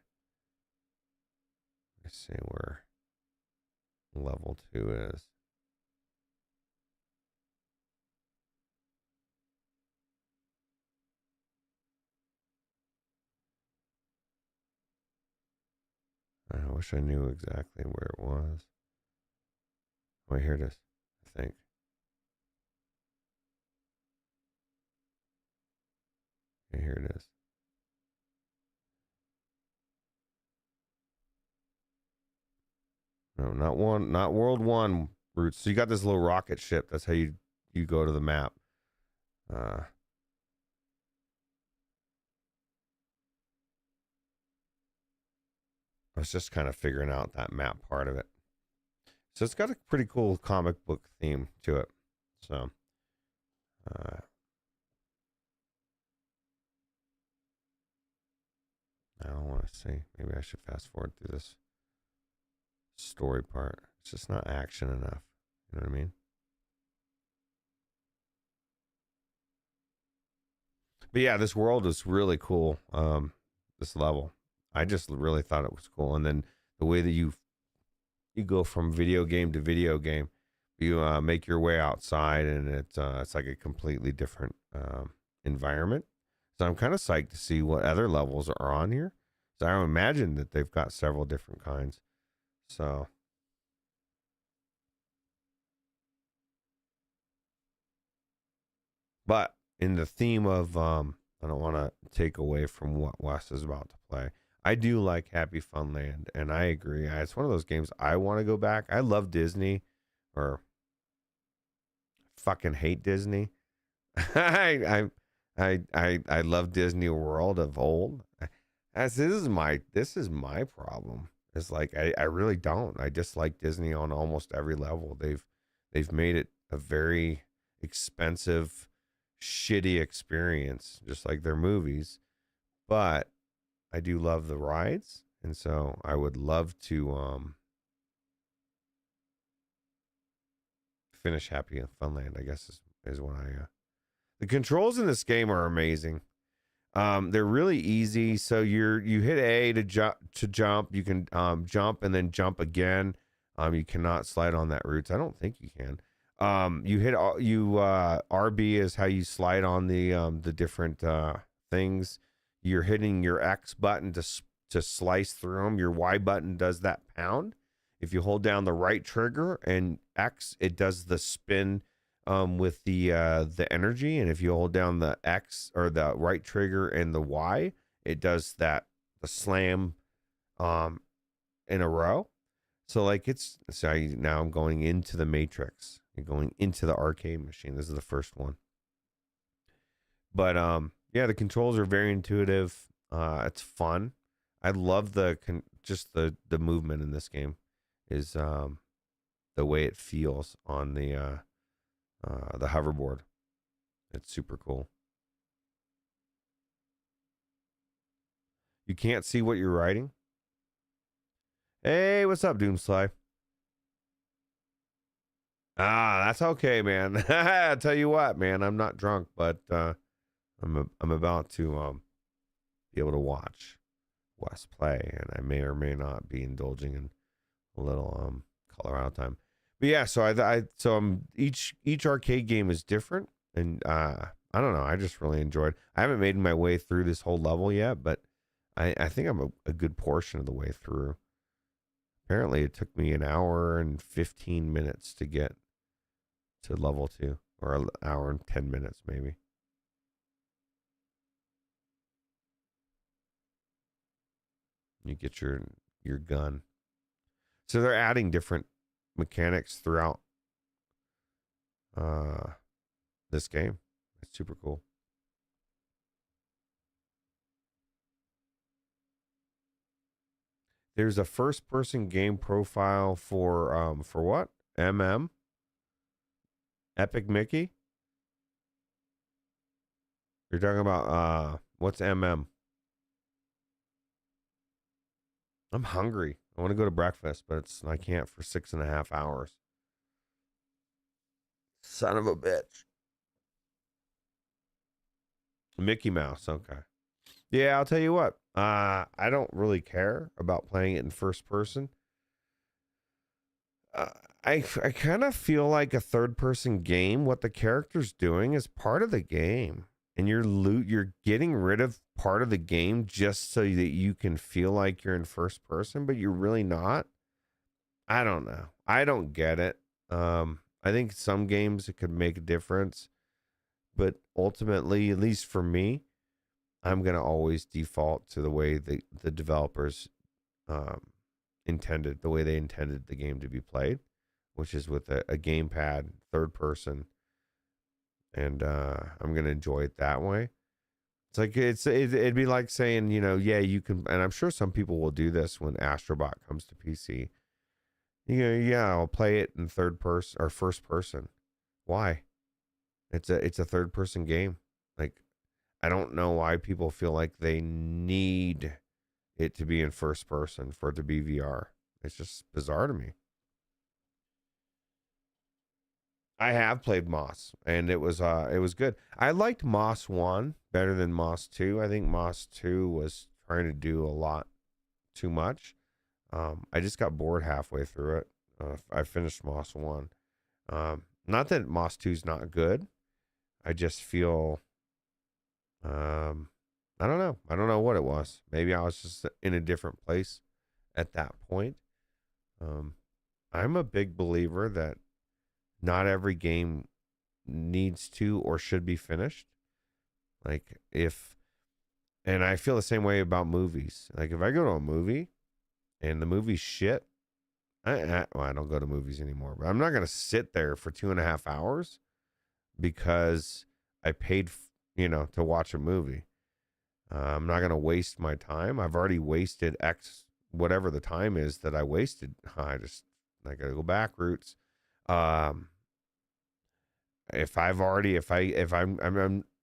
Let's see where level 2 is. I wish I knew exactly where it was. Wait, here it is, I think. Okay, here it is. No, not World 1, Roots. So you got this little rocket ship. That's how you go to the map. I was just kind of figuring out that map part of it. So it's got a pretty cool comic book theme to it. So, I don't want to see. Maybe I should fast forward through this story part. It's just not action enough. You know what I mean? But yeah, this world is really cool. This level, I just really thought it was cool. And then the way that you go from video game to video game, you make your way outside, and it's like a completely different environment. So I'm kind of psyched to see what other levels are on here. So I imagine that they've got several different kinds. So but in the theme of I don't want to take away from what Wes is about to play. I do like HappyFunLand, and I agree. It's one of those games I want to go back. I love Disney, or fucking hate Disney. I love Disney World of old. This is my problem. It's like I really don't. I dislike Disney on almost every level. They've made it a very expensive, shitty experience, just like their movies. But I do love the rides, and so I would love to finish HappyFunLand, I guess is what I the controls in this game are amazing. They're really easy. So you hit A to jump. You can jump and then jump again. You cannot slide on that route. I don't think you can. You hit RB is how you slide on the different things. You're hitting your X button to to slice through them. Your Y button does that pound. If you hold down the right trigger and X, it does the spin with the energy. And if you hold down the X or the right trigger and the Y, it does the slam in a row. So like now I'm going into the Matrix. You're going into the arcade machine. This is the first one. But yeah, the controls are very intuitive. It's fun. I love just the movement in this game is the way it feels on the hoverboard. It's super cool. You can't see what you're riding. Hey, what's up, Doomsly? That's okay, man. I tell you what, man, I'm not drunk, but I'm about to be able to watch Wes play, and I may or may not be indulging in a little color out time. But yeah, so each arcade game is different, and I don't know. I just really enjoyed. I haven't made my way through this whole level yet, but I think I'm a good portion of the way through. Apparently, it took me an hour and 15 minutes to get to level 2, or an hour and 10 minutes maybe. You get your gun. So they're adding different mechanics throughout this game. It's super cool. There's a first-person game profile for what? Epic Mickey? You're talking about what's MM? I'm hungry. I want to go to breakfast, but I can't for 6.5 hours. Son of a bitch. Mickey Mouse, okay. Yeah, I'll tell you what. I don't really care about playing it in first person. I kind of feel like a third person game. What the character's doing is part of the game, and you're getting rid of part of the game just so that you can feel like you're in first person, but you're really not. I don't know. I don't get it. I think some games it could make a difference, but ultimately, at least for me, I'm going to always default to the way the developers intended, the way they intended the game to be played, which is with a gamepad, third person, and I'm going to enjoy it that way. It's like it'd be like saying, yeah, you can, and I'm sure some people will do this when Astrobot comes to PC. Yeah, I'll play it in third person or first person. Why? It's a third person game. Like, I don't know why people feel like they need it to be in first person for it to be VR. It's just bizarre to me. I have played Moss, and it was good. I liked Moss 1 better than Moss 2. I think Moss 2 was trying to do a lot too much. I just got bored halfway through it. I finished Moss 1. Not that Moss 2 is not good. I just feel I don't know. I don't know what it was. Maybe I was just in a different place at that point. I'm a big believer that not every game needs to or should be finished. Like and I feel the same way about movies. Like if I go to a movie and the movie's shit, I don't go to movies anymore, but I'm not going to sit there for 2.5 hours because I paid, to watch a movie. I'm not going to waste my time. I've already wasted X, whatever the time is that I wasted. I got to go back routes. If I'm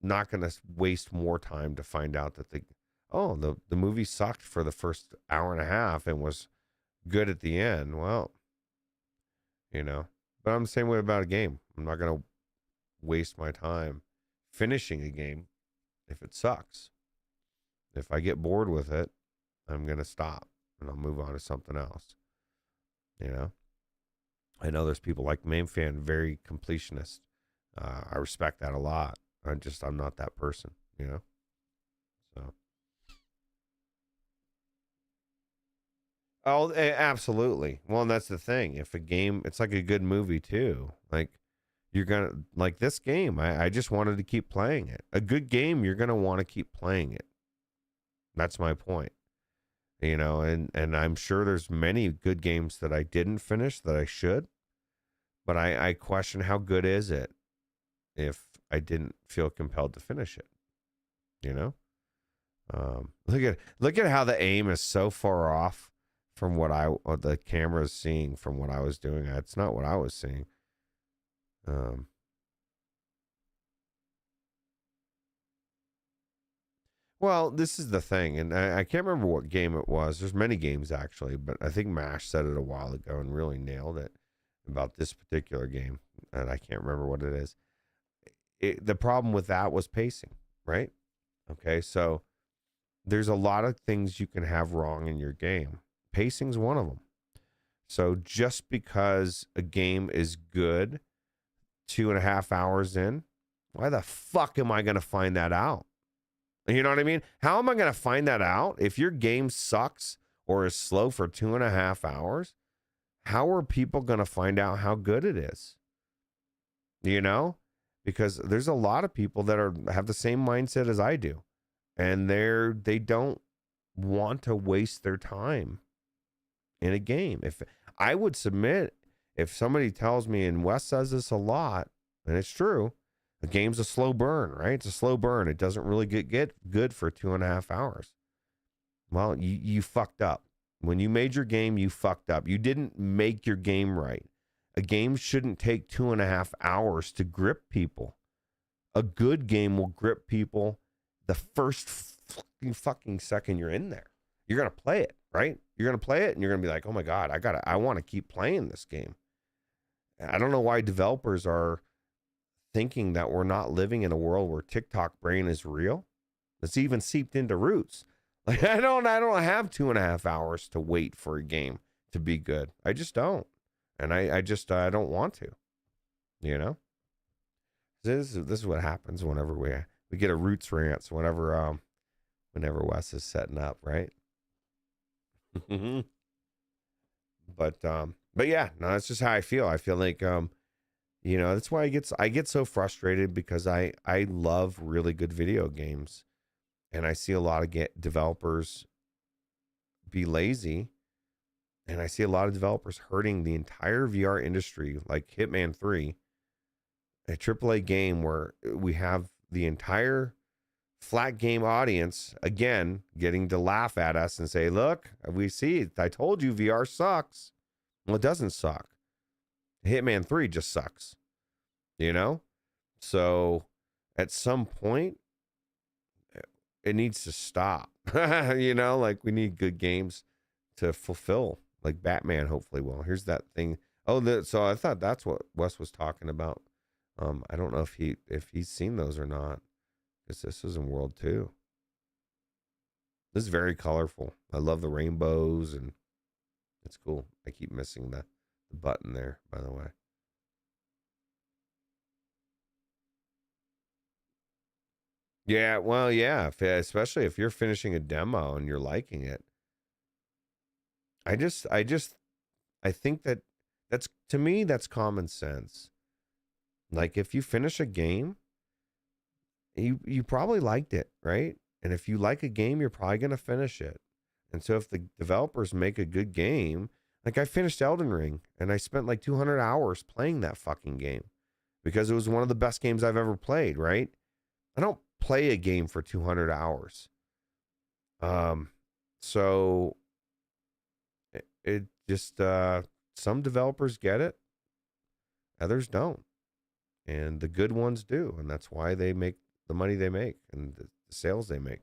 not going to waste more time to find out that the movie sucked for the first hour and a half and was good at the end. Well, but I'm the same way about a game. I'm not going to waste my time finishing a game if it sucks. If I get bored with it, I'm going to stop and I'll move on to something else. I know there's people like MainFan, very completionist. I respect that a lot. I'm not that person, So Oh, absolutely. Well, and that's the thing. If a game, it's like a good movie too. Like you're gonna like this game. I just wanted to keep playing it. A good game, you're gonna want to keep playing it. That's my point. You know, and I'm sure there's many good games that I didn't finish that I should, but I question how good is it if I didn't feel compelled to finish it. You know, look at how the aim is so far off from what the camera is seeing from what I was doing. It's not what I was seeing. Well, this is the thing, and I can't remember what game it was. There's many games actually, but I think Mash said it a while ago and really nailed it about this particular game, and I can't remember what it is. The problem with that was pacing, right? Okay, so there's a lot of things you can have wrong in your game. Pacing's one of them. So just because a game is good 2.5 hours in, why the fuck am I going to find that out? You know what I mean? How am I going to find that out? If your game sucks or is slow for 2.5 hours, how are people going to find out how good it is? You know? Because there's a lot of people that have the same mindset as I do. And they don't want to waste their time in a game. If I would submit, if somebody tells me, and Wes says this a lot, and it's true, the game's a slow burn, right? It's a slow burn. It doesn't really get good for 2.5 hours. Well, you fucked up. When you made your game, you fucked up. You didn't make your game right. A game shouldn't take 2.5 hours to grip people. A good game will grip people the first fucking second you're in there. You're going to play it, right? You're going to play it and you're going to be like, oh my God, I want to keep playing this game. I don't know why developers are thinking that we're not living in a world where TikTok brain is real. It's even seeped into Roots. Like I don't have 2.5 hours to wait for a game to be good. I just don't. And I don't want to, you know? This is what happens whenever we get a Roots rants whenever Wes is setting up, right? But yeah, no, that's just how I feel. I feel like you know, that's why I get so frustrated because I love really good video games, and I see a lot of developers be lazy, and I see a lot of developers hurting the entire VR industry, like Hitman 3, a AAA game where we have the entire flat game audience again getting to laugh at us and say, look, we see it. I told you VR sucks. Well, it doesn't suck. Hitman 3 just sucks, you know? So at some point, it needs to stop. You know, like we need good games to fulfill, like Batman hopefully will. Here's that thing. Oh, so I thought that's what Wes was talking about. I don't know if he's seen those or not, because this is in World 2. This is very colorful. I love the rainbows, and it's cool. I keep missing the button there, by the way. Yeah, well, yeah, especially if you're finishing a demo and you're liking it. I think that's, to me, that's common sense. Like if you finish a game, you probably liked it, right? And if you like a game, you're probably going to finish it. And so if the developers make a good game, like I finished Elden Ring and I spent like 200 hours playing that fucking game because it was one of the best games I've ever played, right? I don't play a game for 200 hours. So it just, some developers get it, others don't. And the good ones do. And that's why they make the money they make and the sales they make.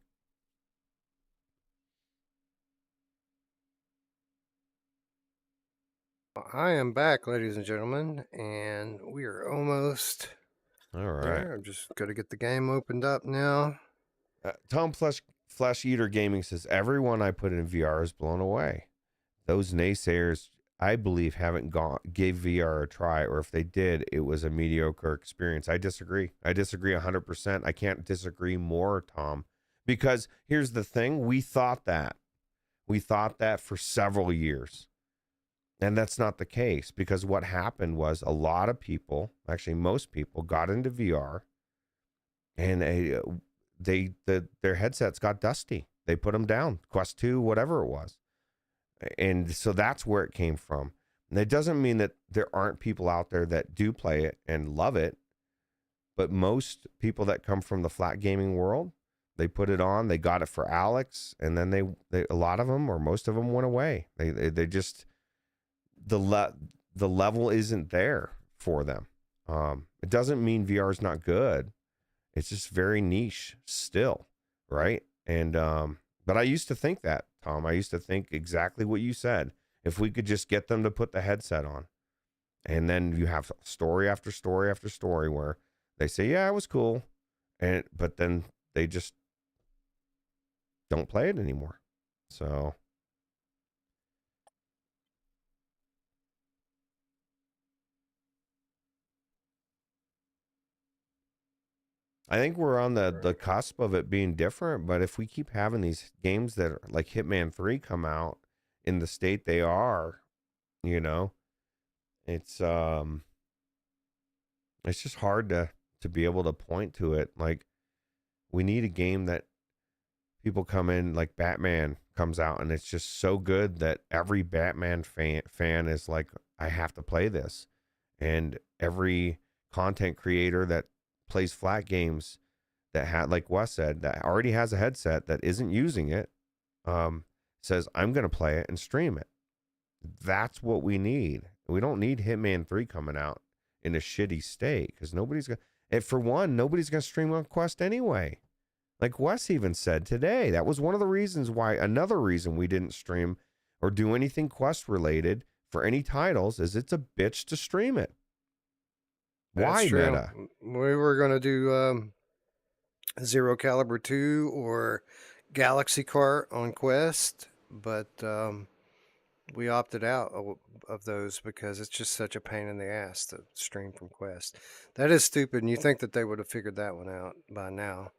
I am back, ladies and gentlemen, and we are almost All right. there. I'm just going to get the game opened up now. Tom Flesh Eater Gaming says, everyone I put in VR is blown away. Those naysayers, I believe, haven't gave VR a try, or if they did, it was a mediocre experience. I disagree. I disagree 100%. I can't disagree more, Tom, because here's the thing. We thought that. We thought that for several years. And that's not the case, because what happened was a lot of people, actually most people, got into VR, and their headsets got dusty. They put them down, Quest 2, whatever it was. And so that's where it came from. And it doesn't mean that there aren't people out there that do play it and love it, but most people that come from the flat gaming world, they put it on, they got it for Alex, and then they a lot of them, or most of them, went away. They just, the level isn't there for them. It doesn't mean VR is not good. It's just very niche still, right? And but I used to think that, Tom. I used to think exactly what you said. If we could just get them to put the headset on, and then you have story after story after story where they say, "Yeah, it was cool," but then they just don't play it anymore. So I think we're on the cusp of it being different. But if we keep having these games that are like Hitman 3 come out in the state they are, you know, it's just hard to be able to point to it. Like, we need a game that people come in, like Batman comes out and it's just so good that every Batman fan is like, I have to play this. And every content creator that plays flat games that had, like Wes said, that already has a headset that isn't using it, says, I'm going to play it and stream it. That's what we need. We don't need Hitman 3 coming out in a shitty state, because nobody's going to, and for one, nobody's going to stream on Quest anyway. Like Wes even said today, that was one of the reasons why, another reason we didn't stream or do anything Quest related for any titles, is it's a bitch to stream it. Why, Meta? We were going to do Zero Caliber 2 or Galaxy Kart on Quest, but we opted out of those because it's just such a pain in the ass to stream from Quest. That is stupid, and you think that they would have figured that one out by now.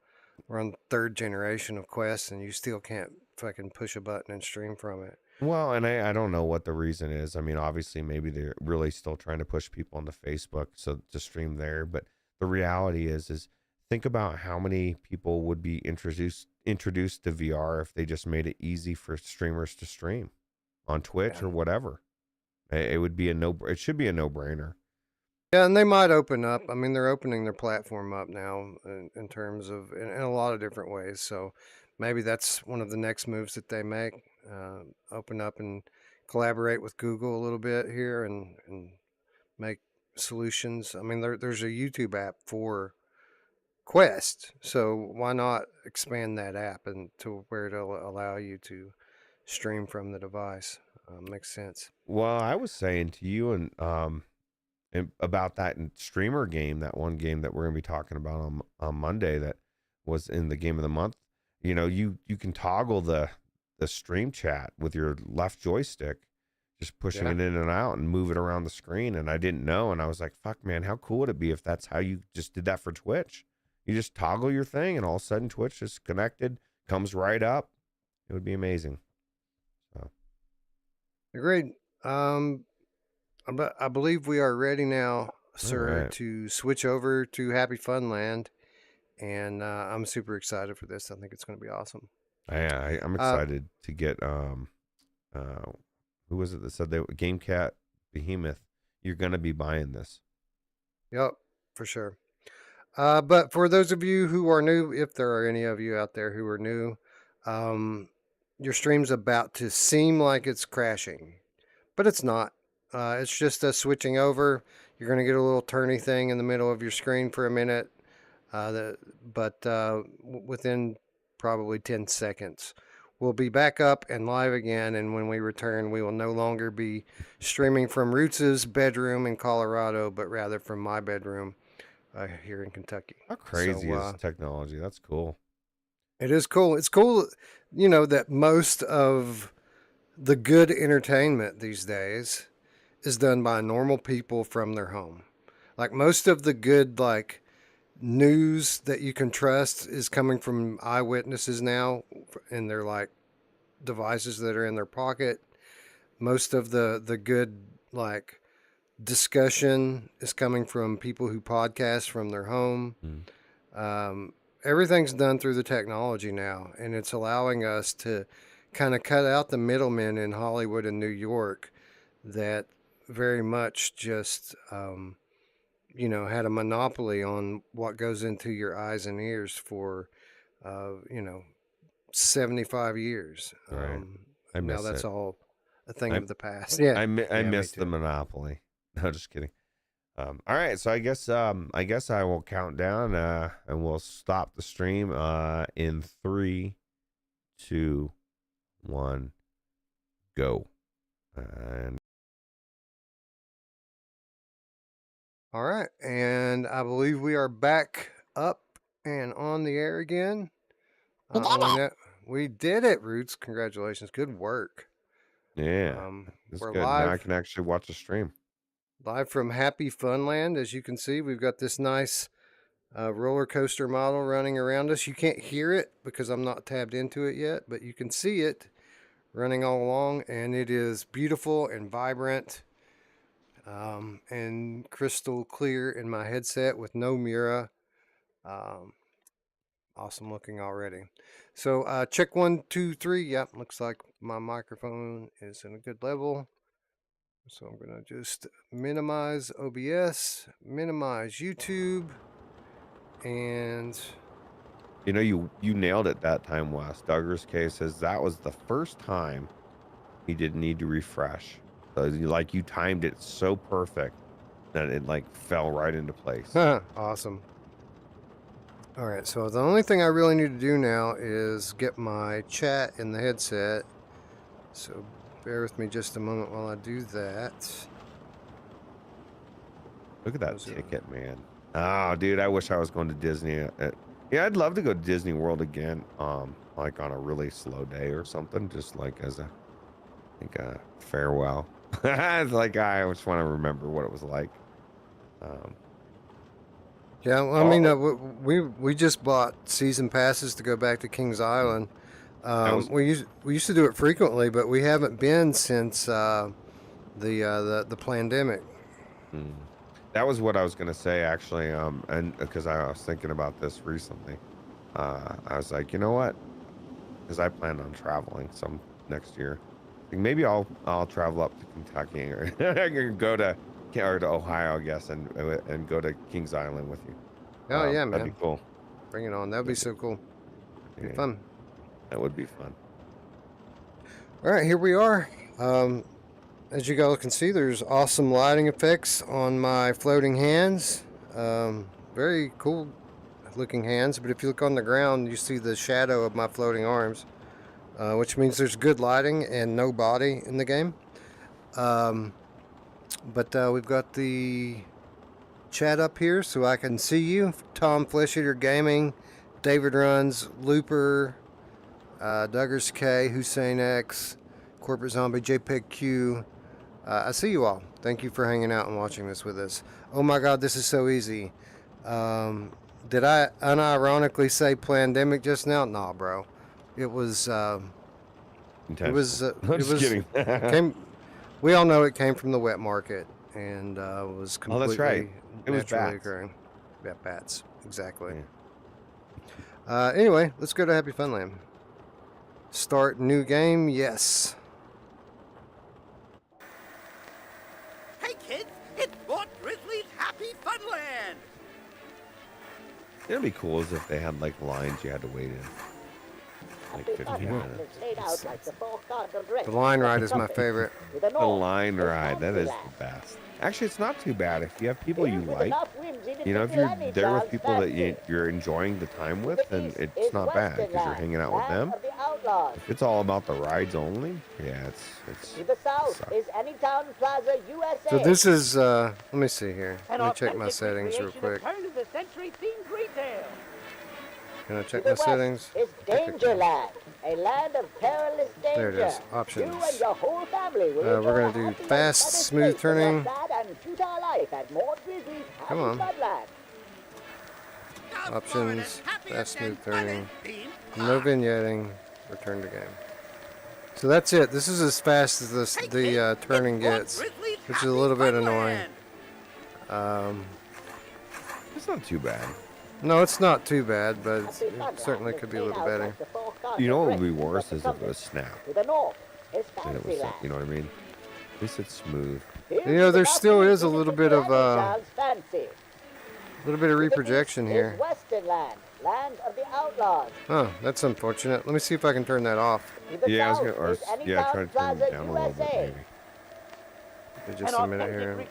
We're on third generation of Quest, and you still can't fucking push a button and stream from it. Well, and I don't know what the reason is. I mean, obviously, maybe they're really still trying to push people onto Facebook so to stream there. But the reality is think about how many people would be introduced to VR if they just made it easy for streamers to stream on Twitch or whatever. It would be it should be a no-brainer. Yeah, and they might open up. I mean, they're opening their platform up now in terms of in a lot of different ways. So maybe that's one of the next moves that they make. Open up and collaborate with Google a little bit here and make solutions. I mean, there's a YouTube app for Quest, so why not expand that app and to where it'll allow you to stream from the device? Makes sense. Well, I was saying to you and about that streamer game, that one game that we're going to be talking about on Monday that was in the game of the month. You know, you can toggle the stream chat with your left joystick, just pushing it in and out and move it around the screen. And I didn't know. And I was like, fuck, man, how cool would it be if that's how you just did that for Twitch? You just toggle your thing and all of a sudden Twitch is connected, comes right up. It would be amazing. So. Agreed. I believe we are ready now, sir, right, to switch over to HappyFunLand. And I'm super excited for this. I think it's going to be awesome. I'm excited to get who was it that said GameCat Behemoth? You're gonna be buying this. Yep, for sure. But for those of you who are new, if there are any of you out there who are new, your stream's about to seem like it's crashing, but it's not. It's just a switching over. You're gonna get a little turny thing in the middle of your screen for a minute. Within probably 10 seconds, we'll be back up and live again. And when we return, we will no longer be streaming from Roots' bedroom in Colorado, but rather from my bedroom here in Kentucky. How crazy is technology? That's cool. It is cool. It's cool, you know, that most of the good entertainment these days is done by normal people from their home. Like most of the good, like, news that you can trust is coming from eyewitnesses now, and they're like devices that are in their pocket. Most of the good like discussion is coming from people who podcast from their home. Mm. Everything's done through the technology now, and it's allowing us to kind of cut out the middlemen in Hollywood and New York that very much just had a monopoly on what goes into your eyes and ears for 75 years. Right. I Now miss that's it. all a thing I of the past. Yeah, I yeah, me miss the too. monopoly. No, just kidding. All right, so I guess I will count down and we'll stop the stream in 3, 2, 1, go. And All right, and I believe we are back up and on the air again. We did it, Roots. Congratulations. Good work. yeah, it's We're good. Now I live can actually watch the stream. from HappyFunLand. As you can see, we've got this nice roller coaster model running around us. You can't hear it because I'm not tabbed into it yet, but you can see it running all along, and it is beautiful and vibrant and crystal clear in my headset with no mirror. Awesome looking already. So check 1, 2, 3. Yep, looks like my microphone is in a good level. So I'm going to just minimize OBS, minimize YouTube, and You nailed it that time, Wes. Duggar's case says that was the first time he didn't need to refresh. So you timed it so perfect that it like fell right into place. awesome. All right, so the only thing I really need to do now is get my chat in the headset. So bear with me just a moment while I do that. Look at that ticket, man. Oh, dude, I wish I was going to Disney. Yeah, I'd love to go to Disney World again. Like on a really slow day or something, just like as a farewell. Like I just want to remember what it was like. Yeah, well, I mean, we just bought season passes to go back to Kings Island. We used to do it frequently, but we haven't been since the pandemic. That was what I was gonna say actually. And because I was thinking about this recently, I was like, you know what? Because I plan on traveling some next year. Maybe I'll travel up to Kentucky or I can go to Ohio, I guess, and go to Kings Island with you. Oh yeah, man, that'd be cool. Bring it on. That'd be so cool. Be fun. That would be fun. All right, here we are. As you guys can see, there's awesome lighting effects on my floating hands. Very cool looking hands, but if you look on the ground, you see the shadow of my floating arms, which means there's good lighting and no body in the game. But we've got the chat up here so I can see you. Tom Flesheater Gaming, David Runs, Looper, Duggars K, Hussein X, Corporate Zombie, JPEG Q. I see you all. Thank you for hanging out and watching this with us. Oh my God, this is so easy. Did I unironically say pandemic just now? Nah, bro. It was. Kidding. We all know it came from the wet market and was completely. Oh, that's right. It was naturally bats. occurring. Yeah, bats. Exactly. Yeah. Anyway, let's go to HappyFunLand. Start new game. Yes. Hey kids, it's Fort Grizzly's HappyFunLand! It'd be cool as if they had like lines you had to wait in. Like 15 minutes. The line ride is my favorite. The line ride, that is the best. Actually, it's not too bad if you have people you like. You know, if you're there with people that you're enjoying the time with, then it's not bad because you're hanging out with them. If it's all about the rides only, yeah, it's to the south is Anytown Plaza, USA. So this is, let me see here. Let me check my settings real quick. Can I check my settings? It's Dangerland, a land of perilous danger. There it is. Options. You and your whole family will we're going to do fast, smooth turning. Come on. Options, fast, smooth turning. No vignetting. Return to game. So that's it. This is as fast as the turning gets, which is a little bit annoying. It's not too bad. No, it's not too bad, but it certainly could be a little better. You know what would be worse is if it was snap. To the north is And it was, Fantasyland. you know what I mean? At least it's smooth. You know, there still is a little bit of Fancy. reprojection here. Westernland, land of the outlaws. Huh, that's unfortunate. Let me see if I can turn that off. To the Yeah, I was south gonna, or is try to turn Anytown it Plaza, down a little bit, USA. maybe. Give me just a minute here.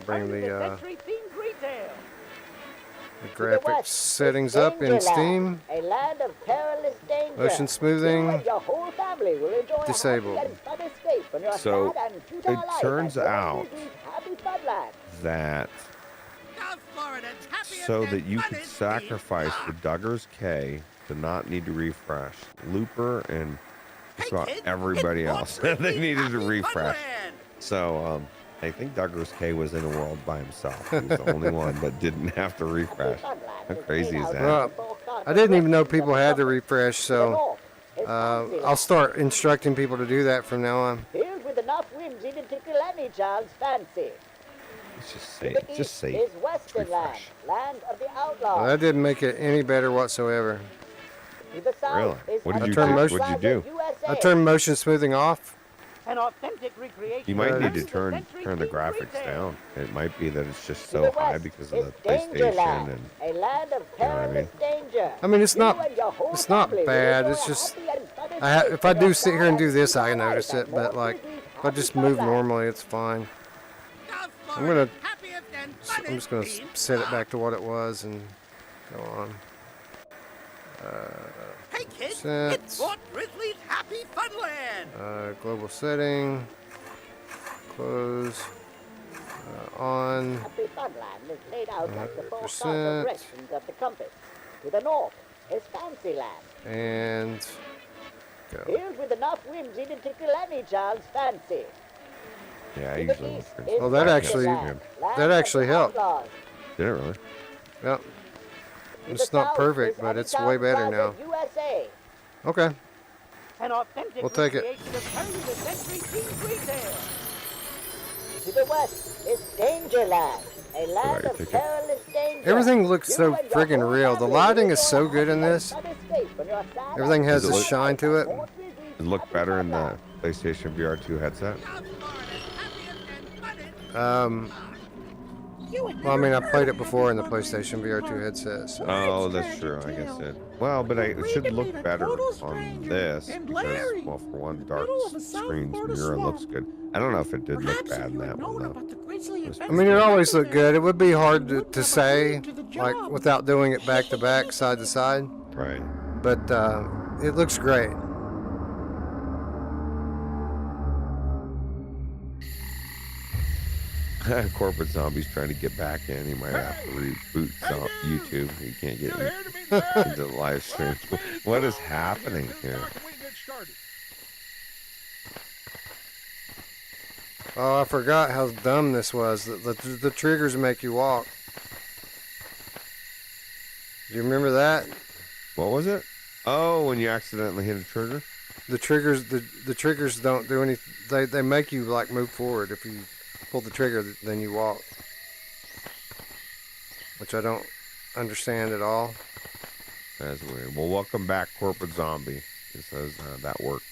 Bring the graphics settings up in Steam. A land of perilous danger. Motion smoothing. You and your whole family will enjoy a disabled. happy and fun escape from your So, sad and futile it life turns at Walt out Disney's HappyFunLand. That Now Florida's happiest so and that you could funnest sacrifice theme the park. Duggars K to not need to refresh. Looper and just Hey, about kids, everybody it's else, Walt they Disney's needed to Happy refresh. Funland. So I think Duggars K was in a world by himself. He was the only one that didn't have to refresh. How crazy is that? Well, I didn't even know people had to refresh, so I'll start instructing people to do that from now on. Filled with enough whimsy to tickle any child's fancy. Let's just To say, the just east say, is Westernland, refresh. land of the Well, outlaws. that didn't make it any better whatsoever. To the south Really? is What did I you turned do? motion- What'd you do? USA. I turned motion smoothing off. An authentic recreation. You might Uh, need to of turn the 20th century graphics retail. down. It might be that it's just To the so high west because of is the PlayStation Dangerland, and a land of know what I perilous danger. I mean, it's You not- and your whole it's not family will bad, enjoy it's a just- happy and fun I escape if I from do your sit here sad and do and this, I futile notice life it, at but Walt like Disney's if I just move HappyFunLand. normally, it's fine. Now I'm Florida's gonna- happiest and I'm funnest just gonna theme set it park. back to what it was and go on. Hey kids, Set. it's Walt Disney's Happy Funland. Global setting. Close. On. HappyFunLand is laid out like the four percent. cardinal directions of the compass. To the north is Fantasyland, And go. filled with enough whimsy to tickle any child's fancy. yeah, I To the usually east look is Oh, that actually- Westernland, land that of actually the helped. outlaws. Did it really? Yep. To It's the not south perfect, is but it's Anytown way better Plaza, now. USA. Okay. An authentic We'll take it. recreation of 20th century themed retail. To the west is Dangerland, a land Alright, of take it. perilous danger. Everything looks You so and your friggin' whole real. The family lighting will is enjoy so a good in happy this. and fun escape from your sad Everything and has Does it a look- shine to it. Walt Disney's It looked better in the HappyFunLand. PlayStation VR2 headset. Now Florida's happiest and funnest Well, I mean, I played it before in the PlayStation VR2 headset. So. Oh, that's true. I guess it. Well, but it should look better on this because, well, for one, dark screens mirror looks good. I don't know if it did look bad in that one though. I mean, it always looked good. It would be hard to say, like, without doing it back to back, side to side. Right. But it looks great. Corporate Zombie's trying to get back in. He might have to reboot YouTube. He can't get into the live stream. What is happening here? Oh, I forgot how dumb this was. The triggers make you walk. Do you remember that? What was it? Oh, when you accidentally hit a trigger? The triggers don't do any. They make you like move forward. If you pull the trigger, then you walk. Which I don't understand at all. That's weird. Well, welcome back, Corporate Zombie. It says that worked.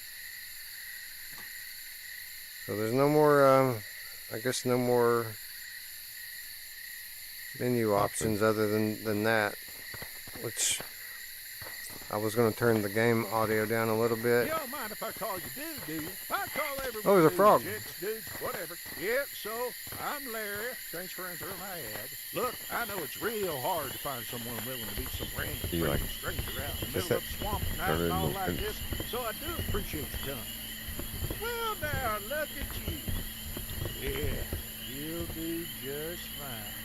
So there's no more. I guess no more menu options other than that. Which I was going to turn the game audio down a little bit. You don't mind if I call you dude, do you? I call everyone Oh, there's a dudes, frog. chicks, dudes, whatever. Yep, so I'm Larry, transferring through my ad. Look, I know it's real hard to find someone willing to meet some random You like- stranger out in the Just middle of the swamp at night turn it and all in- like this, so I do appreciate your time. Well, now, look at you. Yeah, you'll do just fine.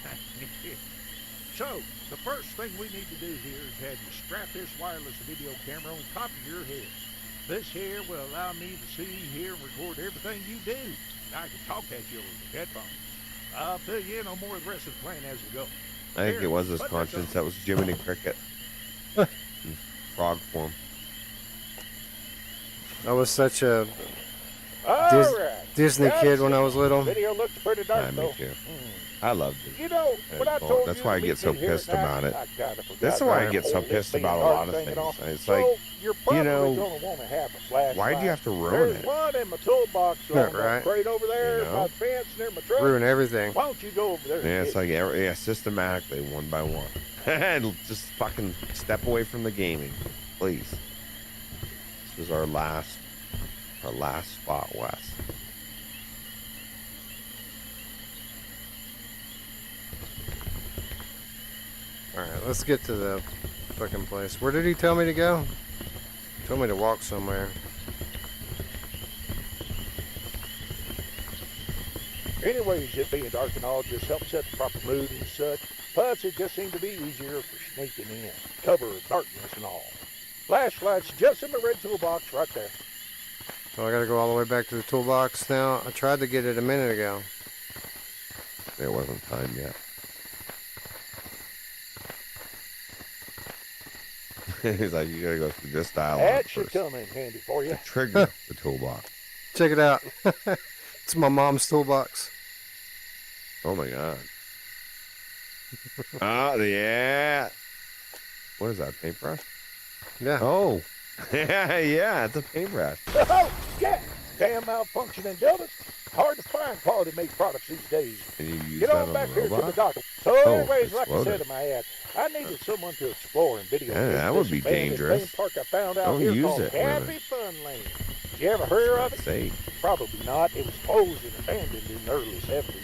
So, the first thing we need to do here is have you strap this wireless video camera on top of your head. This here will allow me to see, hear, and record everything you do. I can talk at you over the headphones. I'll fill you in on more of the rest of the plan as we go. I think it was his conscience. That was Jiminy Cricket. In frog form. I was such a All Dis- right. Disney Got kid it. when I was little. Video looks pretty dark, Yeah, me though. too. I loved it. You know, when I told That's you why to I get meet so me here at pissed night, about it. I kinda forgot That's why I about get the so whole this pissed being about a dark lot of thing and all. things. It's So, like, you're probably know, gonna want to have a flashlight. why do you have to ruin There's it? one in my toolbox on Right. that crate over there You know? by the fence near my truck. Ruin everything. Why don't you go over there? Yeah, and it's get like systematically, one by one. And just fucking step away from the gaming, please. This was our last spot west. Alright, let's get to the fucking place. Where did he tell me to go? He told me to walk somewhere. Anyways, it being dark and all just helps set the proper mood and such. Plus, it just seemed to be easier for sneaking in. Cover of darkness and all. Flashlight's just in the red toolbox right there. So I gotta go all the way back to the toolbox now. I tried to get it a minute ago. It wasn't time yet. He's like, you gotta go through this dialogue That should first. come in handy for you. Trigger the toolbox. Check it out. It's my mom's toolbox. Oh my god. Oh yeah. What is that? Paintbrush? Yeah. Oh. Yeah, it's a paintbrush. Oh, yeah! Damn malfunctioning buildings. Hard to find quality made products these days. Can you use Get that on on back the here to the robot? doctor. So Oh, anyways, like I exploded. said in my ad, I needed someone to explore and video. Yeah, that would be dangerous. Theme park I found out Don't here use called it, really. HappyFunLand. You ever heard of it? Say. Probably not. It was closed and abandoned in the early 70s.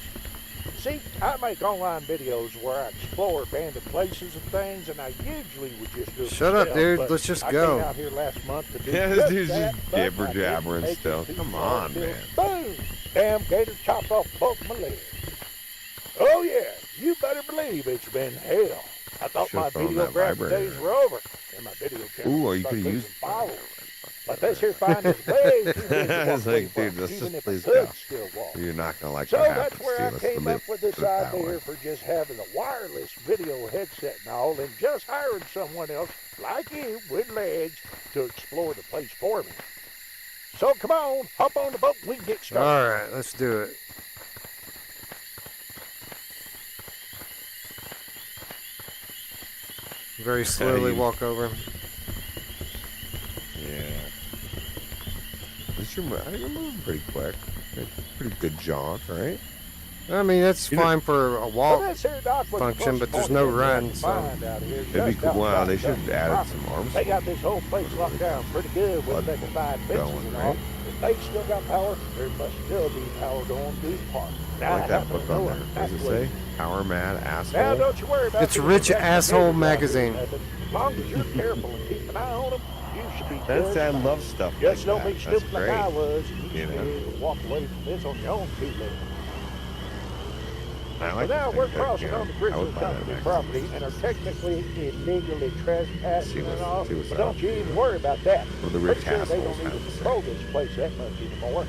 See, I make online videos where I explore abandoned places and things, and I usually would just do it Shut up, myself, dude. but Let's just I go. came out here last month to do Yeah, this just dude's that, just but I jibber didn't jabbering make it still. too Come far on, till man. Boom! Damn gator chopped off both my legs. Oh yeah, you better believe it's been hell. I thought Should've my thrown video that graphic vibrator. days were over, and my video camera Ooh, or you started could losing use. power. But this here find is way too big to It's walk away like, from, dude, let's even just if please I could go. still walk. You're not gonna like So what that's happens where to I you. Let's came live up with this it that idea way. for just having a wireless video headset and all, and just hiring someone else like you with legs to explore the place for me. So come on, hop on the boat and we can get started. Alright, let's do it. Very slowly you- walk over. Yeah. You're moving pretty quick. Pretty good jaunt, right? I mean, that's You know- fine for a Well, walk. this here dock was the function, most but there's no important thing I run, could so- find out here It'd be just cool. Wow, outside they should have Dustin added property. some arms. They got this whole place locked down pretty good with Blood that combined fences going, and right? all. If they still got power, there must still be power going through the park. I like that happen book to on know there. What does it exactly. say? Power mad Now, asshole. don't you worry about It's being Rich attacked by Asshole gators out magazine. here, nothing. As long as you're careful and keep an eye on them, you should be That's just I fine. love stuff Just like don't that. be That's stupid like I great. was, and you You should know? be able to walk away from this on your own two legs. I So like now the we're thing that, crossing you know, on the I Grizzly would buy that Company magazine. property and are technically illegally trespassing and all. see what's But don't up. you even worry about that. Well, the Pretty rich sure they assholes don't have even to say. control this place that much anymore.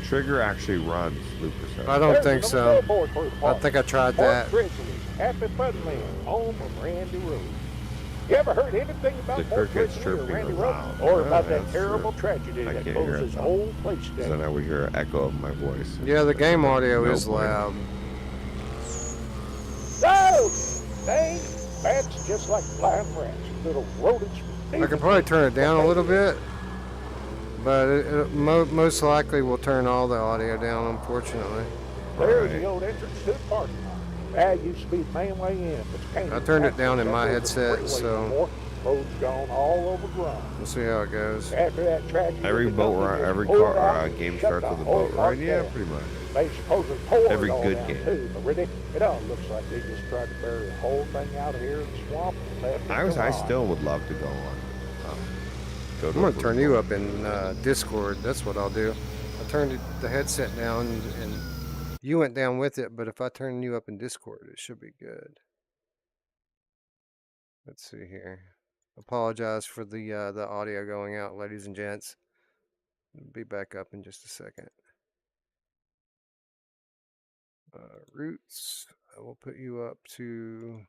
Trigger actually runs, Lucas said. I don't There's think another so. billboard for the I park. think I tried Port that. Grizzlies, HappyFunLand, home of Randy Road. You ever heard anything about The Port crickets Grizzly or chirping Randy are Road? loud. Or Yeah, about that that's terrible true. tragedy I that can't hear closed it, this though. whole place So down? now we hear an echo of my voice. Yeah, the game audio No is point. loud. No! Things, bats just like flying rats, little rodents. I can probably turn it down a little bit, but it most likely will turn all the audio down, unfortunately. There's Right. the old entrance to the park. That used to be the main way in, but you can't I even turned it access down in that my over the headset, freeway so- anymore. Road's gone all overgrown. We'll see how it goes. After that tragedy, Every the boat company ride, just every pulled car, out and game shut starts the with a whole boat park ride. Yeah, down. pretty much. They supposedly poured Every it all good down game. too, but really, it all looks like they just tried to bury the whole thing out here in the swamp and left it I alone. still would love to go on. Go I'm gonna turn you up in Discord. That's what I'll do. I turned the headset down and you went down with it, but if I turn you up in Discord, it should be good. Let's see here. Apologize for the audio going out, ladies and gents. Be back up in just a second. Roots, I will put you up to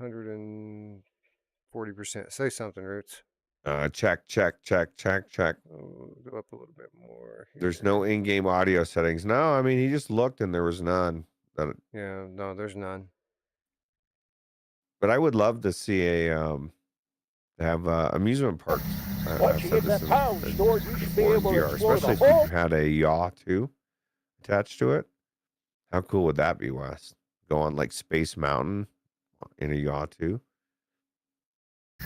140%. Say something, Roots. Check. Go up a little bit more. There's here. no in-game audio settings. No, I mean, he just looked and there was none. Yeah, no, there's none. But I would love to see have amusement parks. Once you get that power stored, you should be able to VR, explore especially the if whole. you had a yaw too attached to it. How cool would that be, Wes? Go on like Space Mountain in a yaw too.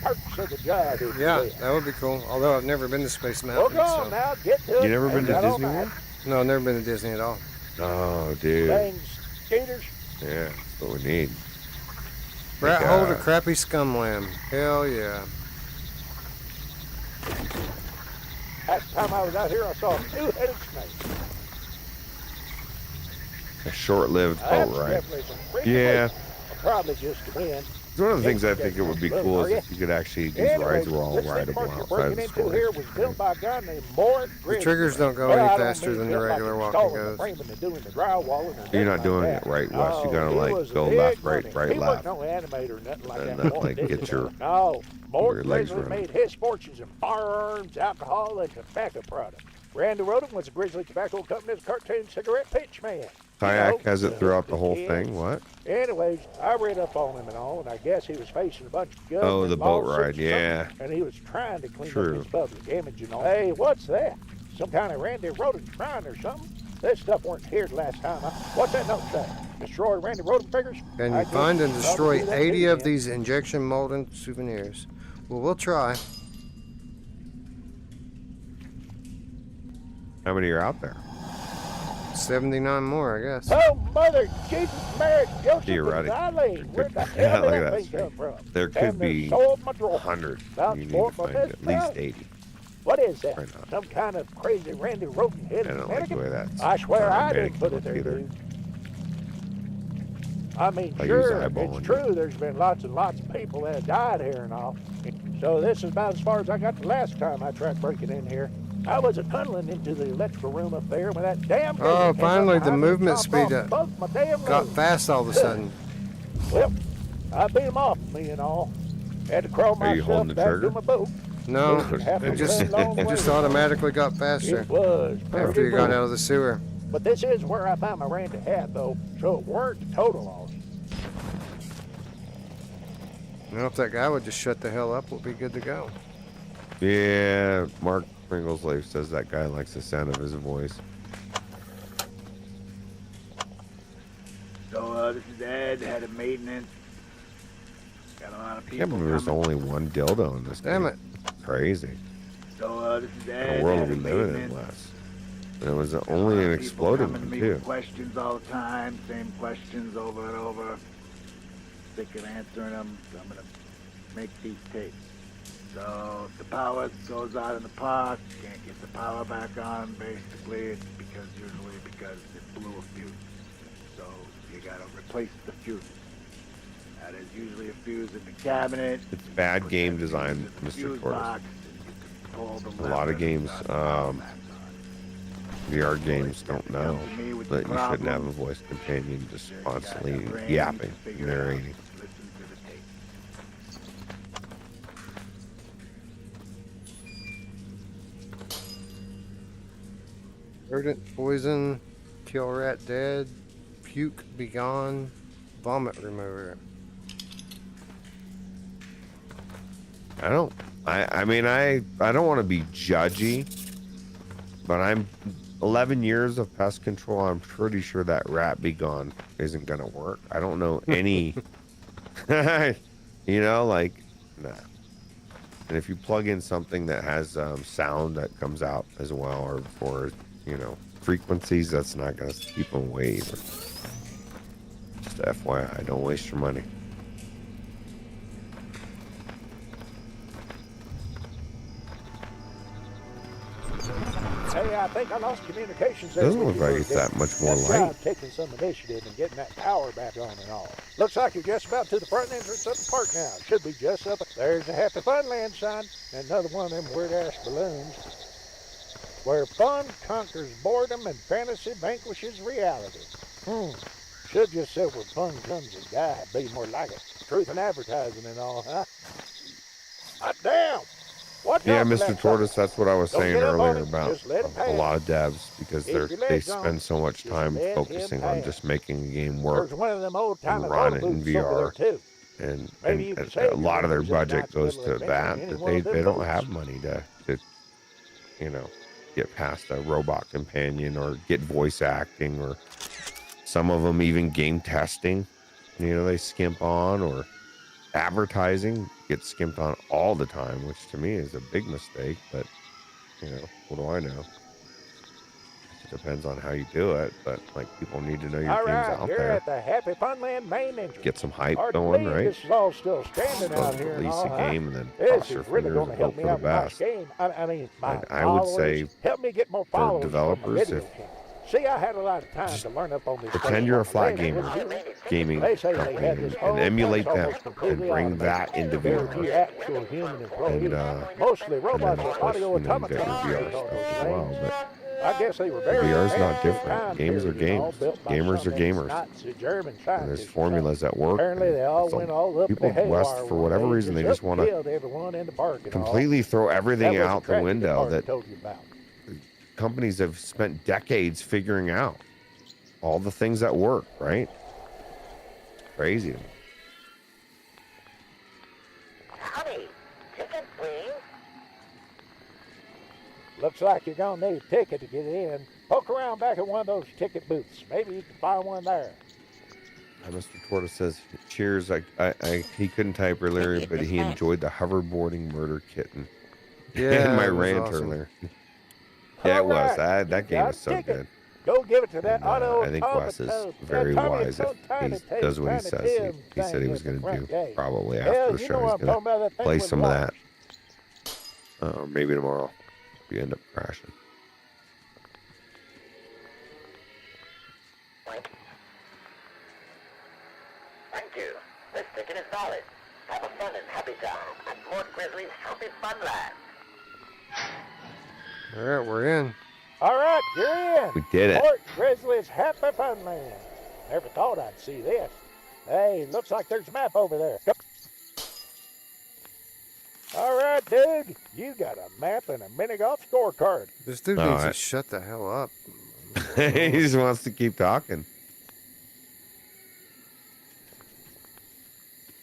Parts of the job. Yeah, that would be cool. Although I've never been to Space Well, Mountain. go on So. now, get to it. You never been to Ain't that Disney all World? night? No, I've never been to Disney at all. Oh, dude. Things, skaters. Yeah, that's what we need. Rat Like, hole to crappy scum lamb. Hell yeah. Last time I was out here, I saw a two-headed snake. a short-lived That's boat ride. definitely some freaking Yeah. weight. Probably just the wind. It's one of the things I think it would be cool is if you could actually, these rides were all this rideable park you're outside breaking the into store. here was built by a guy named Mort The triggers don't go any faster than the regular walking goes. You're not doing it right, Wes. You gotta like go left, right, right, left. No animator or nothing like And that. that, Mort like, did get it. your- No, Mort your legs Grizzly running. made his fortunes in firearms, alcohol, and tobacco products. Randy Rodham was a Grizzly Tobacco Company's cartoon cigarette pitchman. Kayak has it throughout the whole thing. What? Anyways, I read up on him and all, and I guess he was facing a bunch of guns. Oh, the boat lawsuits ride, or something, yeah. And he was trying to clean True. up his public image and all. Hey, what's that? Some kind of Randy Rodham shrine or something? This stuff weren't here the last time. What's that note say? Destroy Randy Rodham figures? Can I you guess find and we'll destroy probably do that 80 too, of then. these injection molded souvenirs? Well, we'll try. How many are out there? 79 more, I guess. Oh, Mother Jesus, Mary, Joseph, and Theoretically. Eileen. Where the Yeah, hell look did at that that thing come street. from? There could Damn near be sold my drawer. 100. About You need four to for find this at least price. 80. What is that? Right on. Some kind of crazy Randy Rodham head I don't like the mannequin? way that's I swear not I didn't mannequin put it look there, either. dude. I mean, Like sure, he's eyeballing it's you. true there's been lots and lots of people that have died here and all. So this is about as far as I got the last time I tried breaking in here. I was tunneling into the electrical room up there when that damn Oh, lady came finally up the behind me and movement chopped speed off both my damn got legs. fast all of a sudden. Well, I beat him off me and all. Had to crawl Are you myself holding the back trigger? to my boat. No, Half it a just long it way. just automatically got faster It was after pretty you got brutal. out of the sewer. But this is where I found my Randy hat, though, so it weren't a total loss. You know, if that guy would just shut the hell up, we'll be good to go. Yeah, Mark Pringle's Life says that guy likes the sound of his voice. So, this is Ed, head of maintenance. Got a lot of I people can't believe there's coming. only one dildo in this Damn game. it. Crazy. So, this is What Ed, kind of world are head we of living in, maintenance. Wes? And it was Got a only lot an of people exploded coming to one, me too. with questions all the time, same questions over and over. Sick of answering them, so I'm gonna make these tapes. So, if the power goes out in the park, you can't get the power back on, basically, it's usually because it blew a fuse. So, you gotta replace the fuse. That is usually a fuse in the cabinet. It's bad Put game that design, fuse in the Mr. fuse Torres. box, and you can pull the A lot of lever games, and start the power back on. VR games don't know Come to me with that the you shouldn't have a problem. voice companion just Just constantly got that brain, yapping, figure it out, narrating. listen to the tape. Verdant poison, kill rat dead, puke be gone, vomit remover. I mean, I don't want to be judgy, but I'm 11 years of pest control. I'm pretty sure that rat be gone isn't gonna work. I don't know any, you know, like, nah. And if you plug in something that has sound that comes out as well, or for, you know, frequencies, that's not gonna keep them away either. Just FYI, don't waste your money. Hey, I think I lost communications there. Doesn't with look you like for a it's bit. that much more That light. guy's taking some initiative and getting that power back on and all. Looks like you're just about to the front entrance of the park now. Should be just up. There's the HappyFunLand sign and another one of them weird-ass balloons. Where fun conquers boredom and fantasy vanquishes reality. Should just say where fun comes and die. Be more like it. Truth in advertising and all, huh? Hot damn! Watch Yeah, out for Mr. that Tortoise, sucker. that's what I was Don't saying get up on earlier it, about just let it a pass. lot of devs because Keep your they legs on. spend so much Just time let him focusing on pass. just making a game work There's one of them old-timey run photo it in booths over there, VR. too. And, Maybe you and can save a lot of their your memories of budget tonight's goes little to adventure that, in any that one of them they don't booths. have money to you know, get past a robot companion or get voice acting, or some of them even game testing, you know, they skimp on, or advertising gets skimped on all the time, which to me is a big mistake. But you know, what do I know? It depends on how you do it, but like, people need to know your All game's right, out you're there. at the HappyFunLand main entrance. Get some hype Hard to going, believe right? this is all still standing Supposed out to here and release all, a huh? game and then This cross your is really fingers going to and help hope me for the out with my best. game. I mean, my I would followers. say Help me get more for followers developers, on my video if channel. See, I had a lot of time to learn up on this. pretend you're a flat They gaming say they company had this and whole emulate place them almost and completely bring automated. that into Very few VR. actual human employees. Mostly And then robots of with course, audio you know, you got your automatons. VR stuff as well, but I guess they were very VR is not advanced for the different. time Games are period, you know, games. built by Gamers some are gamers. Nazi German And there's scientists or formulas that work. Apparently, And they all it's a- went all up people the haywire west, for one whatever day, reason, they just up and want to killed everyone in the park and all. completely throw everything That was out the tragedy window part I that told you about. companies have spent decades figuring out. All the things that work, right? Crazy to me. Howdy. Ticket, please. Looks like you're gonna need a ticket to get in. Poke around back at one of those ticket booths. Maybe you can find one there. Mr. Tortoise says, cheers. He couldn't type earlier, but he enjoyed the hoverboarding murder kitten. Yeah, and my it was rant awesome. earlier. Yeah, it was. Alright, That you game got is a so ticket. good. Go give it to that And, auto I think Wes is very wise if he does what he says. He said he was going to do probably after the show. He's going to play some of that. Or maybe tomorrow if you end up crashing. Thank you. This ticket is valid. Have a fun and happy time at Port Grizzly's HappyFunLand. All right, we're in. All right, you're in. We did it. Port Grizzly's HappyFunLand. Never thought I'd see this. Hey, looks like there's a map over there. All right, dude. You got a map and a mini golf scorecard. This dude All needs to right. shut the hell up. He just wants to keep talking.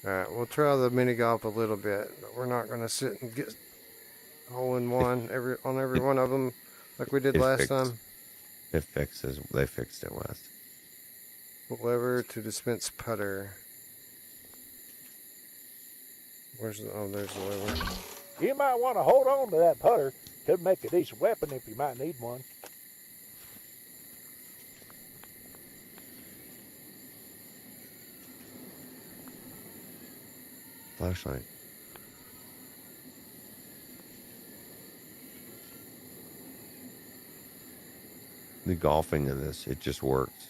All right, we'll try the mini golf a little bit, but we're not going to sit and get hole in one on every one of them like we did It last fixed. time. It fixes. They fixed it last. Lever to dispense putter. Where's the? Oh, there's the lever. You might want to hold on to that putter. Could make a decent weapon if you might need one. Flashlight. The golfing in this, it just works.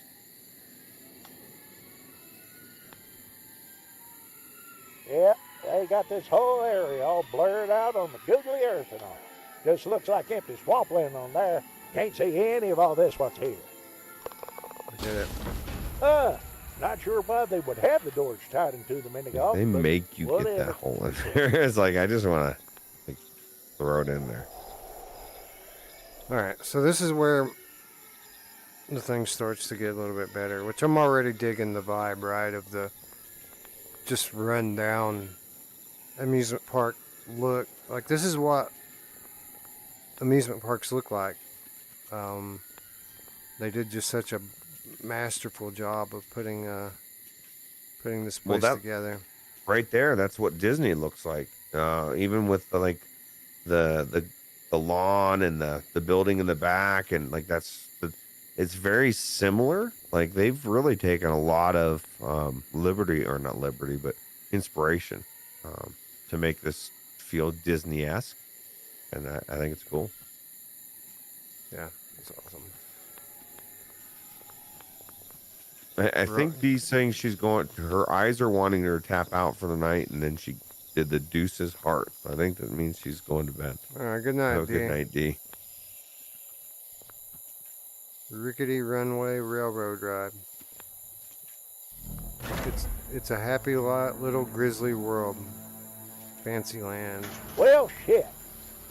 Yeah, they got this whole area all blurred out on the googly earth and all. Just looks like empty swampland on there. Can't see any of all this what's here. We did it. Not sure why they would have the doors tied into the mini golf. They but make you get whatever. that hole in there. It's like, I just want to like, throw it in there. All right, so this is where the thing starts to get a little bit better, which I'm already digging the vibe, right, of the just run down amusement park look. Like, this is what amusement parks look like. They did just such a masterful job of putting this place together. Right there, that's what Disney looks like. Even with the lawn and the building in the back, and like it's very similar. Like, they've really taken a lot of inspiration to make this feel Disney-esque, and I think it's cool. Yeah, it's awesome. I think Dee's saying her eyes are wanting her to tap out for the night, and then she did the deuce's heart. I think that means she's going to bed. All right, good night, D. Good night, D. Rickety Runway Railroad Ride. It's a happy little grizzly world. Fancy land. Well, shit.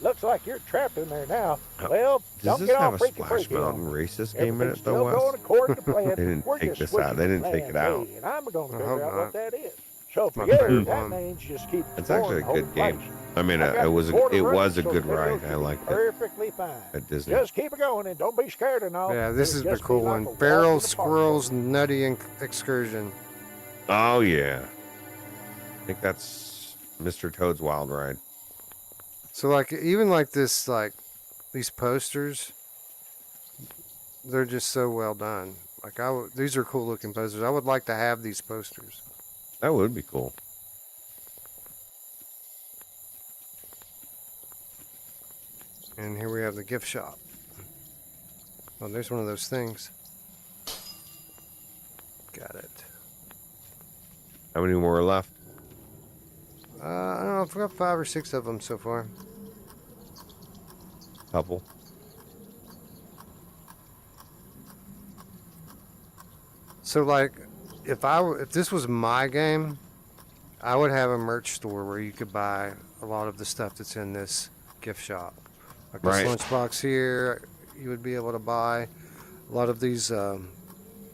Looks like you're trapped in there now. Oh, Well, Does don't this get have all a freaky Splash freaky on Mountain me. racist game in Everything's it still though, going Wes? according to plan. They didn't We're take just this out. They switching didn't take it plan out. A, and I'm going to I figure hope out not. what that is. So for My you, favorite that one. means just keep It's actually a exploring good the whole game. place. I mean, I got it was the border a running, so good the video ride. I should be liked it perfectly fine. at Disney. Just keep it going and don't be scared and all. Yeah, this is It'll the just cool be like one. a walk Barrel in the park. Squirrel's Nutty Excursion. Oh yeah, I think that's Mr. Toad's Wild Ride. So like even like this like these posters, they're just so well done. Like these are cool looking posters. I would like to have these posters. That would be cool. And here we have the gift shop. Oh, there's one of those things. Got it. How many more are left? I don't know. I've got 5 or 6 of them so far. Couple. So like, if this was my game, I would have a merch store where you could buy a lot of the stuff that's in this gift shop. Like this Right. lunchbox here, you would be able to buy a lot of these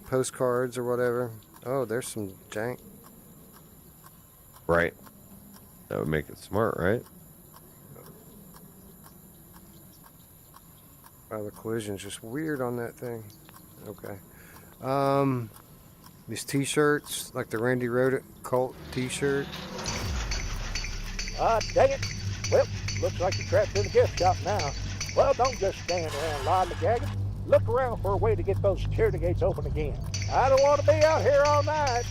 postcards or whatever. Oh, there's some jank. Right. That would make it smart, right? Oh, the collision's just weird on that thing. Okay. These t-shirts, like the Randy Rodent cult t-shirt. Ah, dang it. Well, looks like you're trapped in the gift shop now. Well, don't just stand around lollygagging. Look around for a way to get those security gates open again. I don't want to be out here all night.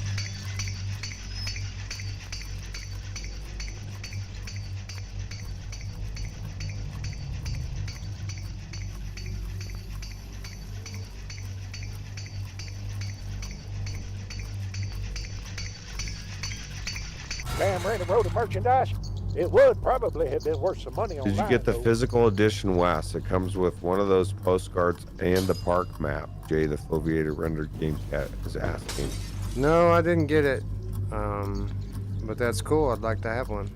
Damn Randy Road of merchandise. It would probably have been worth some money on Did you get the physical edition, Wes? It comes with one of those postcards and the park map. Jay, the Foveator rendered game cat, is asking. No, I didn't get it. But that's cool. I'd like to have one.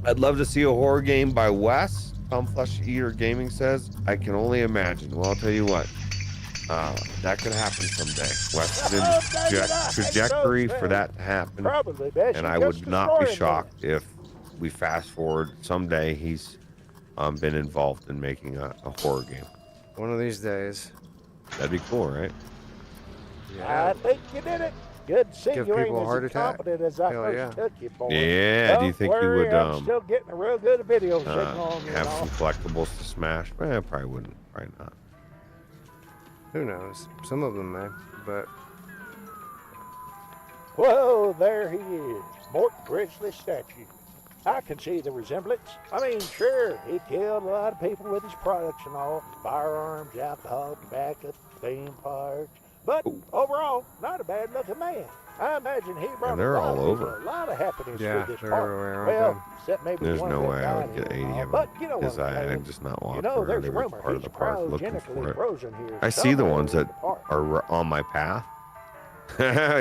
I'd love to see a horror game by Wes. Tom Flesh Eater Gaming says. I can only imagine. Well, I'll tell you what. That could happen someday. Wes is in the trajectory for that to happen. Probably best. And I would not be shocked if we fast forward someday he's been involved in making a horror game. One of these days. That'd be cool, right? I think you did it. Good to see Give you ain't people a heart as attack. incompetent as I Hell first yeah. took you for. Yeah, Don't do you think you worry, would I'm still getting a real good video signal on you have and all. some collectibles to smash? Probably wouldn't. Probably not. Who knows? Some of them may, but Whoa, there he is, Mort Grizzly statue. I can see the resemblance. I mean, sure, he killed a lot of people with his products and all. Firearms, alcohol, tobacco, theme parks. But overall, not a bad-looking man. I imagine he brought they're a lot all of people over. a lot of happiness Yeah, to this they're park. everywhere, aren't Well, they? except maybe There's one no that way I would died get here 80 and all. of them. But you know Because what I'm just not walking You know, around there's a every rumor part of he's the park looking cryogenically for it. frozen here. I see the somewhere ones in that the park. are on my path.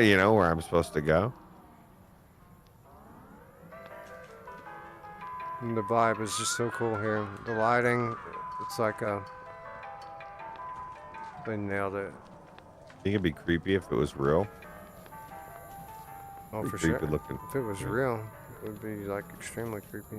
You know, where I'm supposed to go. the vibe is just so cool here. The lighting, it's like they nailed it. Think it'd be creepy if it was real. Oh, Be for creepy sure. looking. If it was real, it would be like extremely creepy.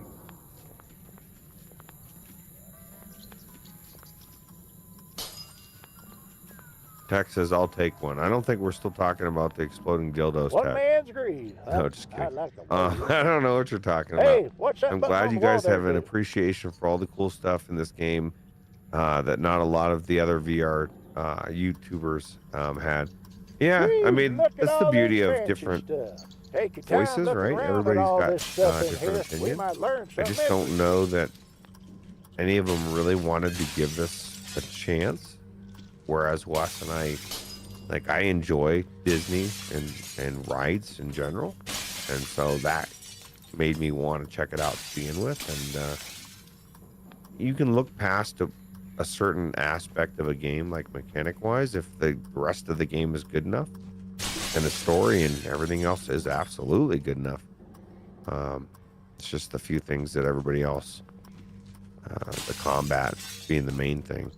Tech says I'll take one. I don't think we're still talking about the exploding dildos. One Tech. man's greed. No, just I kidding. like the I don't know what you're talking Hey, about. what's that I'm button glad on you the wall guys there, have an kid? appreciation for all the cool stuff in this game that not a lot of the other VR YouTubers had. Yeah, I mean, Look at that's the all beauty this of fancy different stuff. Take your time voices, looking right? around at Everybody's all got this stuff in different here. opinion. We might learn I some just don't know that any of them really wanted to give this a chance. Whereas Wes and I enjoy Disney and rides in general. And so that made me want to check it out to begin with. And you can look past a certain aspect of a game, like mechanic-wise, if the rest of the game is good enough. And the story and everything else is absolutely good enough. It's just the few things that everybody else, the combat being the main thing.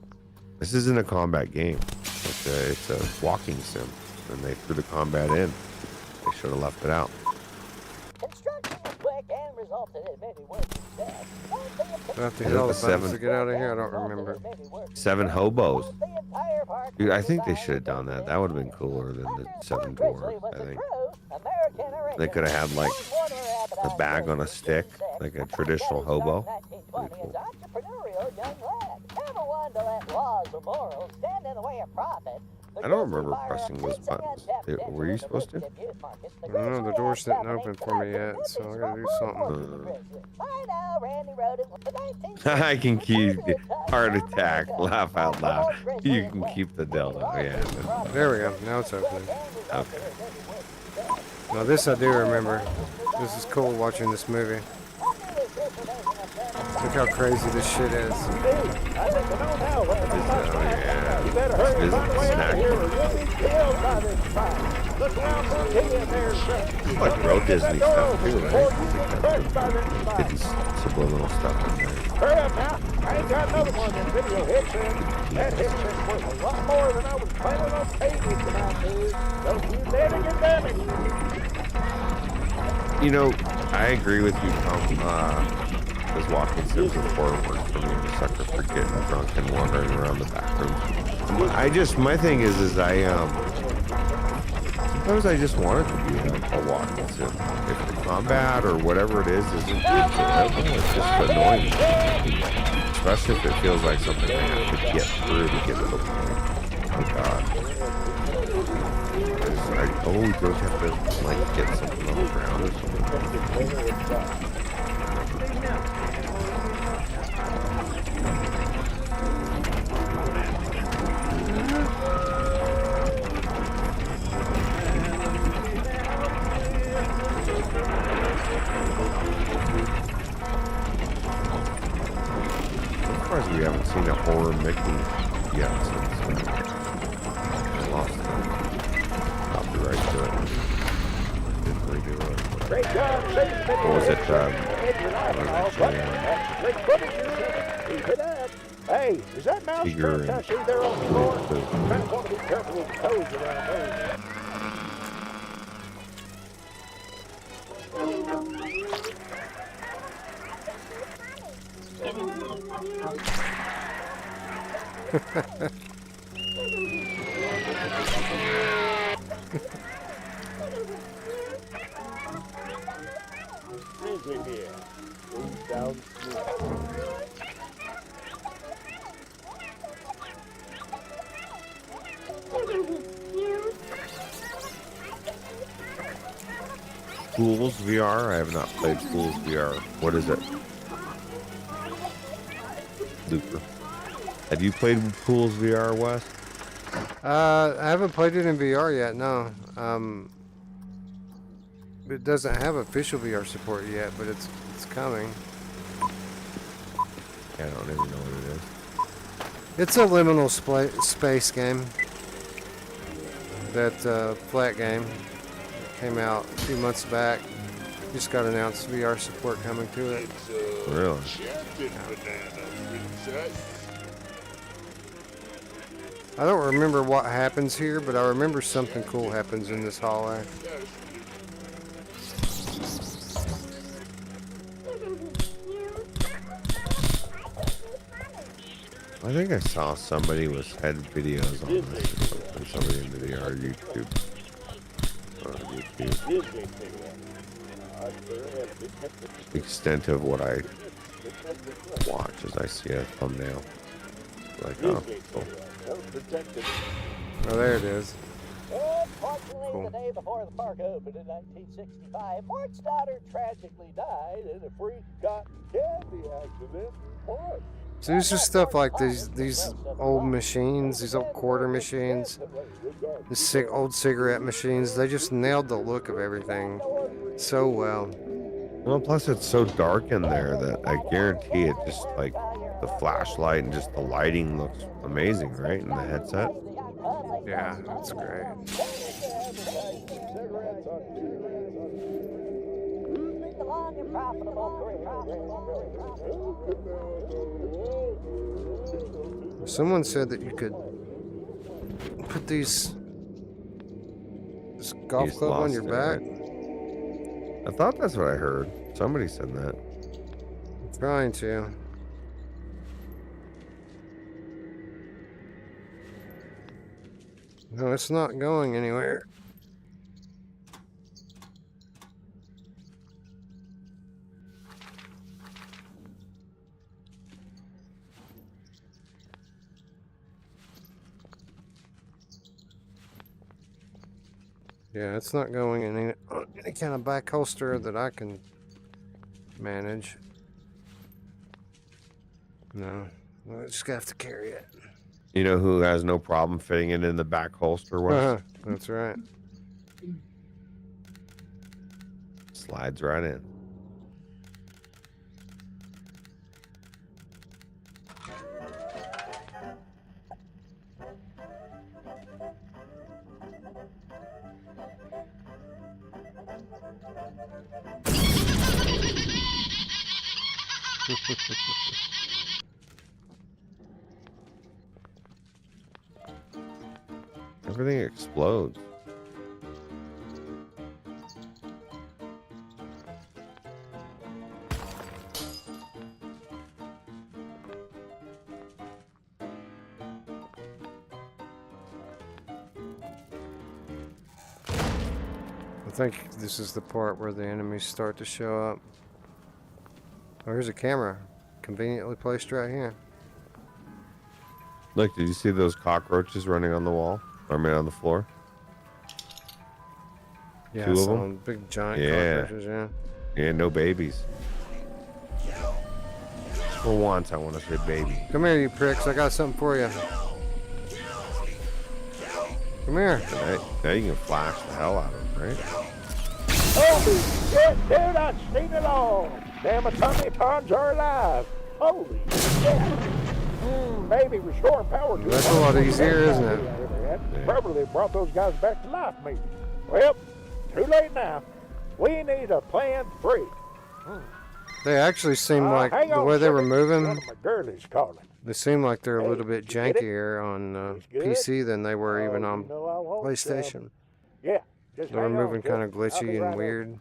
This isn't a combat game. It's a walking sim, and they threw the combat in. They should have left it out. Construction was quick and resulted in many working deaths. Do I have to Is hit it all the the buttons seven? to get out of here? I don't remember. 7 hobos. Dude, I think they should have done that. That would have been cooler than the 7 dwarves, I think. They could have had, like, the bag on a stick, like a traditional hobo. Pretty cool. I don't remember pressing those buttons. Were you supposed to? I don't know, the doors didn't open for me yet, so I gotta do something. I can keep heart attack, laugh out loud. You can keep the dildo, yeah. There we go, now it's opening. Okay. Now this I do remember. This is cool watching this movie. Look how crazy this shit is. Like real Disney stuff too, right? Hidden subliminal stuff in there. Hurry up now. I ain't got another one of them video headsets. That headset's worth a lot more than I was planning on paying it tonight, dude. Don't you let it get damaged. You know, I agree with you, Tom. Those walking sims before work for me. I'm a sucker for getting drunk and wandering around the back room. My thing is sometimes I just want it to be a walking sim. If the combat or whatever it is isn't enjoyable, it's just annoying. Especially if it feels like something I have to get through to get to the point. Oh God. I always don't have to like get something on the ground or something. I'm surprised we haven't seen a horror Mickey yet since I lost the copyright to it. Didn't redo it. Great job, What was it? Keep it up. Hey, is that mouse Figure trap I see there on the floor? I kind of want to be careful with the toes around those. Easy here. Move down smooth. Pools VR? I have not played Pools VR. What is it? Looper. Have you played Pools VR, Wes? I haven't played it in VR yet, no. It doesn't have official VR support yet, but it's coming. I don't even know what it is. It's a liminal space game. That flat game came out a few months back. Just got announced VR support coming to it. Really? I don't remember what happens here, but I remember something cool happens in this hallway. I think I saw somebody had videos on this or something. Somebody in the VR YouTube. The extent of what I watch as I see a thumbnail. Like, oh, cool. Oh, there it is. Unfortunately, Cool. the day before the park opened in 1965, Fort's daughter tragically died in a freak cotton candy accident in the park. So there's just stuff like these old machines, these old quarter machines, these old cigarette machines. They just nailed the look of everything so well. Well, plus it's so dark in there that I guarantee it just like the flashlight and just the lighting looks amazing, right? In the headset. Yeah, that's great. Someone said that you could put this golf just club on lost your it, back. right? I thought that's what I heard. Somebody said that. I'm trying to. No, it's not going anywhere. Yeah, it's not going in any kind of back holster that I can manage. No, I just have to carry it. You know who has no problem fitting it in the back holster? Wes? That's right. Slides right in. Everything explodes. I think this is the part where the enemies start to show up. Oh, here's a camera. Conveniently placed right here. Look, did you see those cockroaches running on the wall? I mean, on the floor? Yeah, Two of some them? big giant Yeah. cockroaches, yeah. Yeah, no babies. For once, I want to say baby. Come here, you pricks. I got something for you. Come here. Now you can flash the hell out of them, right? Holy shit, dude, I've seen it all. Damn atomic ponds are alive. Holy shit. Maybe restoring power to That's a lot easier, isn't it? Yeah. Probably brought those guys back to life, maybe. Well, too late now. We need a plan 3. They actually seem like, hang the on way a they were second. moving, One of my girlies calling. they seem like they're a Hey, little bit you get it? jankier on It's good? PC than they were even Oh, on you know I won't, PlayStation. Yeah, just They were hang on, moving Jeff. kind of I'll be glitchy right and over. weird.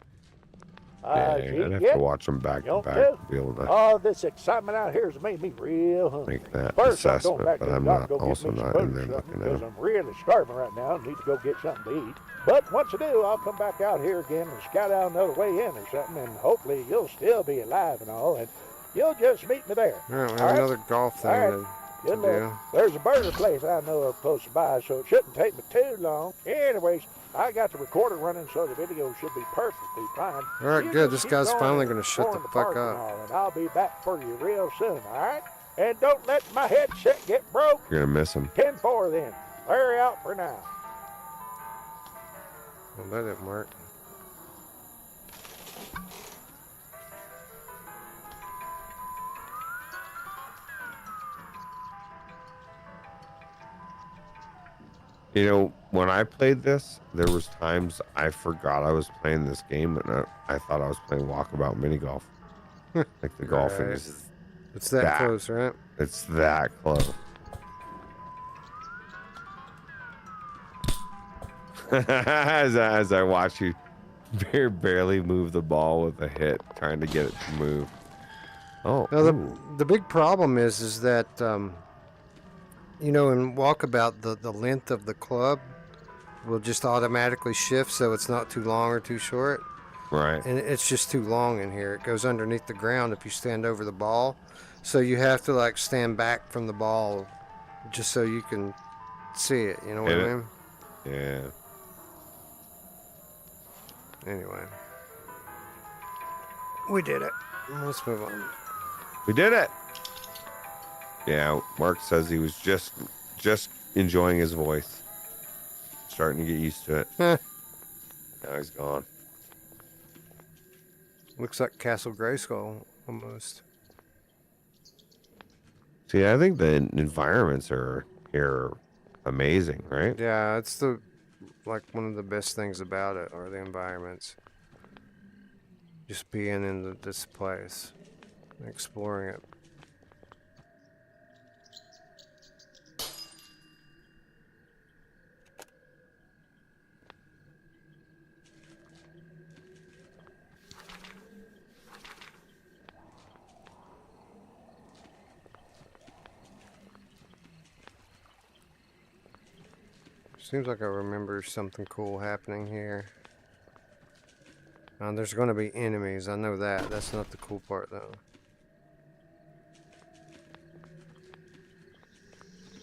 Yeah, Gee, I'd have yeah. to watch them back to Don't back tell. to be able to Oh, this excitement out here has made me real hungry. make that First, I'm assessment, going back but to the I'm dock not to go get also me some not food in or there something, looking at because them. I'm really starving right now and need to go get something to eat. But once I do, I'll come back out here again and scout out another way in or something, and hopefully you'll still be alive and all, and you'll just meet me there. All right, we All have right. another golf thing All right. to Good do. luck. There's a burger place I know of close by, so it shouldn't take me too long. Anyways, I got the recorder running, so the video should be perfectly fine. All right, You good. just This keep guy's going finally and going to shut the exploring fuck park and up. all, and I'll be back for you real soon, all right? And don't let my headset get broke. You're gonna miss them. 10-4 then. Larry out for now. Well, that didn't work. You know, when I played this, there was times I forgot I was playing this game, and I thought I was playing Walkabout Mini Golf. Like the golfing Right. is, It's that That. close, right? it's that close. as I watch you barely move the ball with a hit, trying to get it to move. Oh, Now, ooh. the big problem is that, you know, in Walkabout, the length of the club will just automatically shift so it's not too long or too short. Right. And it's just too long in here. It goes underneath the ground if you stand over the ball. So you have to, like, stand back from the ball just so you can see it. You know what Hit I it. mean? Yeah. Anyway. We did it. Let's move on. We did it. Yeah, Mark says he was just enjoying his voice. Starting to get used to it. Heh. Now he's gone. Looks like Castle Grayskull almost. See, I think the environments are here amazing, right? Yeah, it's one of the best things about it are the environments. just being in this place, exploring it. Seems like I remember something cool happening here. There's going to be enemies. I know that. That's not the cool part, though.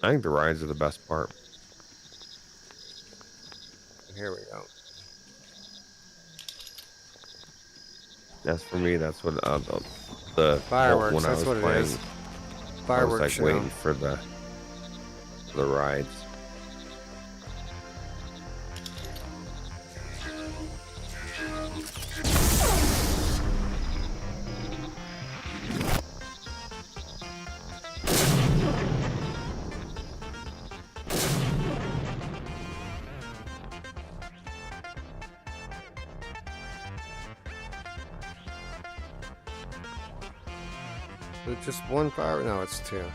I think the rides are the best part. Here we go. That's for me. That's what the Fireworks. when That's I was what playing, it is. Fireworks I was like show. waiting for the rides. Is it just one fire? No, it's two. Okay.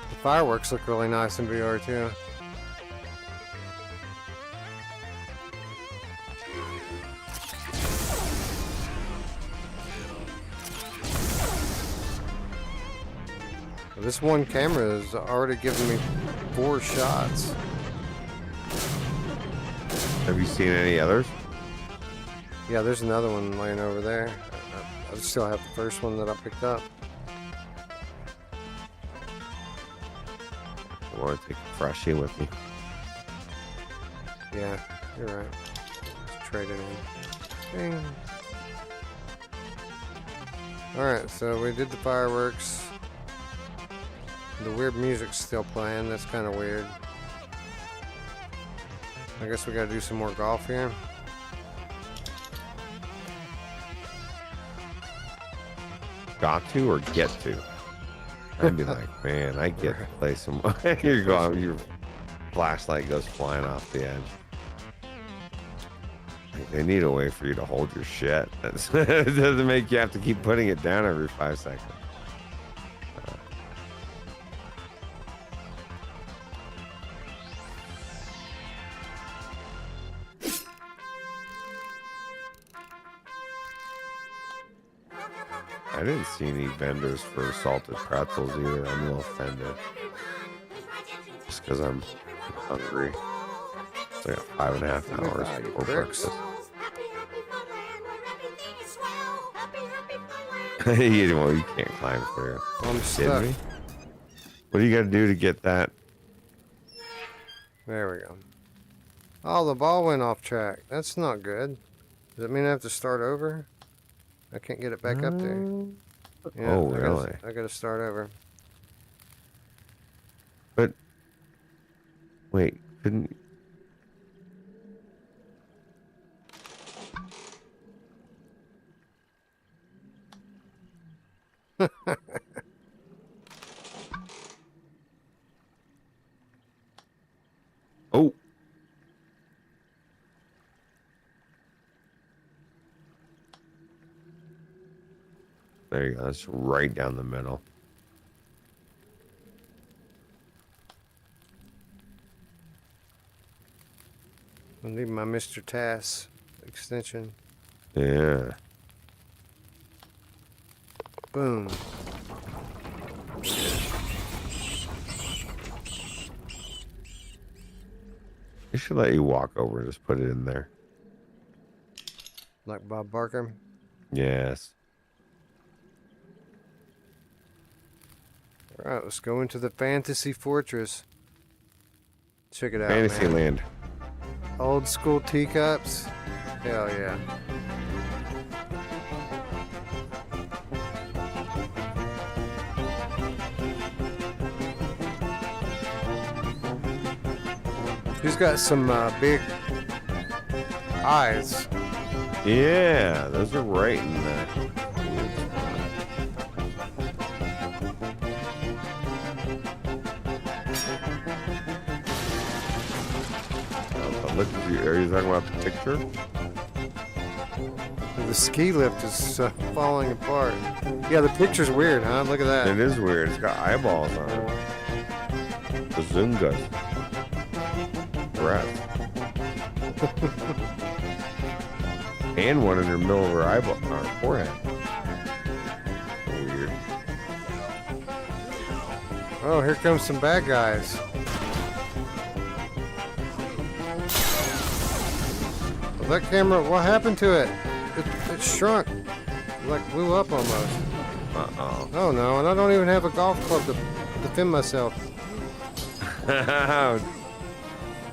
The fireworks look really nice in VR too. This one camera has already given me 4 shots. Have you seen any others? Yeah, there's another one laying over there. I still have the first one that I picked up. I want to take a freshie with me. Yeah, you're right. Let's trade it in. Ding. Alright, so we did the fireworks. The weird music's still playing. That's kind of weird. I guess we gotta do some more golf here. Got to or get to? I'd be like, man, I get to play some. You're going, your flashlight goes flying off the edge. Like, they need a way for you to hold your shit. It doesn't make you have to keep putting it down every 5 seconds. I didn't see any vendors for salted pretzels either. I'm a little offended. Just because I'm hungry. It's like 5.5 hours before breakfast. You can't climb through. I'm Kidding stuck. me? What do you got to do to get that? There we go. Oh, the ball went off track. That's not good. Does that mean I have to start over? I can't get it back up there. Yeah, Oh, really? I gotta start over. But wait, couldn't? Oh. There you go. That's right down the middle. I need my Mr. Tass extension. Yeah. Boom. They should let you walk over and just put it in there. Like Bob Barker. Yes. All right, let's go into the Fantasy Fortress. Check it out, Fantasyland. man. Old school teacups. Hell yeah. She's got some big eyes. Yeah, those are right in there. Look, are you talking about the picture? The ski lift is falling apart. Yeah, the picture's weird, huh? Look at that. It is weird. It's got eyeballs on it. The Zungas. Rats. And one in the middle of her eyeball, on her forehead. Weird. Oh, here comes some bad guys. Well, that camera, what happened to it? It shrunk. It like blew up almost. Uh-oh. Oh no, and I don't even have a golf club to defend myself.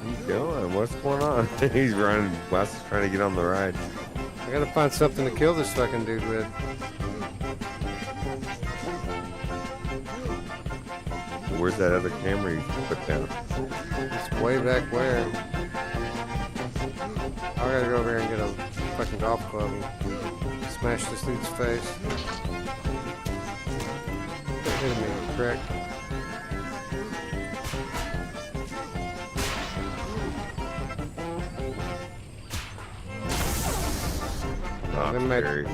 He's going. What's going on? He's running. Wes is trying to get on the ride. I gotta find something to kill this fucking dude with. Where's that other camera you put down? It's way back where. I gotta go over here and get a fucking golf club and smash this dude's face. Hit me, prick.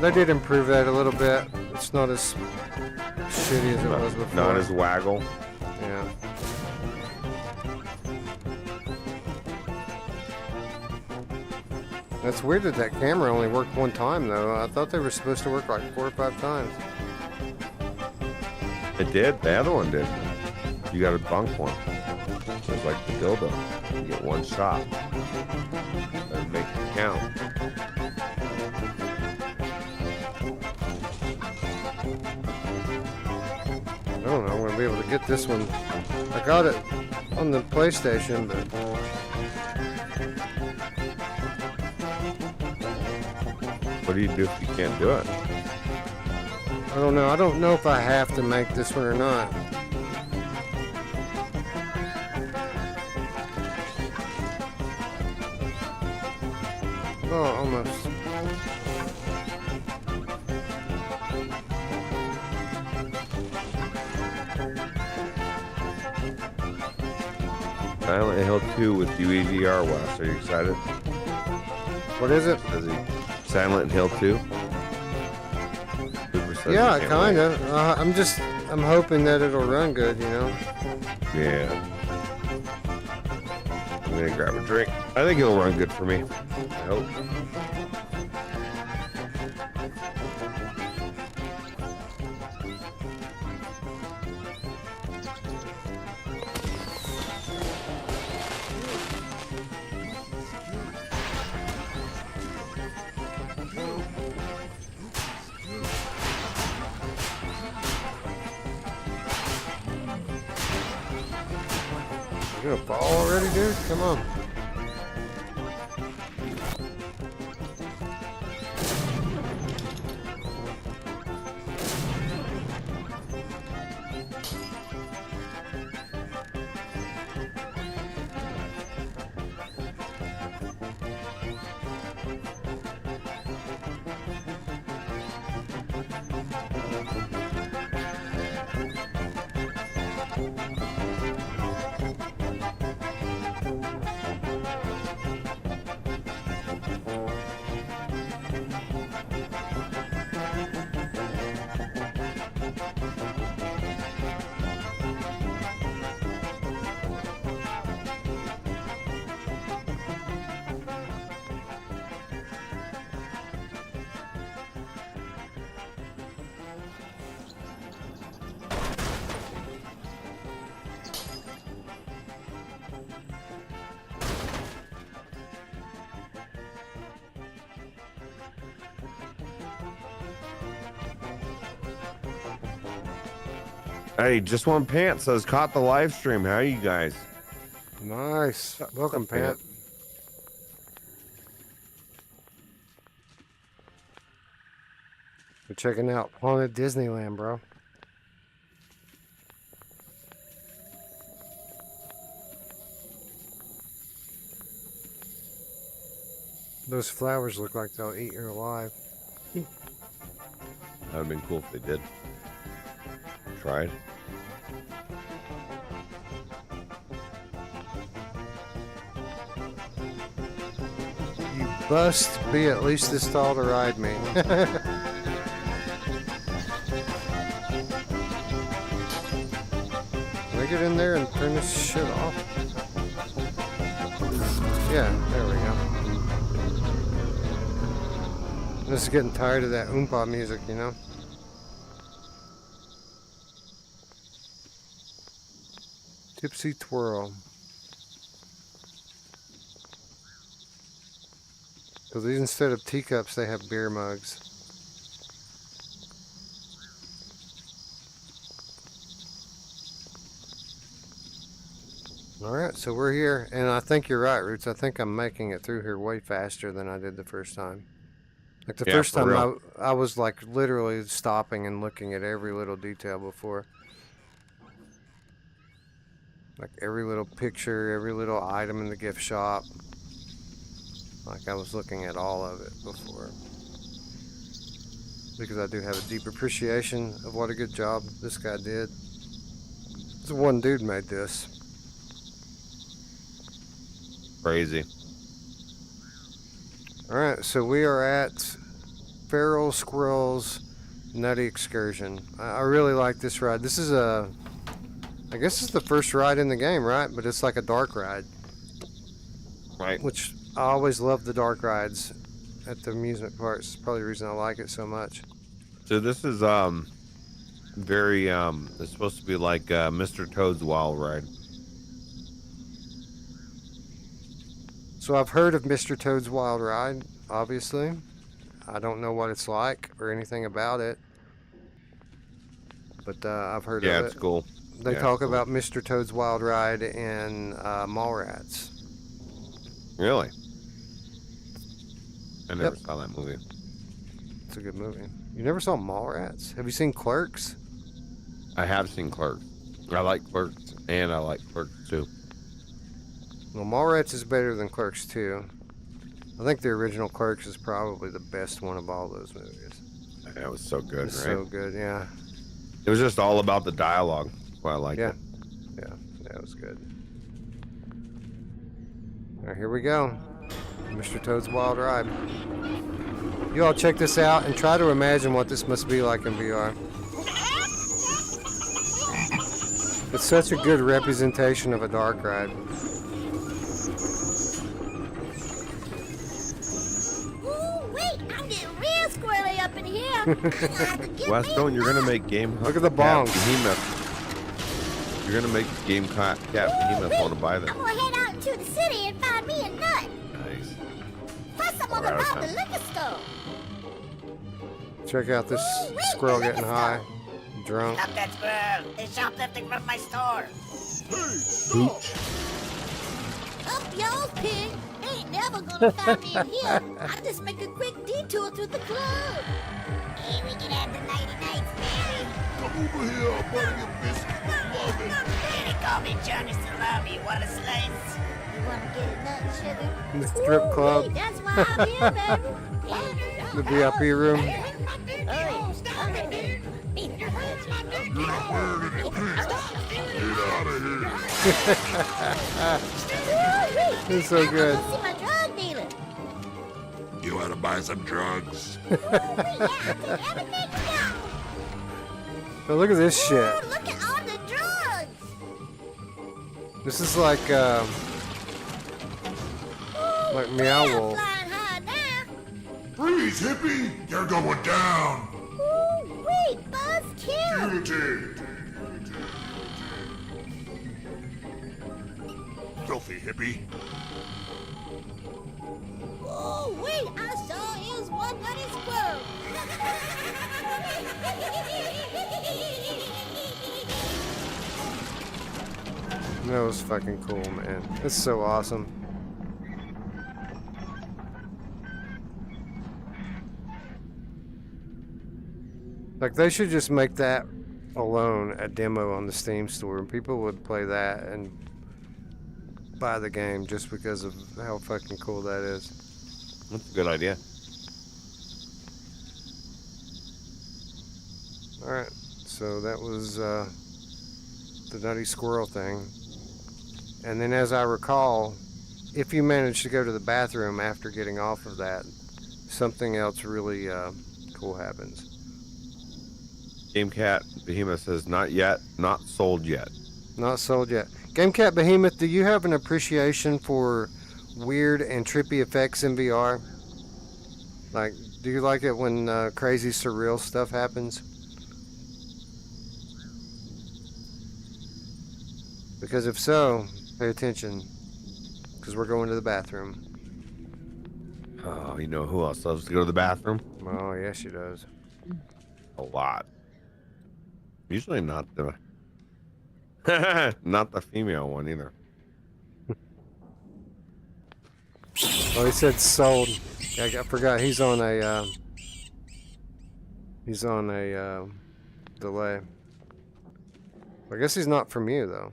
They did improve that a little bit. It's not as shitty as it was before. Not as waggle. Yeah. That's weird that camera only worked one time, though. I thought they were supposed to work like 4 or 5 times. It did. The other one did. You got a bunk one. It was like the dildo. You get one shot. And make it count. I don't know. I'm gonna be able to get this one. I got it on the PlayStation, but what do you do if you can't do it? I don't know. I don't know if I have to make this one or not. Oh, almost. Silent Hill 2 with UEVR, Wes. Are you excited? What is it? Silent Hill 2? Yeah, kind of. I'm hoping that it'll run good, you know? Yeah. I'm gonna grab a drink. I think it'll run good for me. I hope. You gonna fall already, dude? Come on. Hey, Just One Pant says, caught the live stream. How are you guys? Nice. Welcome, Pat. We're checking out Haunted Disneyland, bro. Those flowers look like they'll eat you alive. That would have been cool if they did. Tried. Must be at least this tall to ride me. Can I get in there and turn this shit off? Yeah, there we go. I'm just getting tired of that oompa music, you know? Tipsy Twirl. Because these, instead of teacups, they have beer mugs. Alright, so we're here, and I think you're right, Roots. I think I'm making it through here way faster than I did the first time. Like the first time, I was like literally stopping and looking at every little detail before. Like every little picture, every little item in the gift shop. Like I was looking at all of it before. Because I do have a deep appreciation of what a good job this guy did. This one dude made this. Crazy. Alright, so we are at Feral Squirrel's Nutty Excursion. I really like this ride. This is I guess it's the first ride in the game, right? But it's like a dark ride. Right. Which I always love the dark rides at the amusement parks. It's probably the reason I like it so much. So this is very it's supposed to be like Mr. Toad's Wild Ride. So I've heard of Mr. Toad's Wild Ride, obviously. I don't know what it's like or anything about it. But I've heard of it. Yeah, it's cool. They talk about Mr. Toad's Wild Ride in Mallrats. Really? I never saw that movie. It's a good movie. You never saw Mallrats? Have you seen Clerks? I have seen Clerks. I like Clerks, and I like Clerks 2. Well, Mallrats is better than Clerks 2. I think the original Clerks is probably the best one of all those movies. That was so good, It's right? so good, yeah. It was just all about the dialogue. That's why I liked it. Yeah, that was good. All right, here we go. Mr. Toad's Wild Ride. You all check this out and try to imagine what this must be like in VR. It's such a good representation of a dark ride. Up in here. Westone, you're gonna make Game Look at the bongs. Behemoth. You're gonna make Game Cat Behemoth want to buy them. I'm gonna head out into the city and find me a nut. Nice. Plus, I'm gonna rob the liquor store. Check out this squirrel getting high, drunk. Stop that squirrel! They're shoplifting from my store. Up yours, pig. They ain't never gonna find me in here. I just make a quick detour through the club. Hey, we can have the nighty nights, baby. Come over here, I'll buy you a biscuit. Love it. They call me Johnny Salami. Want a slice? You wanna get a nut, sugar? The strip club. Wait, that's why I'm here, baby. The VIP room. You're not wearing any pants. Get out of here. It's so good. See my drug dealer. You want to buy some drugs? But look at this shit. Ooh, look at all the drugs. This is like Meow Wolf. Flying high now. Freeze, hippie! You're going down. Ooh, wait, Buzzkill. Guilty. Filthy hippie. Oh, wait, I saw is one nutty squirrel. That was fucking cool, man. It's so awesome. Like, they should just make that alone a demo on the Steam store, and people would play that and buy the game just because of how fucking cool that is. That's a good idea. Alright, so that was the Nutty Squirrel thing. And then, as I recall, if you manage to go to the bathroom after getting off of that, something else really cool happens. GameCat Behemoth says, not yet, not sold yet. Not sold yet. GameCat Behemoth, do you have an appreciation for weird and trippy effects in VR? Like, do you like it when crazy surreal stuff happens? Because if so, pay attention, because we're going to the bathroom. Oh, you know who else loves to go to the bathroom? Oh, yes, she does. A lot. Usually not the not the female one either. Oh, he said sold. I forgot he's on a delay. I guess he's not from you though.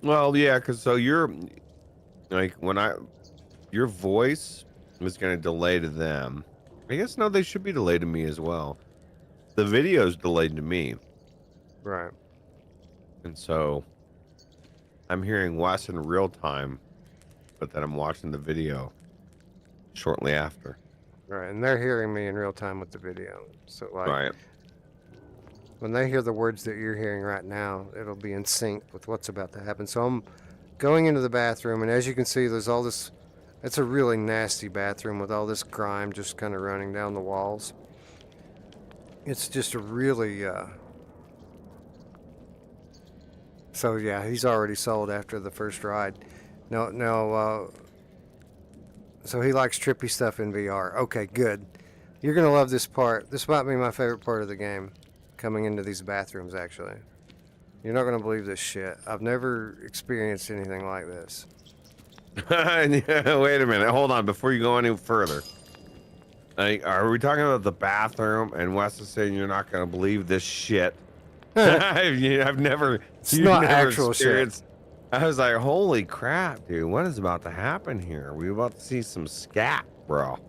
Well, yeah, because so you're like your voice was going to delay to them. I guess no, they should be delayed to me as well. The video's delayed to me. Right. And so I'm hearing Wes in real time, but then I'm watching the video shortly after. Right, and they're hearing me in real time with the video. So like Right. when they hear the words that you're hearing right now, it'll be in sync with what's about to happen. So I'm going into the bathroom, and as you can see, there's all this. It's a really nasty bathroom with all this grime just kind of running down the walls. It's just a really. So yeah, he's already sold after the first ride. No. So he likes trippy stuff in VR. Okay, good. You're gonna love this part. This might be my favorite part of the game. Coming into these bathrooms, actually. You're not going to believe this shit. I've never experienced anything like this. Yeah, wait a minute. Hold on. Before you go any further. Like, are we talking about the bathroom? And Wes is saying you're not going to believe this shit. I've never... It's not actual shit. I was like, holy crap, dude. What is about to happen here? Are we about to see some scat, bro?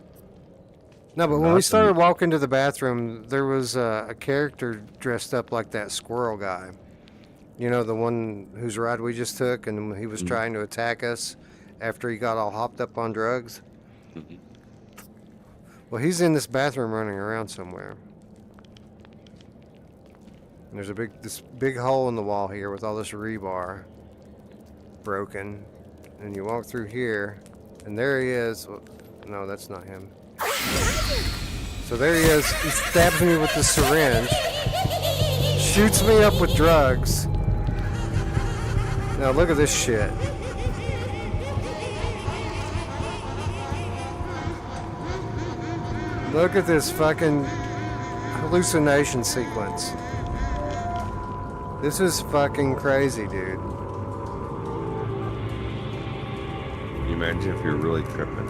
No, but when we started walking to the bathroom, there was a character dressed up like that squirrel guy. You know, the one whose ride we just took, and he was trying to attack us after he got all hopped up on drugs. Well, he's in this bathroom running around somewhere. And there's this big hole in the wall here with all this rebar broken. And you walk through here, and there he is. Well, no, that's not him. So there he is. He stabs me with the syringe, shoots me up with drugs. Now look at this shit. Look at this fucking hallucination sequence. This is fucking crazy, dude. Can you imagine if you're really tripping?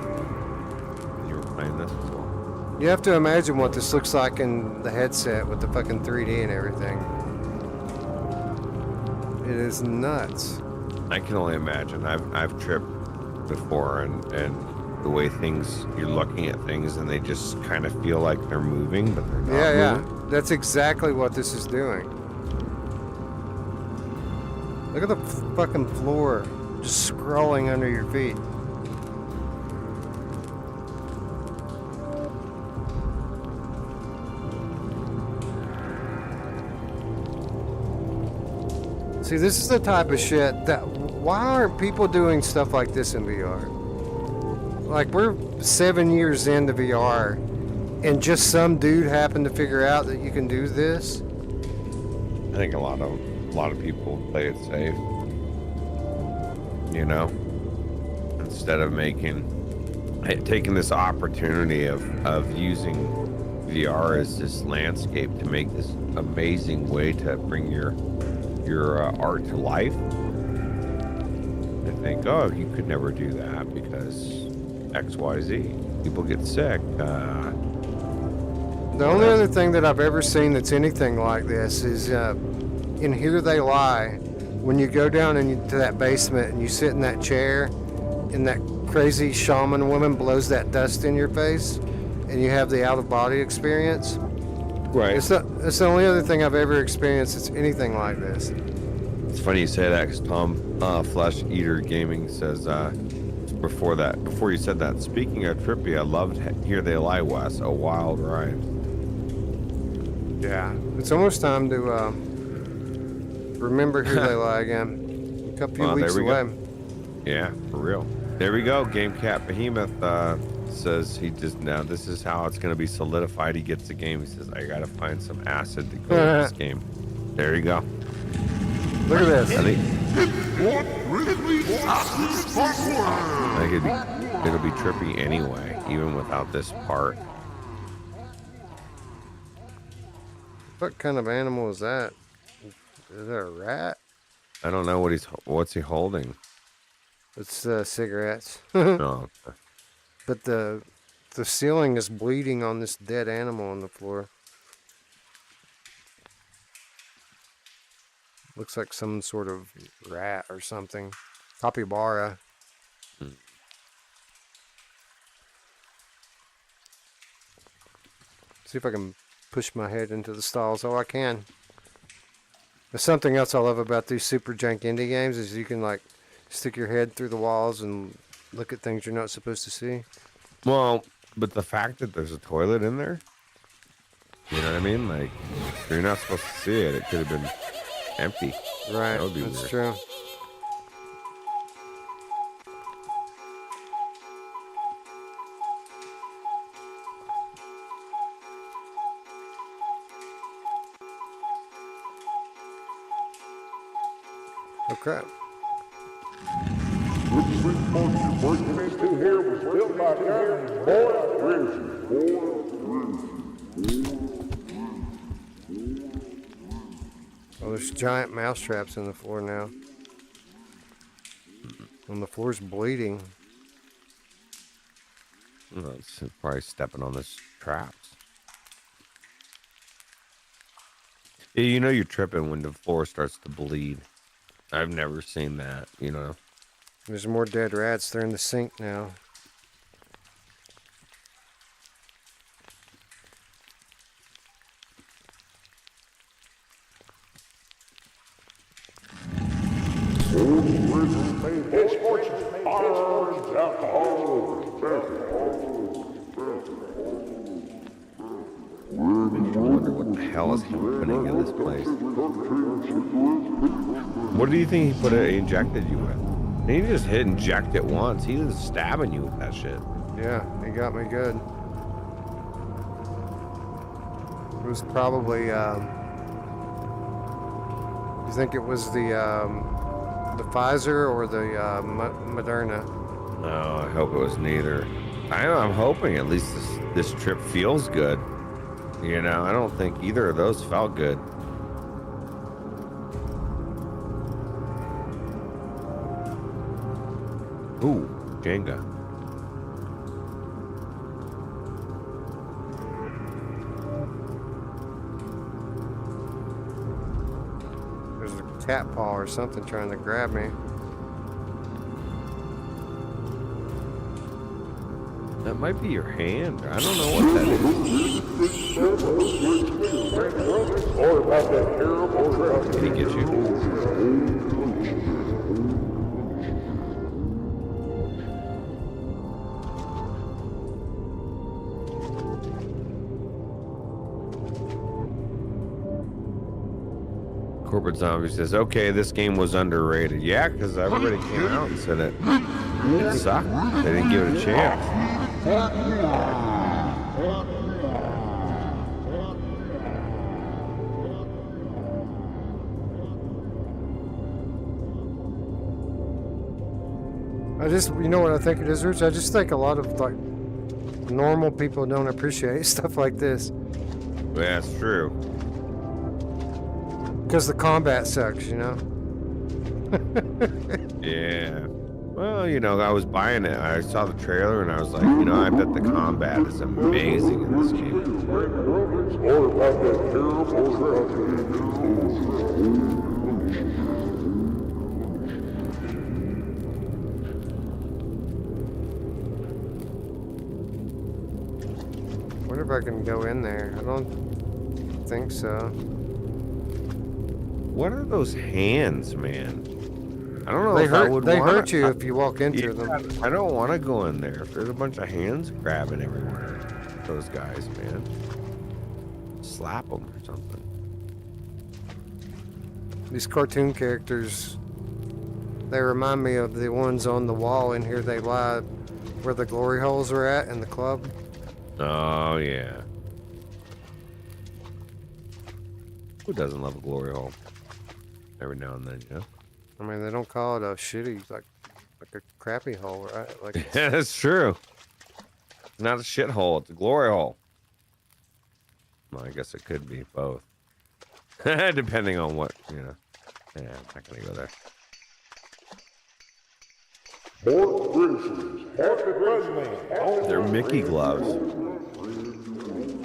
Playing this as well. You have to imagine what this looks like in the headset with the fucking 3D and everything. It is nuts. I can only imagine. I've tripped before, and the way you're looking at things and they just kind of feel like they're moving, but they're not moving. Yeah. That's exactly what this is doing. Look at the fucking floor just scrolling under your feet. See, this is the type of shit that... Why aren't people doing stuff like this in VR? Like, we're 7 years into VR, and just some dude happened to figure out that you can do this? I think a lot of people play it safe. You know? Instead of taking this opportunity of using VR as this landscape to make this amazing way to bring your art to life. They think, oh, you could never do that because XYZ. People get sick. The only other thing that I've ever seen that's anything like this is in Here They Lie. When you go down into that basement and you sit in that chair and that crazy shaman woman blows that dust in your face and you have the out-of-body experience. Right. It's the only other thing I've ever experienced that's anything like this. It's funny you say that because Tom Flesh Eater Gaming says before you said that. Speaking of trippy, I loved Here They Lie, Wes. A wild ride. Yeah, it's almost time to remember Here They Lie again. A couple weeks away. Go. Yeah, for real. There we go. Game Cat Behemoth says this is how it's going to be solidified. He gets the game. He says, I got to find some acid to go with this game. There you go. Look at this. I think it'll be trippy anyway, even without this part. What kind of animal is that? Is that a rat? I don't know what's he holding. It's cigarettes. No. But the ceiling is bleeding on this dead animal on the floor. Looks like some sort of rat or something. Capybara. See if I can push my head into the stalls. Oh, I can. There's something else I love about these super jank indie games is you can like stick your head through the walls and look at things you're not supposed to see. Well, but the fact that there's a toilet in there, you know what I mean? Like, you're not supposed to see it. It could have been empty. Right, That would be that's weird. true. Oh crap. Oh, there's giant mouse traps in the floor now. And the floor's bleeding. Well, it's probably stepping on this traps. Yeah, you know you're tripping when the floor starts to bleed. I've never seen that, you know. There's more dead rats. They're in the sink now. I wonder what the hell is happening in this place. What do you think he injected you with? He just hit inject it once. He was stabbing you with that shit. Yeah, he got me good. It was probably, you think it was the Pfizer or the Moderna? No, I hope it was neither. I'm hoping at least this trip feels good. You know, I don't think either of those felt good. Ooh, Jenga. There's a cat paw or something trying to grab me. That might be your hand. I don't know what that is. Did he get you? Corporate Zombie says, okay, this game was underrated. Yeah, because everybody came out and said it sucked. They didn't give it a chance. You know what I think it is, Rich? I just think a lot of like normal people don't appreciate stuff like this. Yeah, that's true. Because the combat sucks, you know? Yeah. Well, you know, I was buying it. I saw the trailer and I was like, you know, I bet the combat is amazing in this game. I wonder if I can go in there. I don't think so. What are those hands, man? I don't know They if I hurt. would They wanna, hurt you if you walk into them. I don't want to go in there. If there's a bunch of hands grabbing everywhere. Those guys, man. Slap them or something. These cartoon characters, they remind me of the ones on the wall in Here They Lie, where the glory holes are at in the club. Oh, yeah. Who doesn't love a glory hole? Every now and then, yeah. I mean, they don't call it a shitty, like a crappy hole, right? Like Yeah, that's true. Not a shithole, it's a glory hole. Well, I guess it could be both. Depending on what, you know. Yeah, I'm not gonna go there. They're Mickey gloves.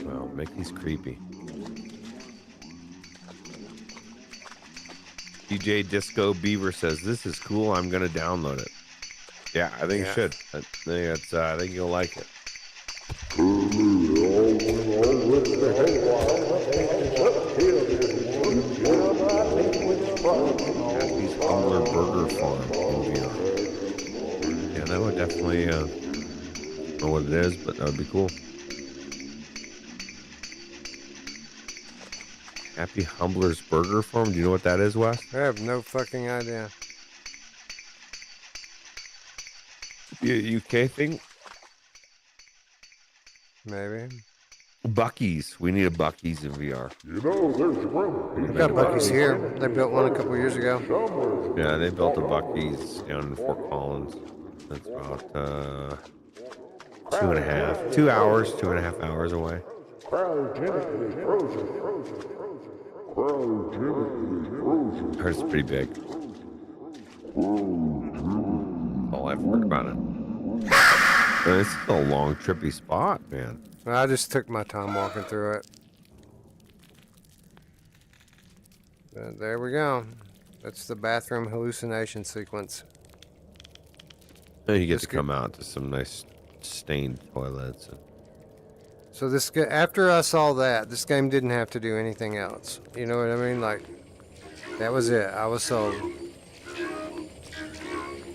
Well, Mickey's creepy. DJ Disco Beaver says, "This is cool. I'm gonna download it." Yeah, I think you should. I think you'll like it. Happy's Humbler Burger Farm in VR. Yeah, that would definitely. I don't know what it is, but that would be cool. Happy Humbler's Burger Farm. Do you know what that is, Wes? I have no fucking idea. UK thing? Maybe. Buc-ee's. We need a Buc-ee's in VR. We've got Buc-ee's here. They built one a couple years ago. Yeah, they built a Buc-ee's down in Fort Collins. That's about 2 hours, 2.5 hours away. Hers is pretty big. All I've heard about it. This is a long, trippy spot, man. I just took my time walking through it. There we go. That's the bathroom hallucination sequence. And you get to come out to some nice stained toilets. So after I saw that, this game didn't have to do anything else. You know what I mean? Like, that was it. I was sold.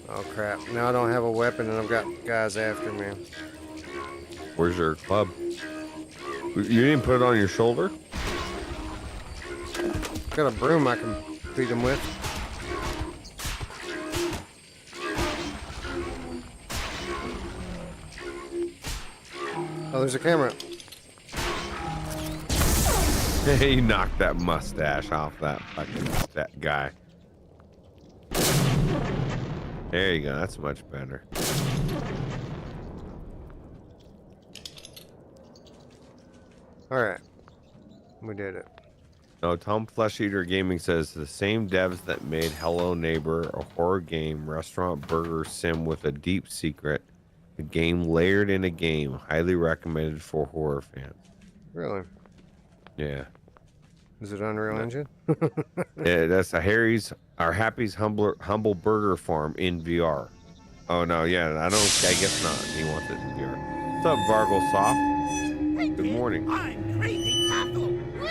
Oh crap! Now I don't have a weapon, and I've got guys after me. Where's your club? You didn't put it on your shoulder? Got a broom I can beat them with. Oh, there's a camera. He knocked that mustache off that fucking guy. There you go. That's much better. All right, we did it. No, Tom Flesh Eater Gaming says the same devs that made Hello Neighbor, a horror game, restaurant burger sim with a deep secret, a game layered in a game, highly recommended for horror fans. Really? Yeah. Is it Unreal Engine? Yeah, that's Happy's Humble Burger Farm in VR. Oh no, yeah, I guess not. He wants it in VR. What's up, Vargle Soft? Good morning. I'm Crazy Castle. Whee!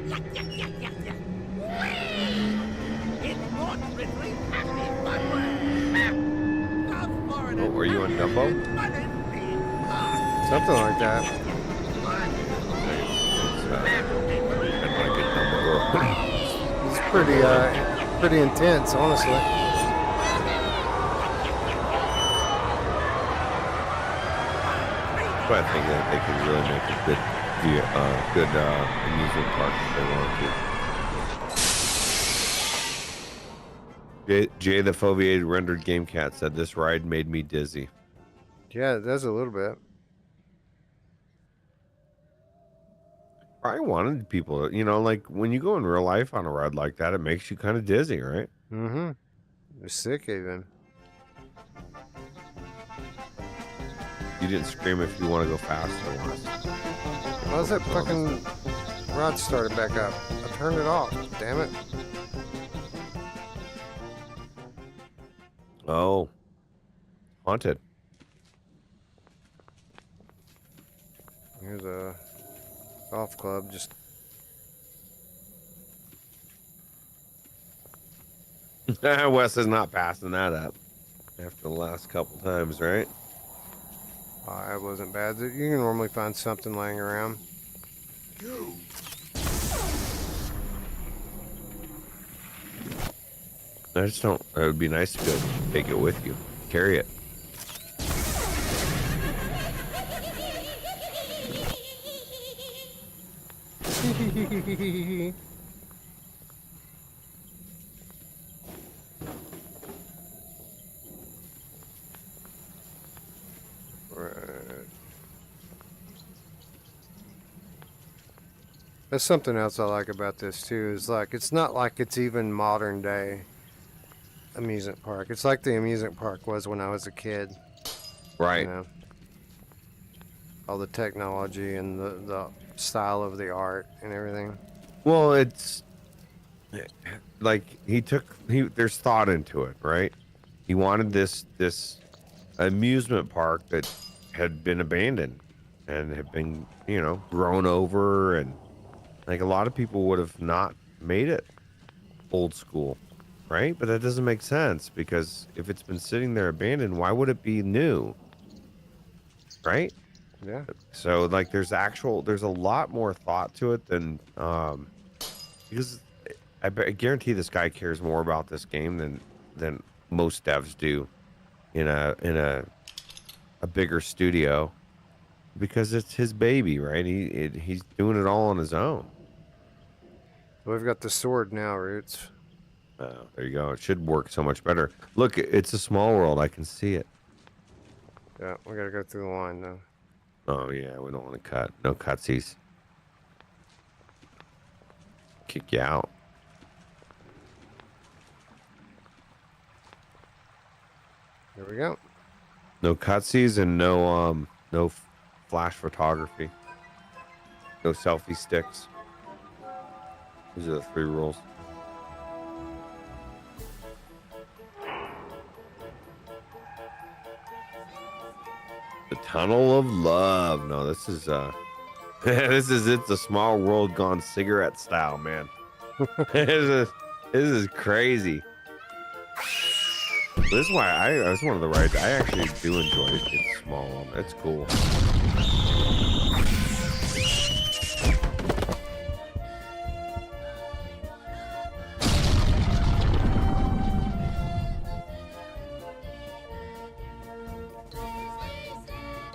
Yuck, yuck, yuck, yuck, yuck. Whee! It's more Grizzly HappyFunLand. Oh, are you on Dumbo? Something like that. It's pretty intense, honestly. But I think that they can really make a good amusement park if they want to. Jay the Foveated Rendered Game Cat said this ride made me dizzy. Yeah, it does a little bit. I wanted people to, like when you go in real life on a ride like that, it makes you kind of dizzy, right? Mm-hmm. You're sick even. You didn't scream if you want to go faster once. How's that fucking rod started back up? I turned it off. Damn it. Oh. Haunted. Here's a golf club. Just Wes is not passing that up after the last couple times, right? It wasn't bad. You can normally find something laying around. I just don't. It would be nice to be able to take it with you, carry it. That's something else I like about this too, is like it's not like it's even modern day amusement park. It's like the amusement park was when I was a kid. Right. You know? All the technology and the style of the art and everything. Well, it's like there's thought into it, right? He wanted this amusement park that had been abandoned and had been, grown over, and like a lot of people would have not made it old school, right? But that doesn't make sense, because if it's been sitting there abandoned, why would it be new? Right? Yeah. So like there's a lot more thought to it than because I guarantee this guy cares more about this game than most devs do in a bigger studio, because it's his baby, right? He's doing it all on his own. We've got the sword now, Roots. There you go. It should work so much better. Look, it's a small world. I can see it. Yeah, we gotta go through the line though. Oh yeah, we don't want to cut. No cutsies. Kick you out. There we go. No cutsies and no flash photography. No selfie sticks. These are the 3 rules. The Tunnel of Love. No, this is it's a small world gone cigarette style, man. This is crazy. This is why that's one of the rides I actually do enjoy. It's small. It's cool.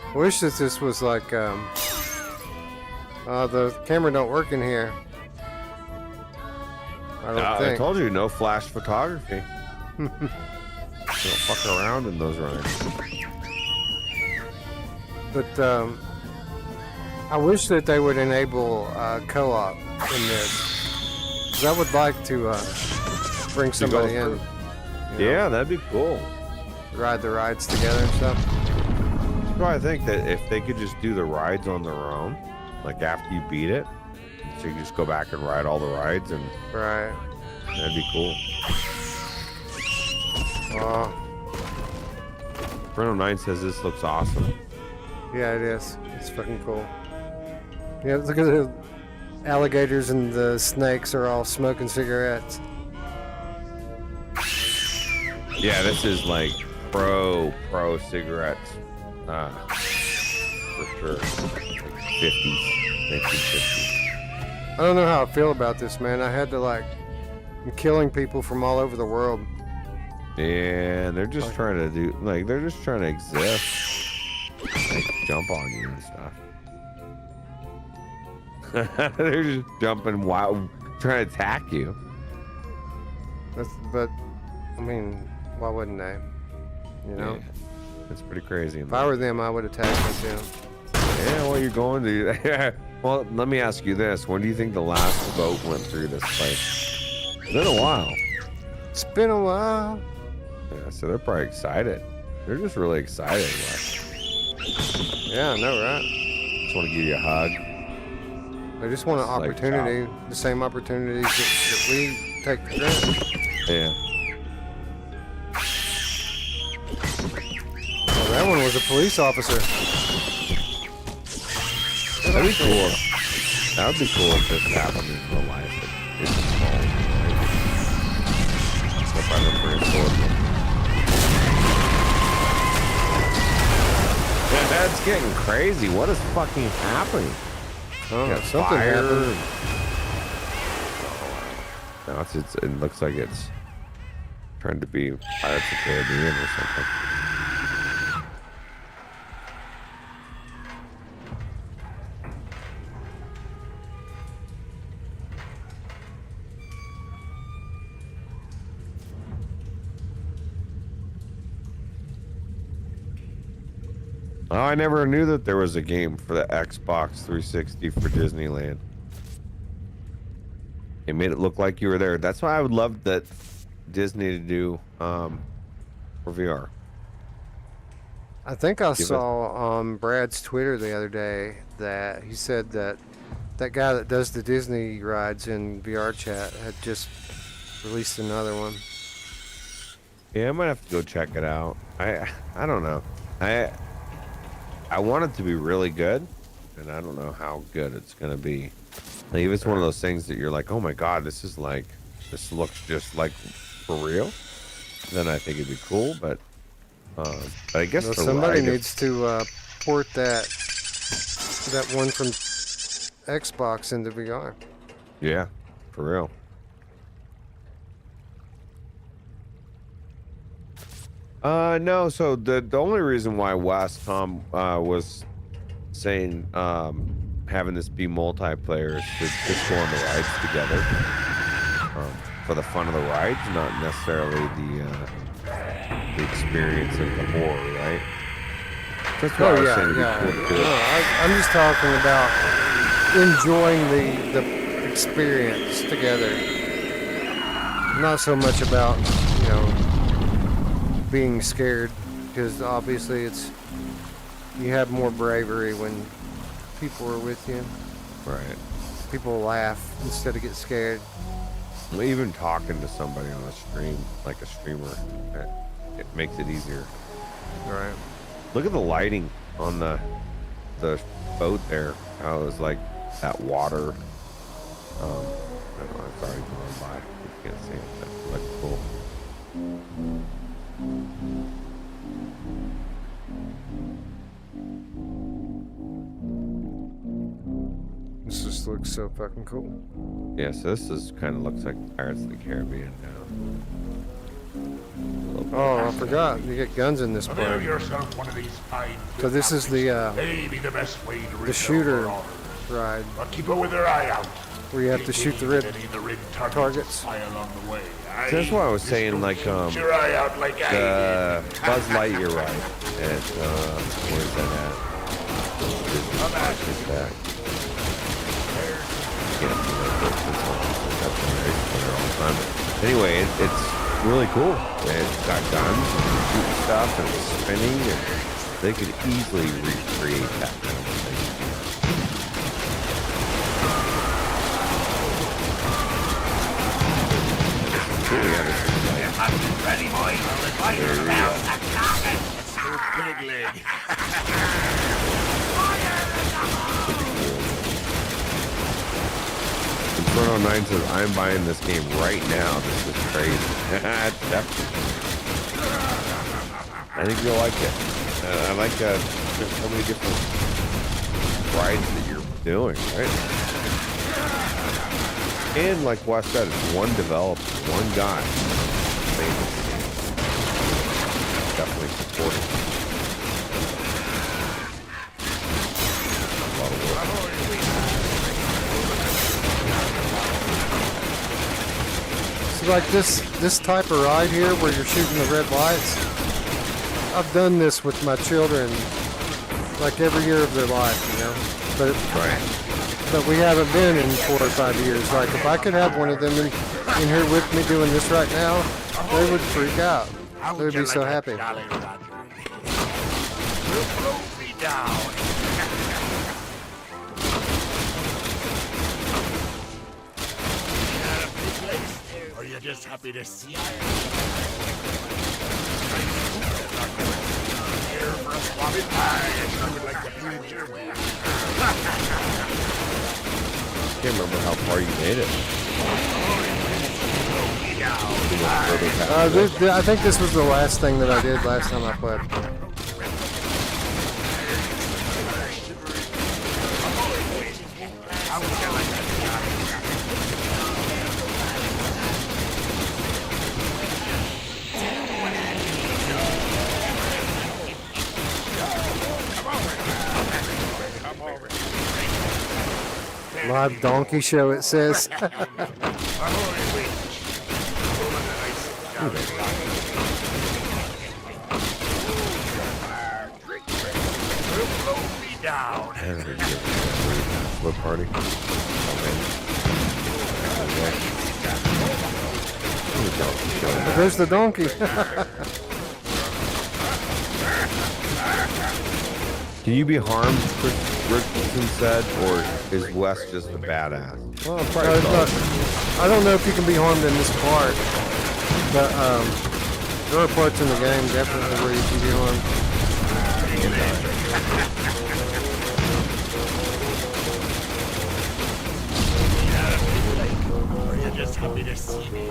I wish that this was like, the camera don't work in here. I don't I think. told you, no flash photography. Don't fuck around in those rides. But I wish that they would enable co-op in this. 'Cause I would like to bring somebody in. Yeah, that'd be cool. Ride the rides together and stuff. So I think that if they could just do the rides on their own, like after you beat it, so you can just go back and ride all the rides, and Right. that'd be cool. Bruno 9 says this looks awesome. Yeah, it is. It's fucking cool. Yeah, look at the alligators and the snakes are all smoking cigarettes. Yeah, this is like pro cigarettes. For sure. 50s, 1950s. I don't know how I feel about this, man. I had to I'm killing people from all over the world. Yeah, they're just trying to they're just trying to exist. Like, jump on you and stuff. They're just jumping wild, trying to attack you. But, I mean, why wouldn't they? You know? Yeah, that's pretty crazy. If I were them, I would attack them too. Yeah, well, you're going to. Well, let me ask you this. When do you think the last boat went through this place? It's been a while. It's been a while. Yeah, so they're probably excited. They're just really excited. Yeah, I know, right? Just want to give you a hug. They just want an It's like opportunity, the same opportunities that we take for granted. Yeah. Well, that one was a police officer. That'd be cool. That would be cool if this happened in real life. It's small. Except I look for historical. Yeah, that's getting crazy. What is fucking happening? Oh, Got something fire. happened. Now it looks like it's trying to be Pirates of the Caribbean or something. Oh, I never knew that there was a game for the Xbox 360 for Disneyland. It made it look like you were there. That's why I would love that Disney to do for VR. I think I Give saw on Brad's Twitter the other day that he said that that guy that does the Disney rides in VR chat had just released another one. Yeah, I might have to go check it out. I don't know. I want it to be really good, and I don't know how good it's gonna be. Like, if it's one of those things that you're like, oh my god, this looks just like for real, then I think it'd be cool. But I guess Well, the somebody ride needs to port that one from Xbox into VR. yeah, for real. No, so the only reason why Tom was saying having this be multiplayer is to just go on the rides together for the fun of the rides, not necessarily the experience of the horror, right? That's why I was saying it'd be cool to do it. No, I'm just talking about enjoying the experience together. Not so much about, being scared, because obviously you have more bravery when people are with you. Right. People laugh instead of get scared. Well, even talking to somebody on a stream, like a streamer, it makes it easier. Right. Look at the lighting on the boat there. How it was like that water. I don't know, it's already going by. You can't see it. That looks cool. This just looks so fucking cool. Yeah, so this is kind of looks like Pirates of the Caribbean now. Oh, I forgot. You get guns in this Avail part. yourself one of these fine So this is the maybe the best way to rid shooter your honor. ride But keep her with her eye out. where you have to shoot the red Any of the red targets. fly along the way. So that's why I was saying, like, Keep your eye out like the Buzz Lightyear ride at, where's that at? Is that? Anyway, it's really cool. It's got guns and shooting stuff and it's spinning, and they could easily recreate that kind of thing. Cool, yeah, this is like, Ready, boys. Fire down the target. Big leg. Inferno 9 says, I'm buying this game right now. This is crazy. Definitely. I think you'll like it. I like there's so many different rides that you're doing, right? And like Wes said, it's one developer, one guy. Definitely supporting. A lot of work. So like this type of ride here where you're shooting the red lights, I've done this with my children like every year of their life, But but we haven't been in 4 or 5 years. Like if I could have one of them in here with me doing this right now, they would freak out. They would be so happy. Or you're just happy to see here for a swabby pie if you would like to please your way. Can't remember how far you made it. I think this was the last thing that I did last time I played. Live donkey show, it says. What party? There's the donkey. Can you be harmed, Richardson said, or is Wes just a badass? Well, I don't know if you can be harmed in this part, but there are parts in the game definitely where you can be harmed. You're just happy to see me.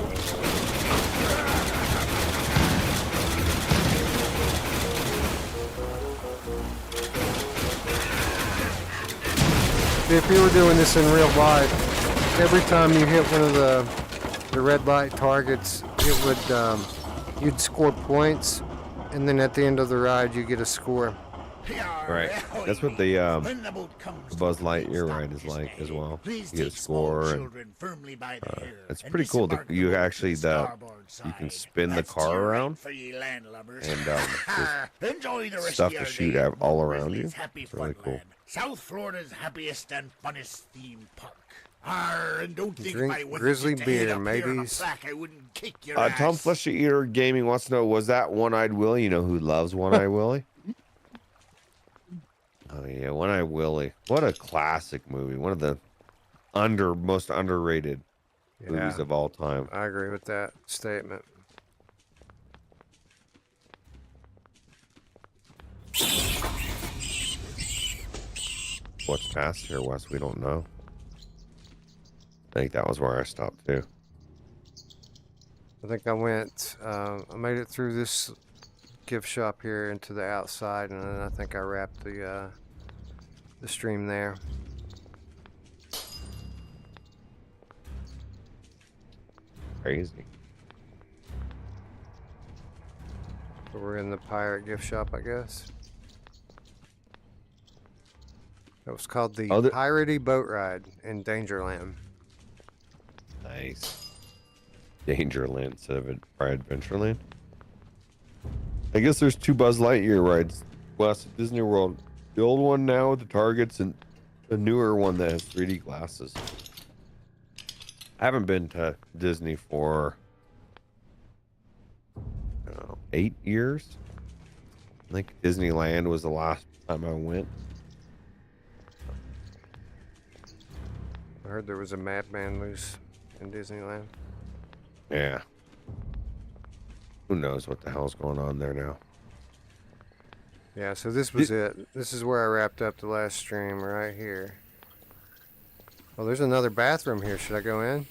If you were doing this in real life, every time you hit one of the red light targets, it would you'd score points, and then at the end of the ride you get a score. Right. That's what the Buzz Lightyear ride is like as well. You get a score, and it's pretty cool. You actually you can spin the car around, and just stuff to shoot at all around you. It's really cool. South Florida's happiest and funnest theme park. And don't think Drink if I wasn't grizzly just a head beer, up here on a maybes. plaque, I wouldn't kick your Tom ass. Flesher Eater Gaming wants to know, was that One-Eyed Willie? You know who loves One-Eyed Willie? Oh yeah, One-Eyed Willie. What a classic movie. One of the most underrated movies of all time. I agree with that statement. What's past here, Wes? We don't know. I think that was where I stopped too. I think I went, I made it through this gift shop here into the outside, and then I think I wrapped the stream there. Crazy. So we're in the pirate gift shop, I guess. That was called the Piratey Boat Ride in Dangerland. Nice. Dangerland instead of Adventureland. I guess there's two Buzz Lightyear rides west of Disney World. The old one now with the targets, and the newer one that has 3D glasses. I haven't been to Disney for 8 years. I think Disneyland was the last time I went. I heard there was a madman loose in Disneyland. Yeah. Who knows what the hell's going on there now? Yeah, so this was it. This is where I wrapped up the last stream, right here. Oh, there's another bathroom here. Should I go in?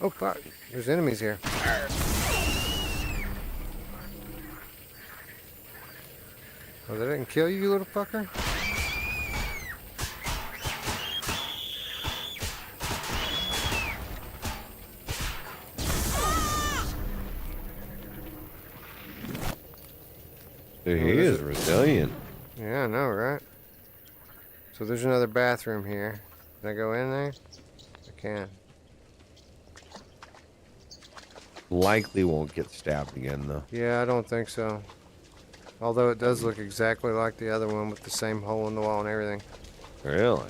Oh, fuck. There's enemies here. Oh, they didn't kill you, you little fucker? Dude, he is resilient. Yeah, I know, right? So there's another bathroom here. Can I go in there? I can. Likely won't get stabbed again, though. Yeah, I don't think so. Although it does look exactly like the other one with the same hole in the wall and everything. Really?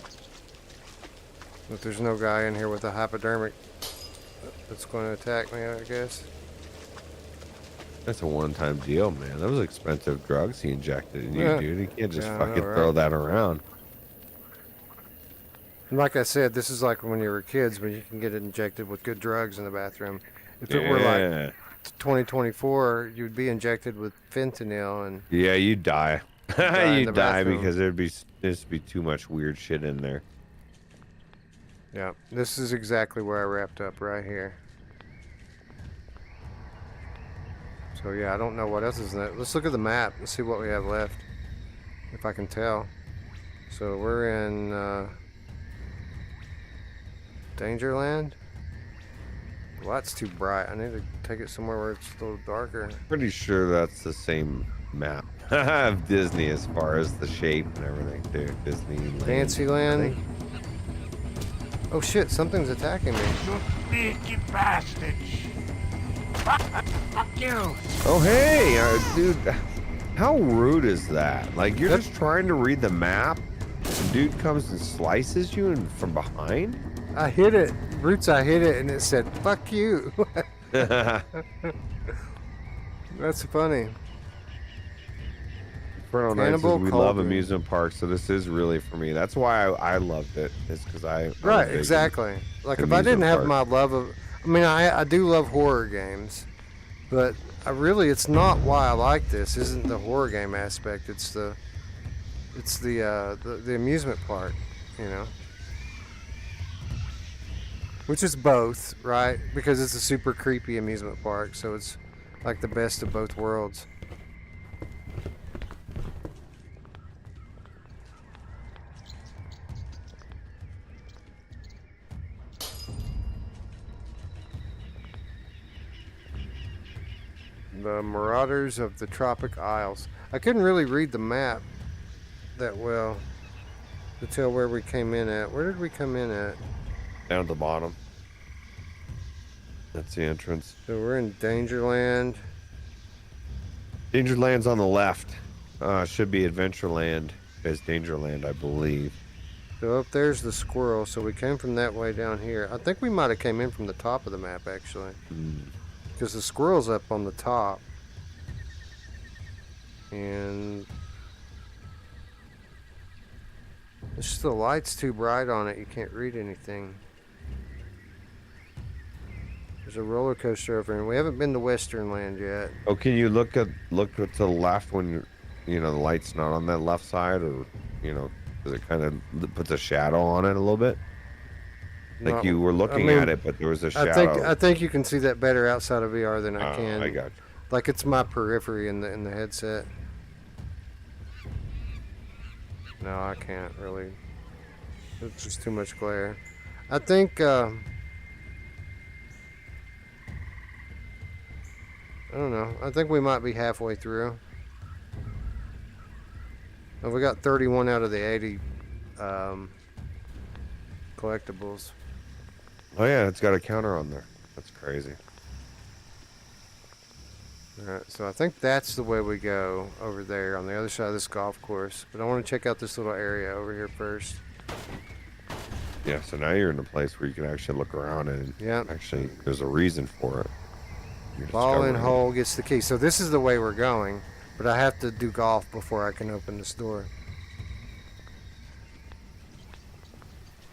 But there's no guy in here with a hypodermic that's going to attack me, I guess. That's a one-time deal, man. Those expensive drugs he injected in you, Yeah. dude. You can't just Yeah, I fucking know, right? throw that around. And like I said, this is like when you were kids, when you can get injected with good drugs in the bathroom. If it were like 2024, you'd be injected with fentanyl and Yeah, you'd die. in You'd the die bathroom. because there'd be too much weird shit in there. yeah, this is exactly where I wrapped up right here. So yeah, I don't know what else is in it. Let's look at the map and see what we have left, if I can tell. So we're in Dangerland. Well, that's too bright. I need to take it somewhere where it's a little darker. Pretty sure that's the same map of Disney as far as the shape and everything too. Disneyland. Fantasyland. Oh shit, something's attacking me. You sneaky bastards. Fuck you. Oh hey, dude, how rude is that? Like you're just trying to read the map, and dude comes and slices you from behind. I hit it, Roots. I hit it, and it said "fuck you." That's funny. Inferno Nights says Cannibal we love Cauldron. amusement parks, so this is really for me. That's why I loved it. Is because I Right, exactly. Like if I didn't have my love of, I mean, I do love horror games, but it's not why I like this. Isn't the horror game aspect? It's the amusement park, you know. Which is both, right? Because it's a super creepy amusement park, so it's like the best of both worlds. The Marauders of the Tropic Isles. I couldn't really read the map that well to tell where we came in at. Where did we come in at? Down at the bottom. That's the entrance. So we're in Dangerland. Dangerland's on the left. Should be Adventureland as Dangerland, I believe. So up there's the squirrel. So we came from that way down here. I think we might have came in from the top of the map actually. Because the squirrel's up on the top. And it's just the light's too bright on it. You can't read anything. There's a roller coaster over here. We haven't been to Westernland yet. Oh, can you look to the left when you know the light's not on that left side, or you know, because it kind of puts a shadow on it a little bit. Like you were looking at it, but there was a shadow. I think you can see that better outside of VR than I can. I got you. Like it's my periphery in the headset. No, I can't really. It's just too much glare. I think. I don't know. I think we might be halfway through. Oh, we got 31 out of the 80 collectibles. Oh yeah, it's got a counter on there. That's crazy. Alright, so I think that's the way we go over there on the other side of this golf course. But I want to check out this little area over here first. Yeah, so now you're in a place where you can actually look around and actually there's a reason for it. Ball in hole gets the key. So this is the way we're going, but I have to do golf before I can open this door.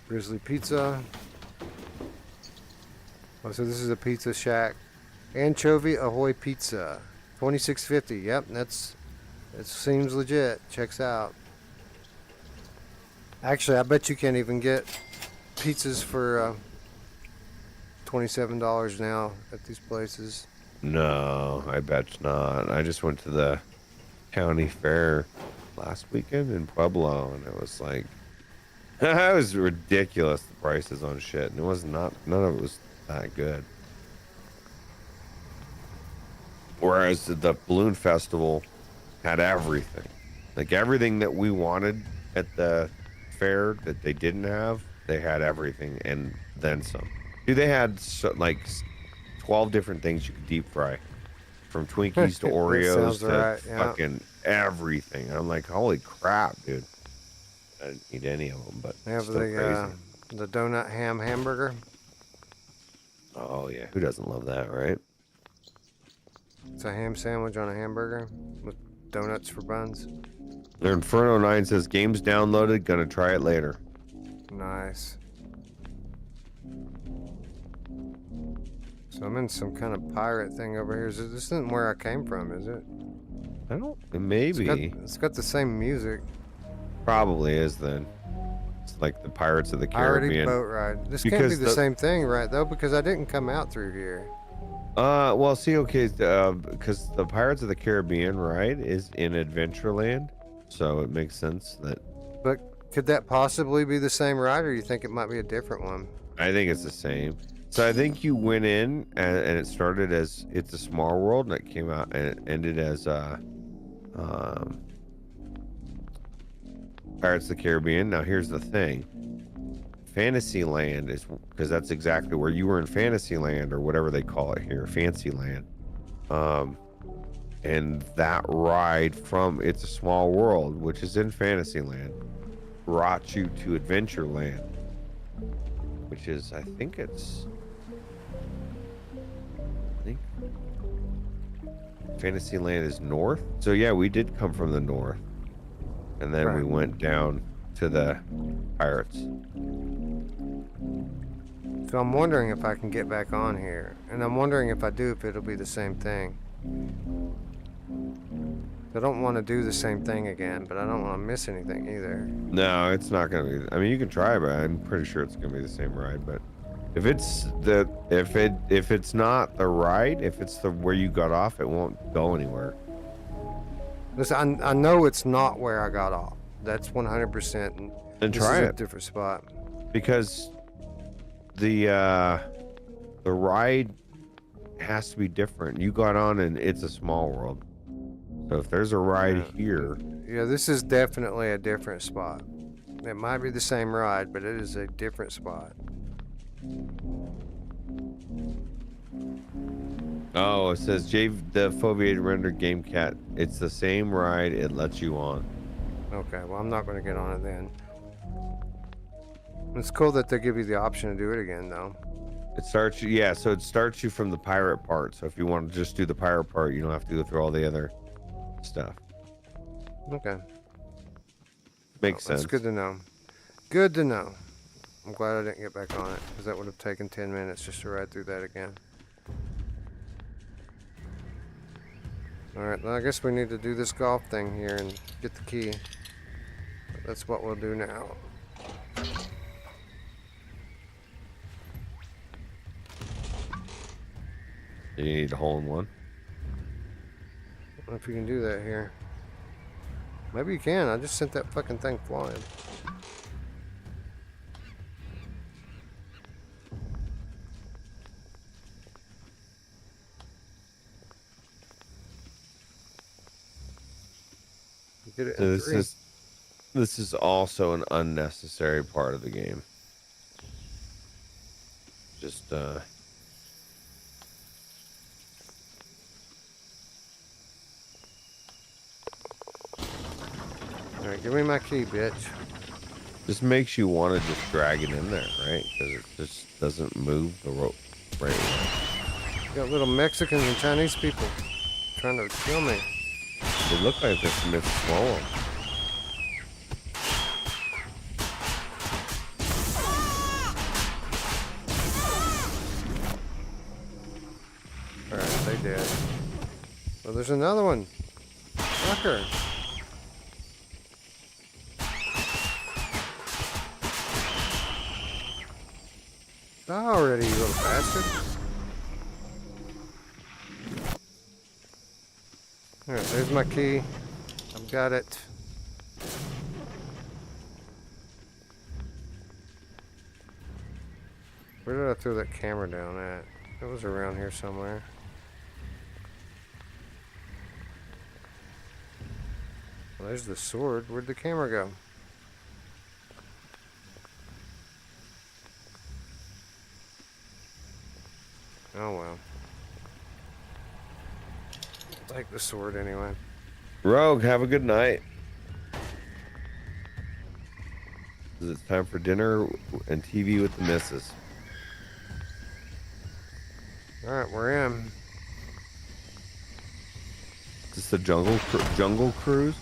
Grizzly Pizza. Oh, so this is a Pizza Shack. Anchovy Ahoy Pizza. $26.50. Yep, it seems legit. Checks out. Actually, I bet you can't even get pizzas for $27 now at these places. No, I bet not. I just went to the county fair last weekend in Pueblo, and it was like, it was ridiculous, the prices on shit, and none of it was that good. Whereas the Balloon Festival had everything. Like everything that we wanted at the fair that they didn't have, they had everything and then some. Dude, they had like 12 different things you could deep fry. From Twinkies to Oreos to fucking everything. I'm like, holy crap, dude. I didn't eat any of them, but They have still crazy. the donut ham hamburger. Oh, yeah. Who doesn't love that, right? It's a ham sandwich on a hamburger with donuts for buns. Inferno 9 says, game's downloaded, gonna try it later. Nice. So I'm in some kind of pirate thing over here. This isn't where I came from, is it? I don't... Maybe. It's got the same music. Probably is, then. It's like the Pirates of the Piracy Caribbean. boat ride. This can't be the same thing, right, though? Because I didn't come out through here. Well, see, okay, because the Pirates of the Caribbean ride is in Adventureland, so it makes sense that. But could that possibly be the same ride, or you think it might be a different one? I think it's the same. So I think you went in and it started as It's a Small World, and it came out and it ended as Pirates of the Caribbean. Now here's the thing. Fantasyland is, because that's exactly where you were in Fantasyland, or whatever they call it here, Fancyland. And that ride from It's a Small World, which is in Fantasyland, brought you to Adventureland, which is, I think Fantasyland is north. So yeah, we did come from the north, and then we went down to the Pirates. So I'm wondering if I can get back on here, and I'm wondering if I do, if it'll be the same thing. I don't want to do the same thing again, but I don't want to miss anything either. No, it's not gonna be. I mean, you can try, but I'm pretty sure it's gonna be the same ride. But if it's if it's not the ride, if it's the where you got off, it won't go anywhere. Listen, I know it's not where I got off. That's 100%. And try this is it. a different spot. Because the ride has to be different. You got on and It's a Small World. So if there's a ride here, Yeah, this is definitely a different spot. It might be the same ride, but it is a different spot. oh, it says the Foveated rendered game cat. It's the same ride. It lets you on. Okay, well, I'm not going to get on it then. It's cool that they give you the option to do it again, though. It starts you, yeah. So it starts you from the pirate part. So if you want to just do the pirate part, you don't have to go through all the other stuff. Okay. Makes sense. That's good to know. Good to know. I'm glad I didn't get back on it, because that would have taken 10 minutes just to ride through that again. Alright, well, I guess we need to do this golf thing here and get the key. That's what we'll do now. You need a hole in one. I don't know if you can do that here. Maybe you can. I just sent that fucking thing flying. You did it in So three. this is also an unnecessary part of the game. Just Alright, give me my key, bitch. Just makes you want to just drag it in there, right? Because it just doesn't move the rope right away. Got little Mexicans and Chinese people trying to kill me. They look like they're from It's Small World. Alright, they did. Well, there's another one. Fucker. Die already, you little bastard. Alright, there's my key. I've got it. Where did I throw that camera down at? It was around here somewhere. Well, there's the sword. Where'd the camera go? Oh well. I'll take the sword anyway. Rogue, have a good night. It's time for dinner and TV with the missus. Alright, we're in. Is this the jungle cruise?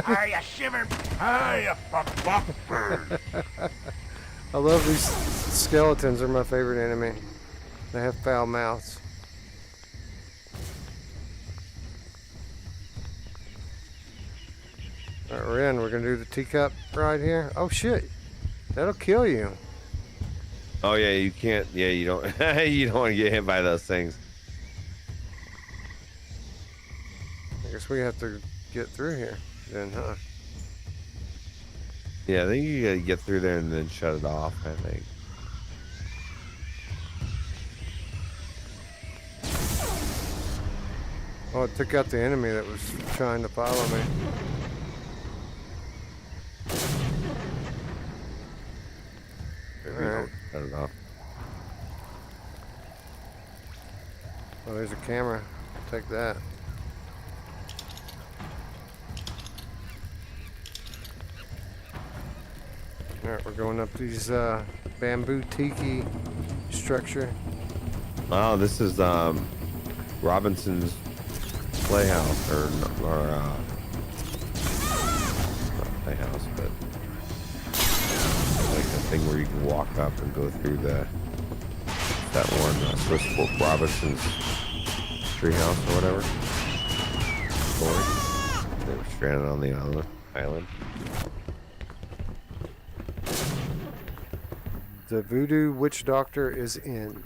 Are you shivering? Are you fuck bird? I love these skeletons. They're my favorite enemy. They have foul mouths. Alright, we're in. We're gonna do the teacup right here. Oh shit. That'll kill you. Oh yeah, you can't. Yeah, you don't. You don't want to get hit by those things. I guess we have to get through here then, huh? Yeah, I think you gotta get through there and then shut it off. I think. Oh, it took out the enemy that was trying to follow me. Maybe don't shut it off. Oh, there's a camera. Take that. Alright, we're going up these bamboo tiki structure. Oh, this is Robinson's Playhouse, or not playhouse, but like the thing where you can walk up and go through that one Swiss Robinson's treehouse or whatever. Gori. They were stranded on the island. The voodoo witch doctor is in.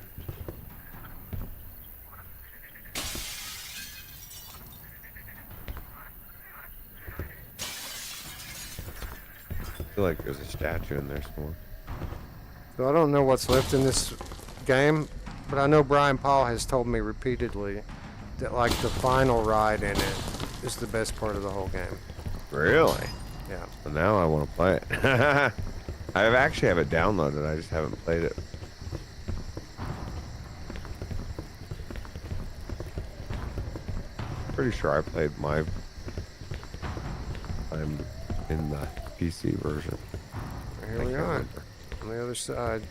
I feel like there's a statue in there somewhere. So I don't know what's left in this game, but I know Brian Paul has told me repeatedly that like the final ride in it is the best part of the whole game. Really? Yeah. Well, now I want to play it. I actually have it downloaded. I just haven't played it. Pretty sure I played I'm in the PC version. Here we are. On the other side.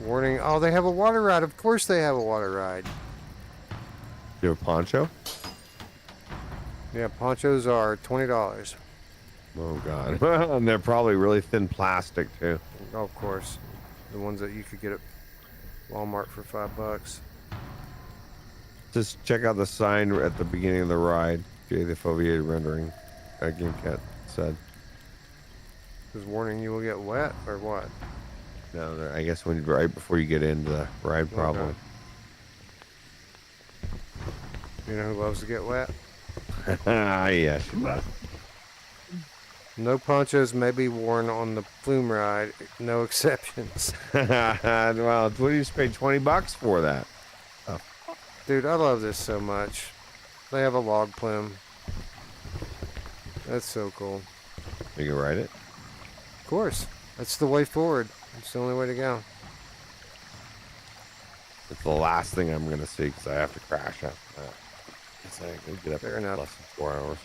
Warning. Oh, they have a water ride. Of course they have a water ride. You have a poncho? Yeah, ponchos are $20. Oh god. And they're probably really thin plastic too. Oh, of course. The ones that you could get at Walmart for $5. Just check out the sign at the beginning of the ride. Jay the foveated rendering. Gamecast said. Is warning you will get wet or what? No, I guess right before you get into the ride, probably. Okay. You know who loves to get wet? Yeah, she does. No ponchos may be worn on the flume ride. No exceptions. Well, what do you pay $20 for that? Oh. Dude, I love this so much. They have a log plume. That's so cool. You can ride it? Of course. That's the way forward. It's the only way to go. It's the last thing I'm going to see because I have to crash after that. I can get up Fair in enough. less than 4 hours.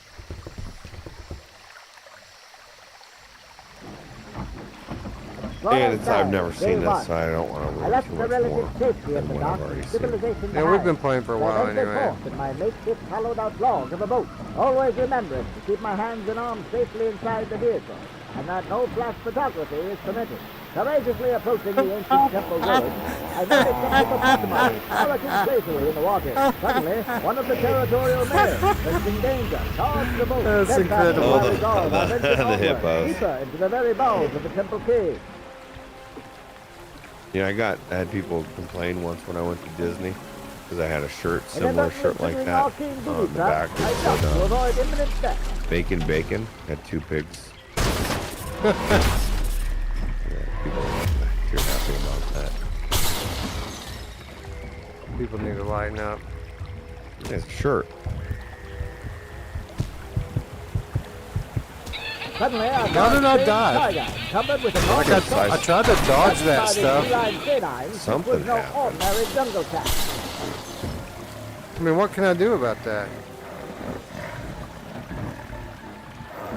And I've never seen this, so I don't want to I ruin left too the much relative more safety of than the what dock I've already and seen. civilization Yeah, we've been playing for a while anyway. In my makeshift hollowed-out log of a boat, always remembering to keep my hands and arms safely inside the vehicle, and that no flash photography is permitted. Courageously approaching the ancient temple village, I noticed something approximately hurricane tracery in the water. Suddenly, one of the territorial mayors, sensing danger, charged the boat. That's steadfast in incredible. my resolve, I ventured The onward, hippos. deeper into the very bowels of the temple cave. Yeah, I had people complain once when I went to Disney because I had a shirt, similar shirt like that. On the back I it jumped to said, avoid imminent death. bacon. Had 2 pigs. Yeah, people are too happy about that. People need to lighten up. Yeah, it's a shirt. Suddenly, I How did I die? Covered with a Like I tried to dodge that stuff. Something was no happened. ordinary jungle cat. I mean, what can I do about that?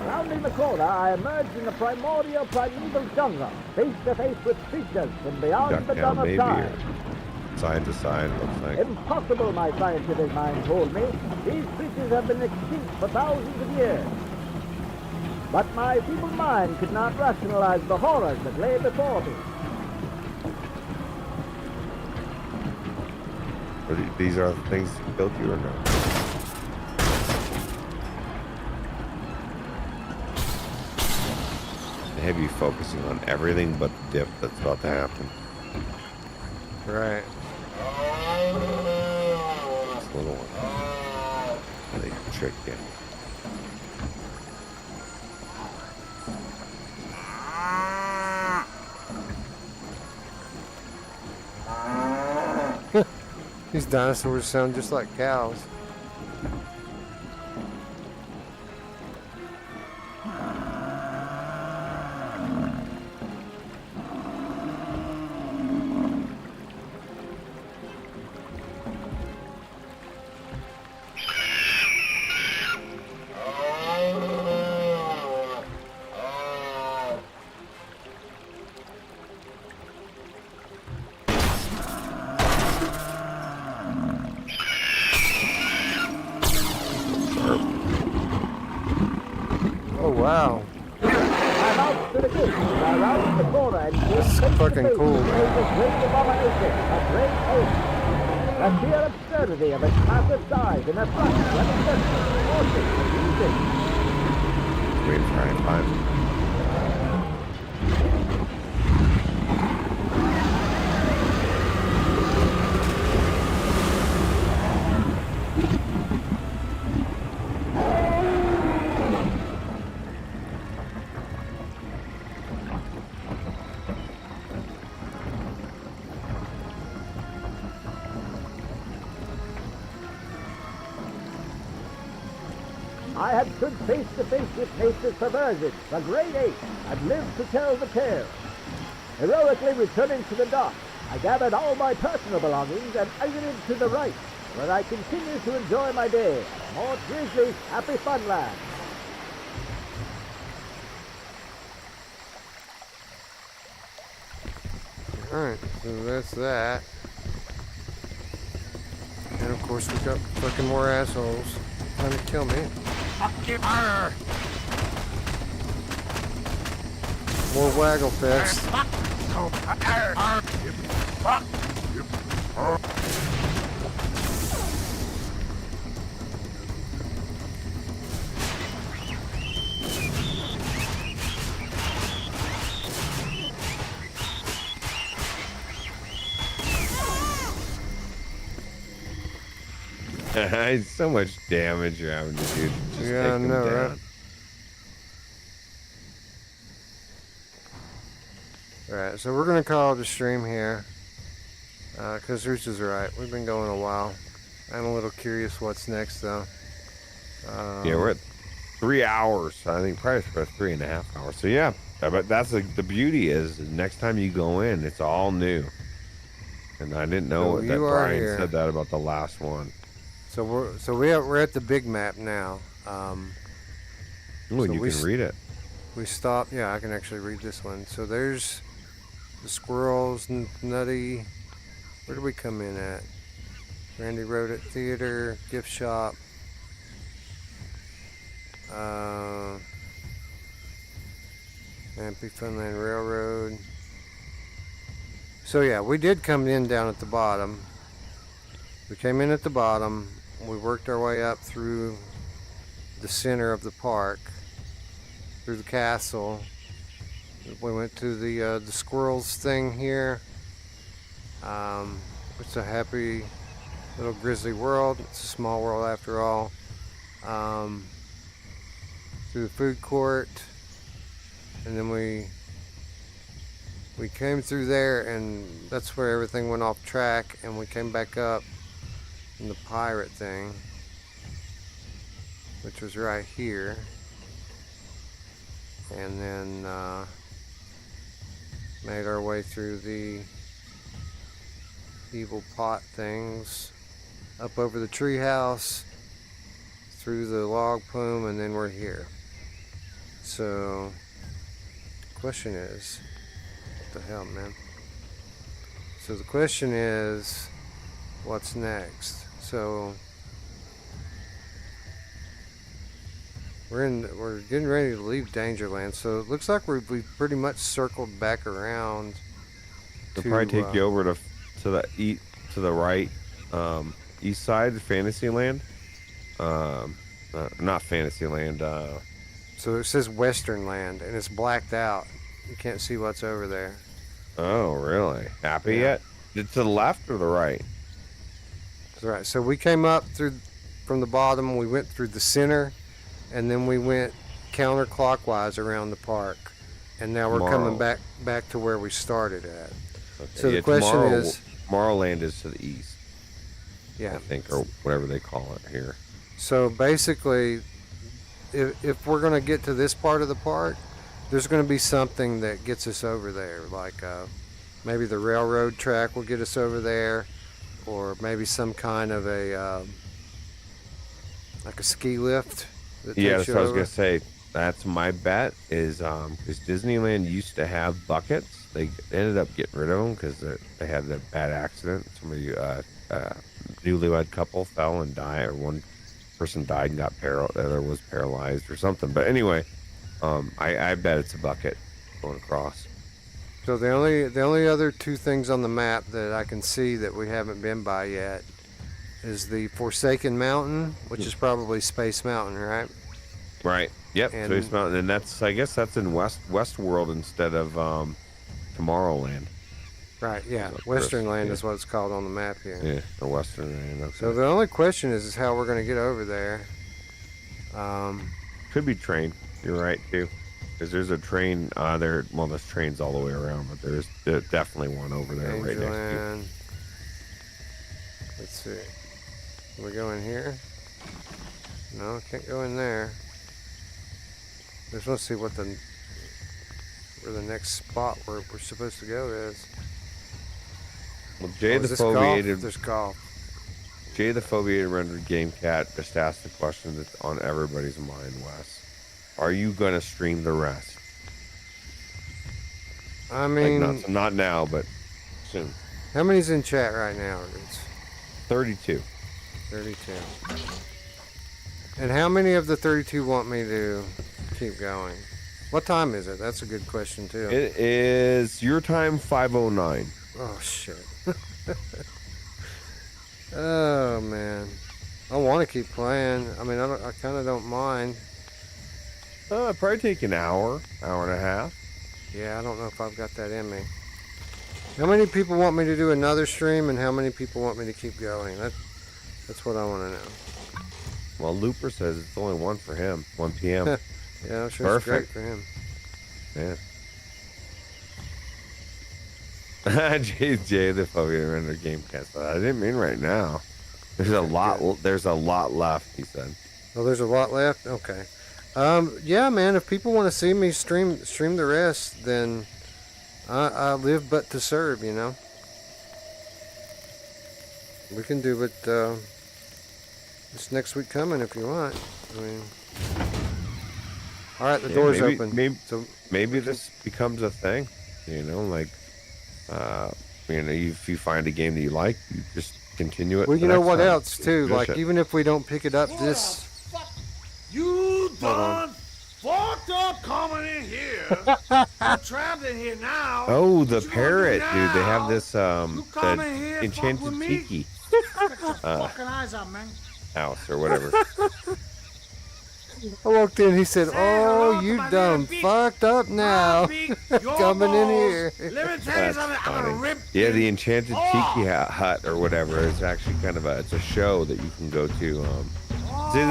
Rounding the corner, I emerged in the primeval jungle, face to face with creatures from beyond Duck the down dawn of maybe, time. or side to side, looks like. Impossible, my scientific mind told me. These creatures have been extinct for thousands of years. but my feeble mind could not rationalize the horrors that lay before me. These are the things that killed you or no? They have you focusing on everything but the dip that's about to happen. Right. This little one. They tricked you. These dinosaurs sound just like cows. Oh wow. I'm out to the gate, around the corner, and That's fucking cool. A great abomination, a great ape. The sheer absurdity of its massive size and effect when it gets forcing and using. Wait for high five. I had stood face to face with nature's perversion, the great ape, and lived to tell the tale. Heroically returning to the dock, I gathered all my personal belongings and exited to the right, where I continued to enjoy my day at Mort Grizzly's HappyFunLand. Alright, so that's that. And of course we got fucking more assholes trying to kill me. More waggle fest. It's so much damage you're having to do. Just Yeah, take I them know, down. right? Alright, so we're going to call it a stream here. Because Roots is right. We've been going a while. I'm a little curious what's next, though. Yeah, we're at 3 hours. I think probably for 3.5 hours. So yeah, but that's the beauty is next time you go in, it's all new. And I didn't know So that you are Brian here. said that about the last one. So we're at the big map now. Ooh, and So you we can read it. We stopped. Yeah, I can actually read this one. So there's the squirrels, Nutty. Where did we come in at? Randy Road at Theater, gift shop. HappyFunLand Railroad. So yeah, we did come in down at the bottom. We came in at the bottom. We worked our way up through the center of the park, through the castle. We went to the squirrels thing here. It's a happy little grizzly world. It's a small world after all. Through the food court, and then we came through there, and that's where everything went off track, and we came back up in the pirate thing, which was right here, and then made our way through the evil pot things, up over the treehouse, through the log plume, and then we're here. So, question is, what the hell, man? So the question is, what's next? So, We're getting ready to leave Dangerland, so it looks like we've pretty much circled back around. They'll probably take you over to the right, east side of Fantasyland. Not Fantasyland. So it says Western Land, and it's blacked out. You can't see what's over there. Oh, really? Happy Yeah. yet? To the left or the right? That's right. So we came up from the bottom. We went through the center, and then we went counterclockwise around the park, and now we're coming back to where we started at. Okay. So the question is, Tomorrowland is to the east. yeah. I think, or whatever they call it here. So basically, if we're going to get to this part of the park, there's going to be something that gets us over there, like maybe the railroad track will get us over there, or maybe some kind of a like a ski lift. Yeah, that's what I was gonna say. That's my bet is because Disneyland used to have buckets. They ended up getting rid of them because they had a bad accident. Somebody, newlywed couple fell and died, or one person died and got the other was paralyzed or something. But anyway, I bet it's a bucket going across. So the only other two things on the map that I can see that we haven't been by yet is the Forsaken Mountain, which is probably Space Mountain, right? Right. Yep. And- Space Mountain, and I guess that's in Westworld instead of Tomorrowland. Right. Yeah. Of course, Western Land yeah. is what it's called on the map here. Yeah, the Western Land. Okay. So the only question is how we're going to get over there. Could be train. You're right too, because there's a train there. Well, there's trains all the way around, but there's definitely one over there right next to you. Dangerland. Let's see. Can we go in here? No, can't go in there. Just want to see where the next spot where we're supposed to go is. Well, Jay Oh, the is this golf? Foveated, There's golf. Jay the Foveated rendered game cat just asked the question that's on everybody's mind, Wes. Are you gonna stream the rest? I mean, Like not now, but soon. how many's in chat right now? It's 32. 32. And how many of the 32 want me to keep going? What time is it? That's a good question too. It is your time 5:09. Oh shit. Oh man, I want to keep playing. I mean, I kind of don't mind. Probably take an hour and a half. Yeah, I don't know if I've got that in me. How many people want me to do another stream, and how many people want me to keep going? That's what I want to know. Well, Looper says it's only one for him, 1 p.m. Yeah, I'm sure it's great Perfect. for him. Yeah. Jay the Phobia render Gamecast. I didn't mean right now. There's a lot. There's a lot left. He said. Oh, there's a lot left. Okay. Yeah, man. If people want to see me stream the rest, then I live but to serve. You know. We can do it this next week coming if you want. I mean. All right, the door's open. Maybe this becomes a thing. You know, like, if you find a game that you like, you just continue it. Well, you know what time. else too? Finish Like, it. even if we don't pick it up this. You Hold on. done fucked up coming in here. You're trapped in here now. Oh, the What you gonna do parrot, dude! They have now? this You come in the here, fuck enchanted with me? tiki Get your fucking eyes out, man. house or whatever. I walked in, he said, Say "Oh, hello to you my done little big- fucked up now." Coming in here. Let me tell you That's something. I'm gonna funny. rip Yeah, the you enchanted off. tiki hut or whatever is actually kind of it's a show that you can go to. See,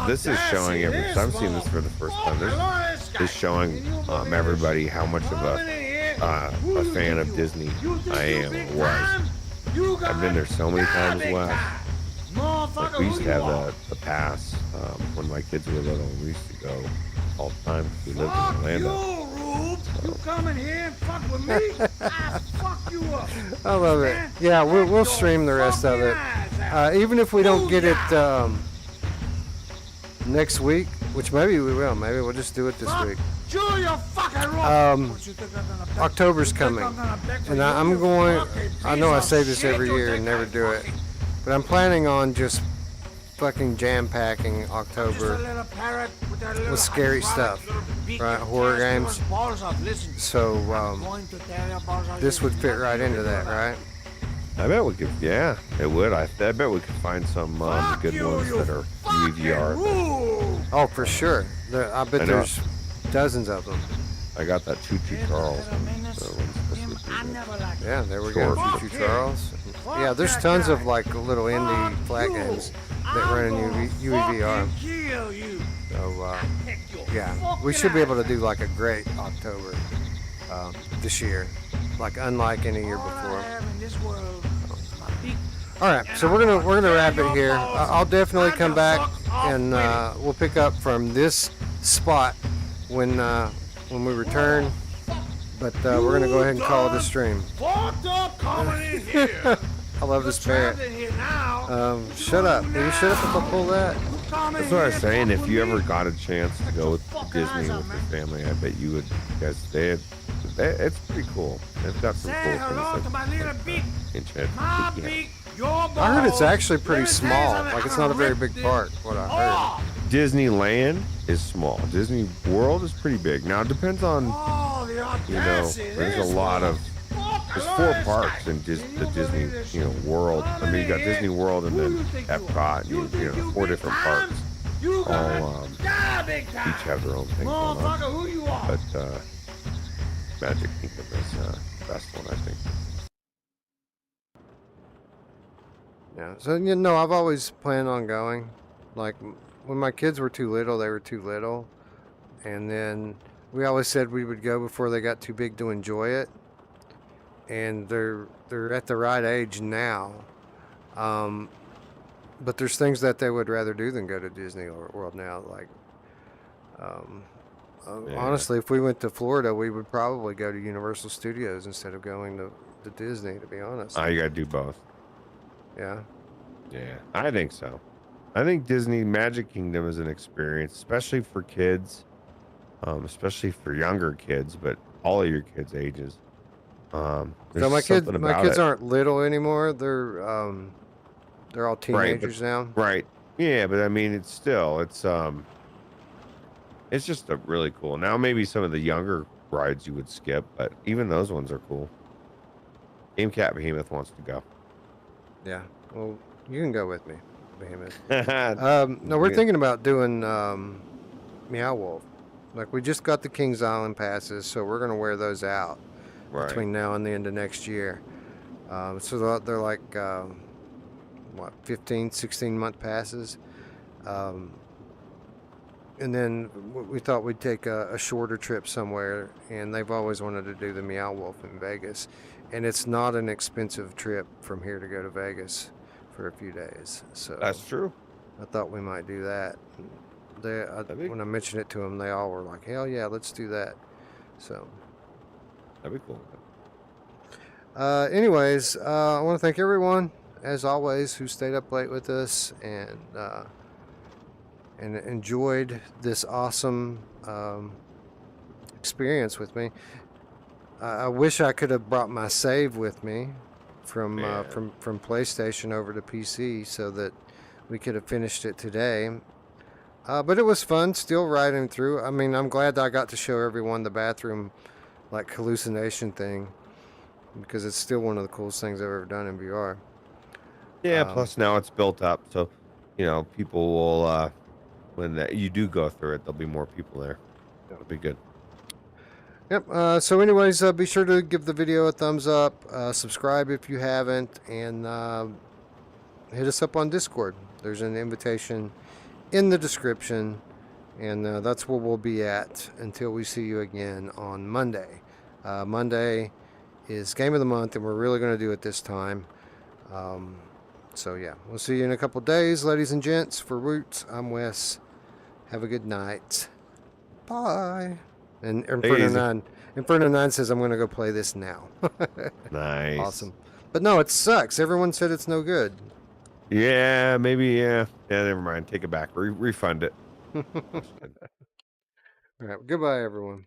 this is showing every. So I'm seeing this for the first time. This is showing everybody how much of a fan of Disney I am or was. I've been there so many times, Wes. Like we used to have the pass when my kids were little. We used to go all the time. We lived in Orlando. You come in here and fuck with me? I fuck you up. I love it. Yeah, we'll stream the rest of it. Even if we don't get it next week, which maybe we will. Maybe we'll just do it this week. October's coming, and I'm going. I know I say this every year and never do it, but I'm planning on just fucking jam-packing October with scary stuff, right? Horror games. So this would fit right into that, right? I bet we could. Yeah, it would. I bet we could find some good ones that are UEVR. Oh, for sure. I bet there's dozens of them. I got that Choo Choo Charles. Yeah, there we go. Choo Choo Charles. Yeah, there's tons of like little indie flat games that run in UEVR. So yeah, we should be able to do like a great October this year, like unlike any year before. All right, so we're gonna wrap it here. I'll definitely come back and we'll pick up from this spot when we return. But we're gonna go ahead and call it a stream. I love this parrot. Shut up. Can you shut up if I pull that? That's what I was saying. If you ever got a chance to go with Disney with your family, I bet you would. Guys, it's pretty cool. They've got some cool things. I heard it's actually pretty small. Like it's not a very big park. What I heard. Disneyland is small. Disney World is pretty big. Now it depends on, there's a lot of. There's 4 parks in the Disney, World. I mean, you got Disney World and then Epcot, and 4 different parks. All each have their own thing going on. But Magic Kingdom is the best one, I think. Yeah. So I've always planned on going. Like when my kids were too little, they were too little, and then we always said we would go before they got too big to enjoy it. And they're at the right age now, but there's things that they would rather do than go to Disney World now. Like, honestly, if we went to Florida, we would probably go to Universal Studios instead of going to Disney. To be honest. You gotta do both. Yeah. Yeah, I think so. I think Disney Magic Kingdom is an experience, especially for kids, especially for younger kids, but all of your kids' ages. So my kids aren't little anymore. They're all teenagers now. Right. Yeah, but I mean, it's just a really cool. Now maybe some of the younger rides you would skip, but even those ones are cool. Game Cat Behemoth wants to go. Yeah. Well, you can go with me, Behemoth. No, we're thinking about doing Meow Wolf. Like we just got the Kings Island passes, so we're gonna wear those out. Right. Between now and the end of next year. So they're like, 15, 16-month passes. And then we thought we'd take a shorter trip somewhere, and they've always wanted to do the Meow Wolf in Vegas. And it's not an expensive trip from here to go to Vegas for a few days. So that's true. I thought we might do that. When I mentioned it to them, they all were like, hell yeah, let's do that. So... that'd be cool. Anyways, I want to thank everyone, as always, who stayed up late with us and enjoyed this awesome experience with me. I wish I could have brought my save with me from PlayStation over to PC so that we could have finished it today. But it was fun still riding through. I mean, I'm glad that I got to show everyone the bathroom like hallucination thing, because it's still one of the coolest things I've ever done in VR. Yeah, plus now it's built up, so people will when you do go through it, there'll be more people there. That'll be good. Yep. So anyways, be sure to give the video a thumbs up, subscribe if you haven't, and hit us up on Discord. There's an invitation in the description. And that's where we'll be at until we see you again on Monday. Monday is Game of the Month, and we're really going to do it this time. So, yeah, we'll see you in a couple days, ladies and gents. For Roots, I'm Wes. Have a good night. Bye. And Inferno 9 says I'm going to go play this now. Nice. Awesome. But no, it sucks. Everyone said it's no good. Yeah, maybe, yeah. Yeah, never mind. Take it back. Refund it. All right. Goodbye, everyone.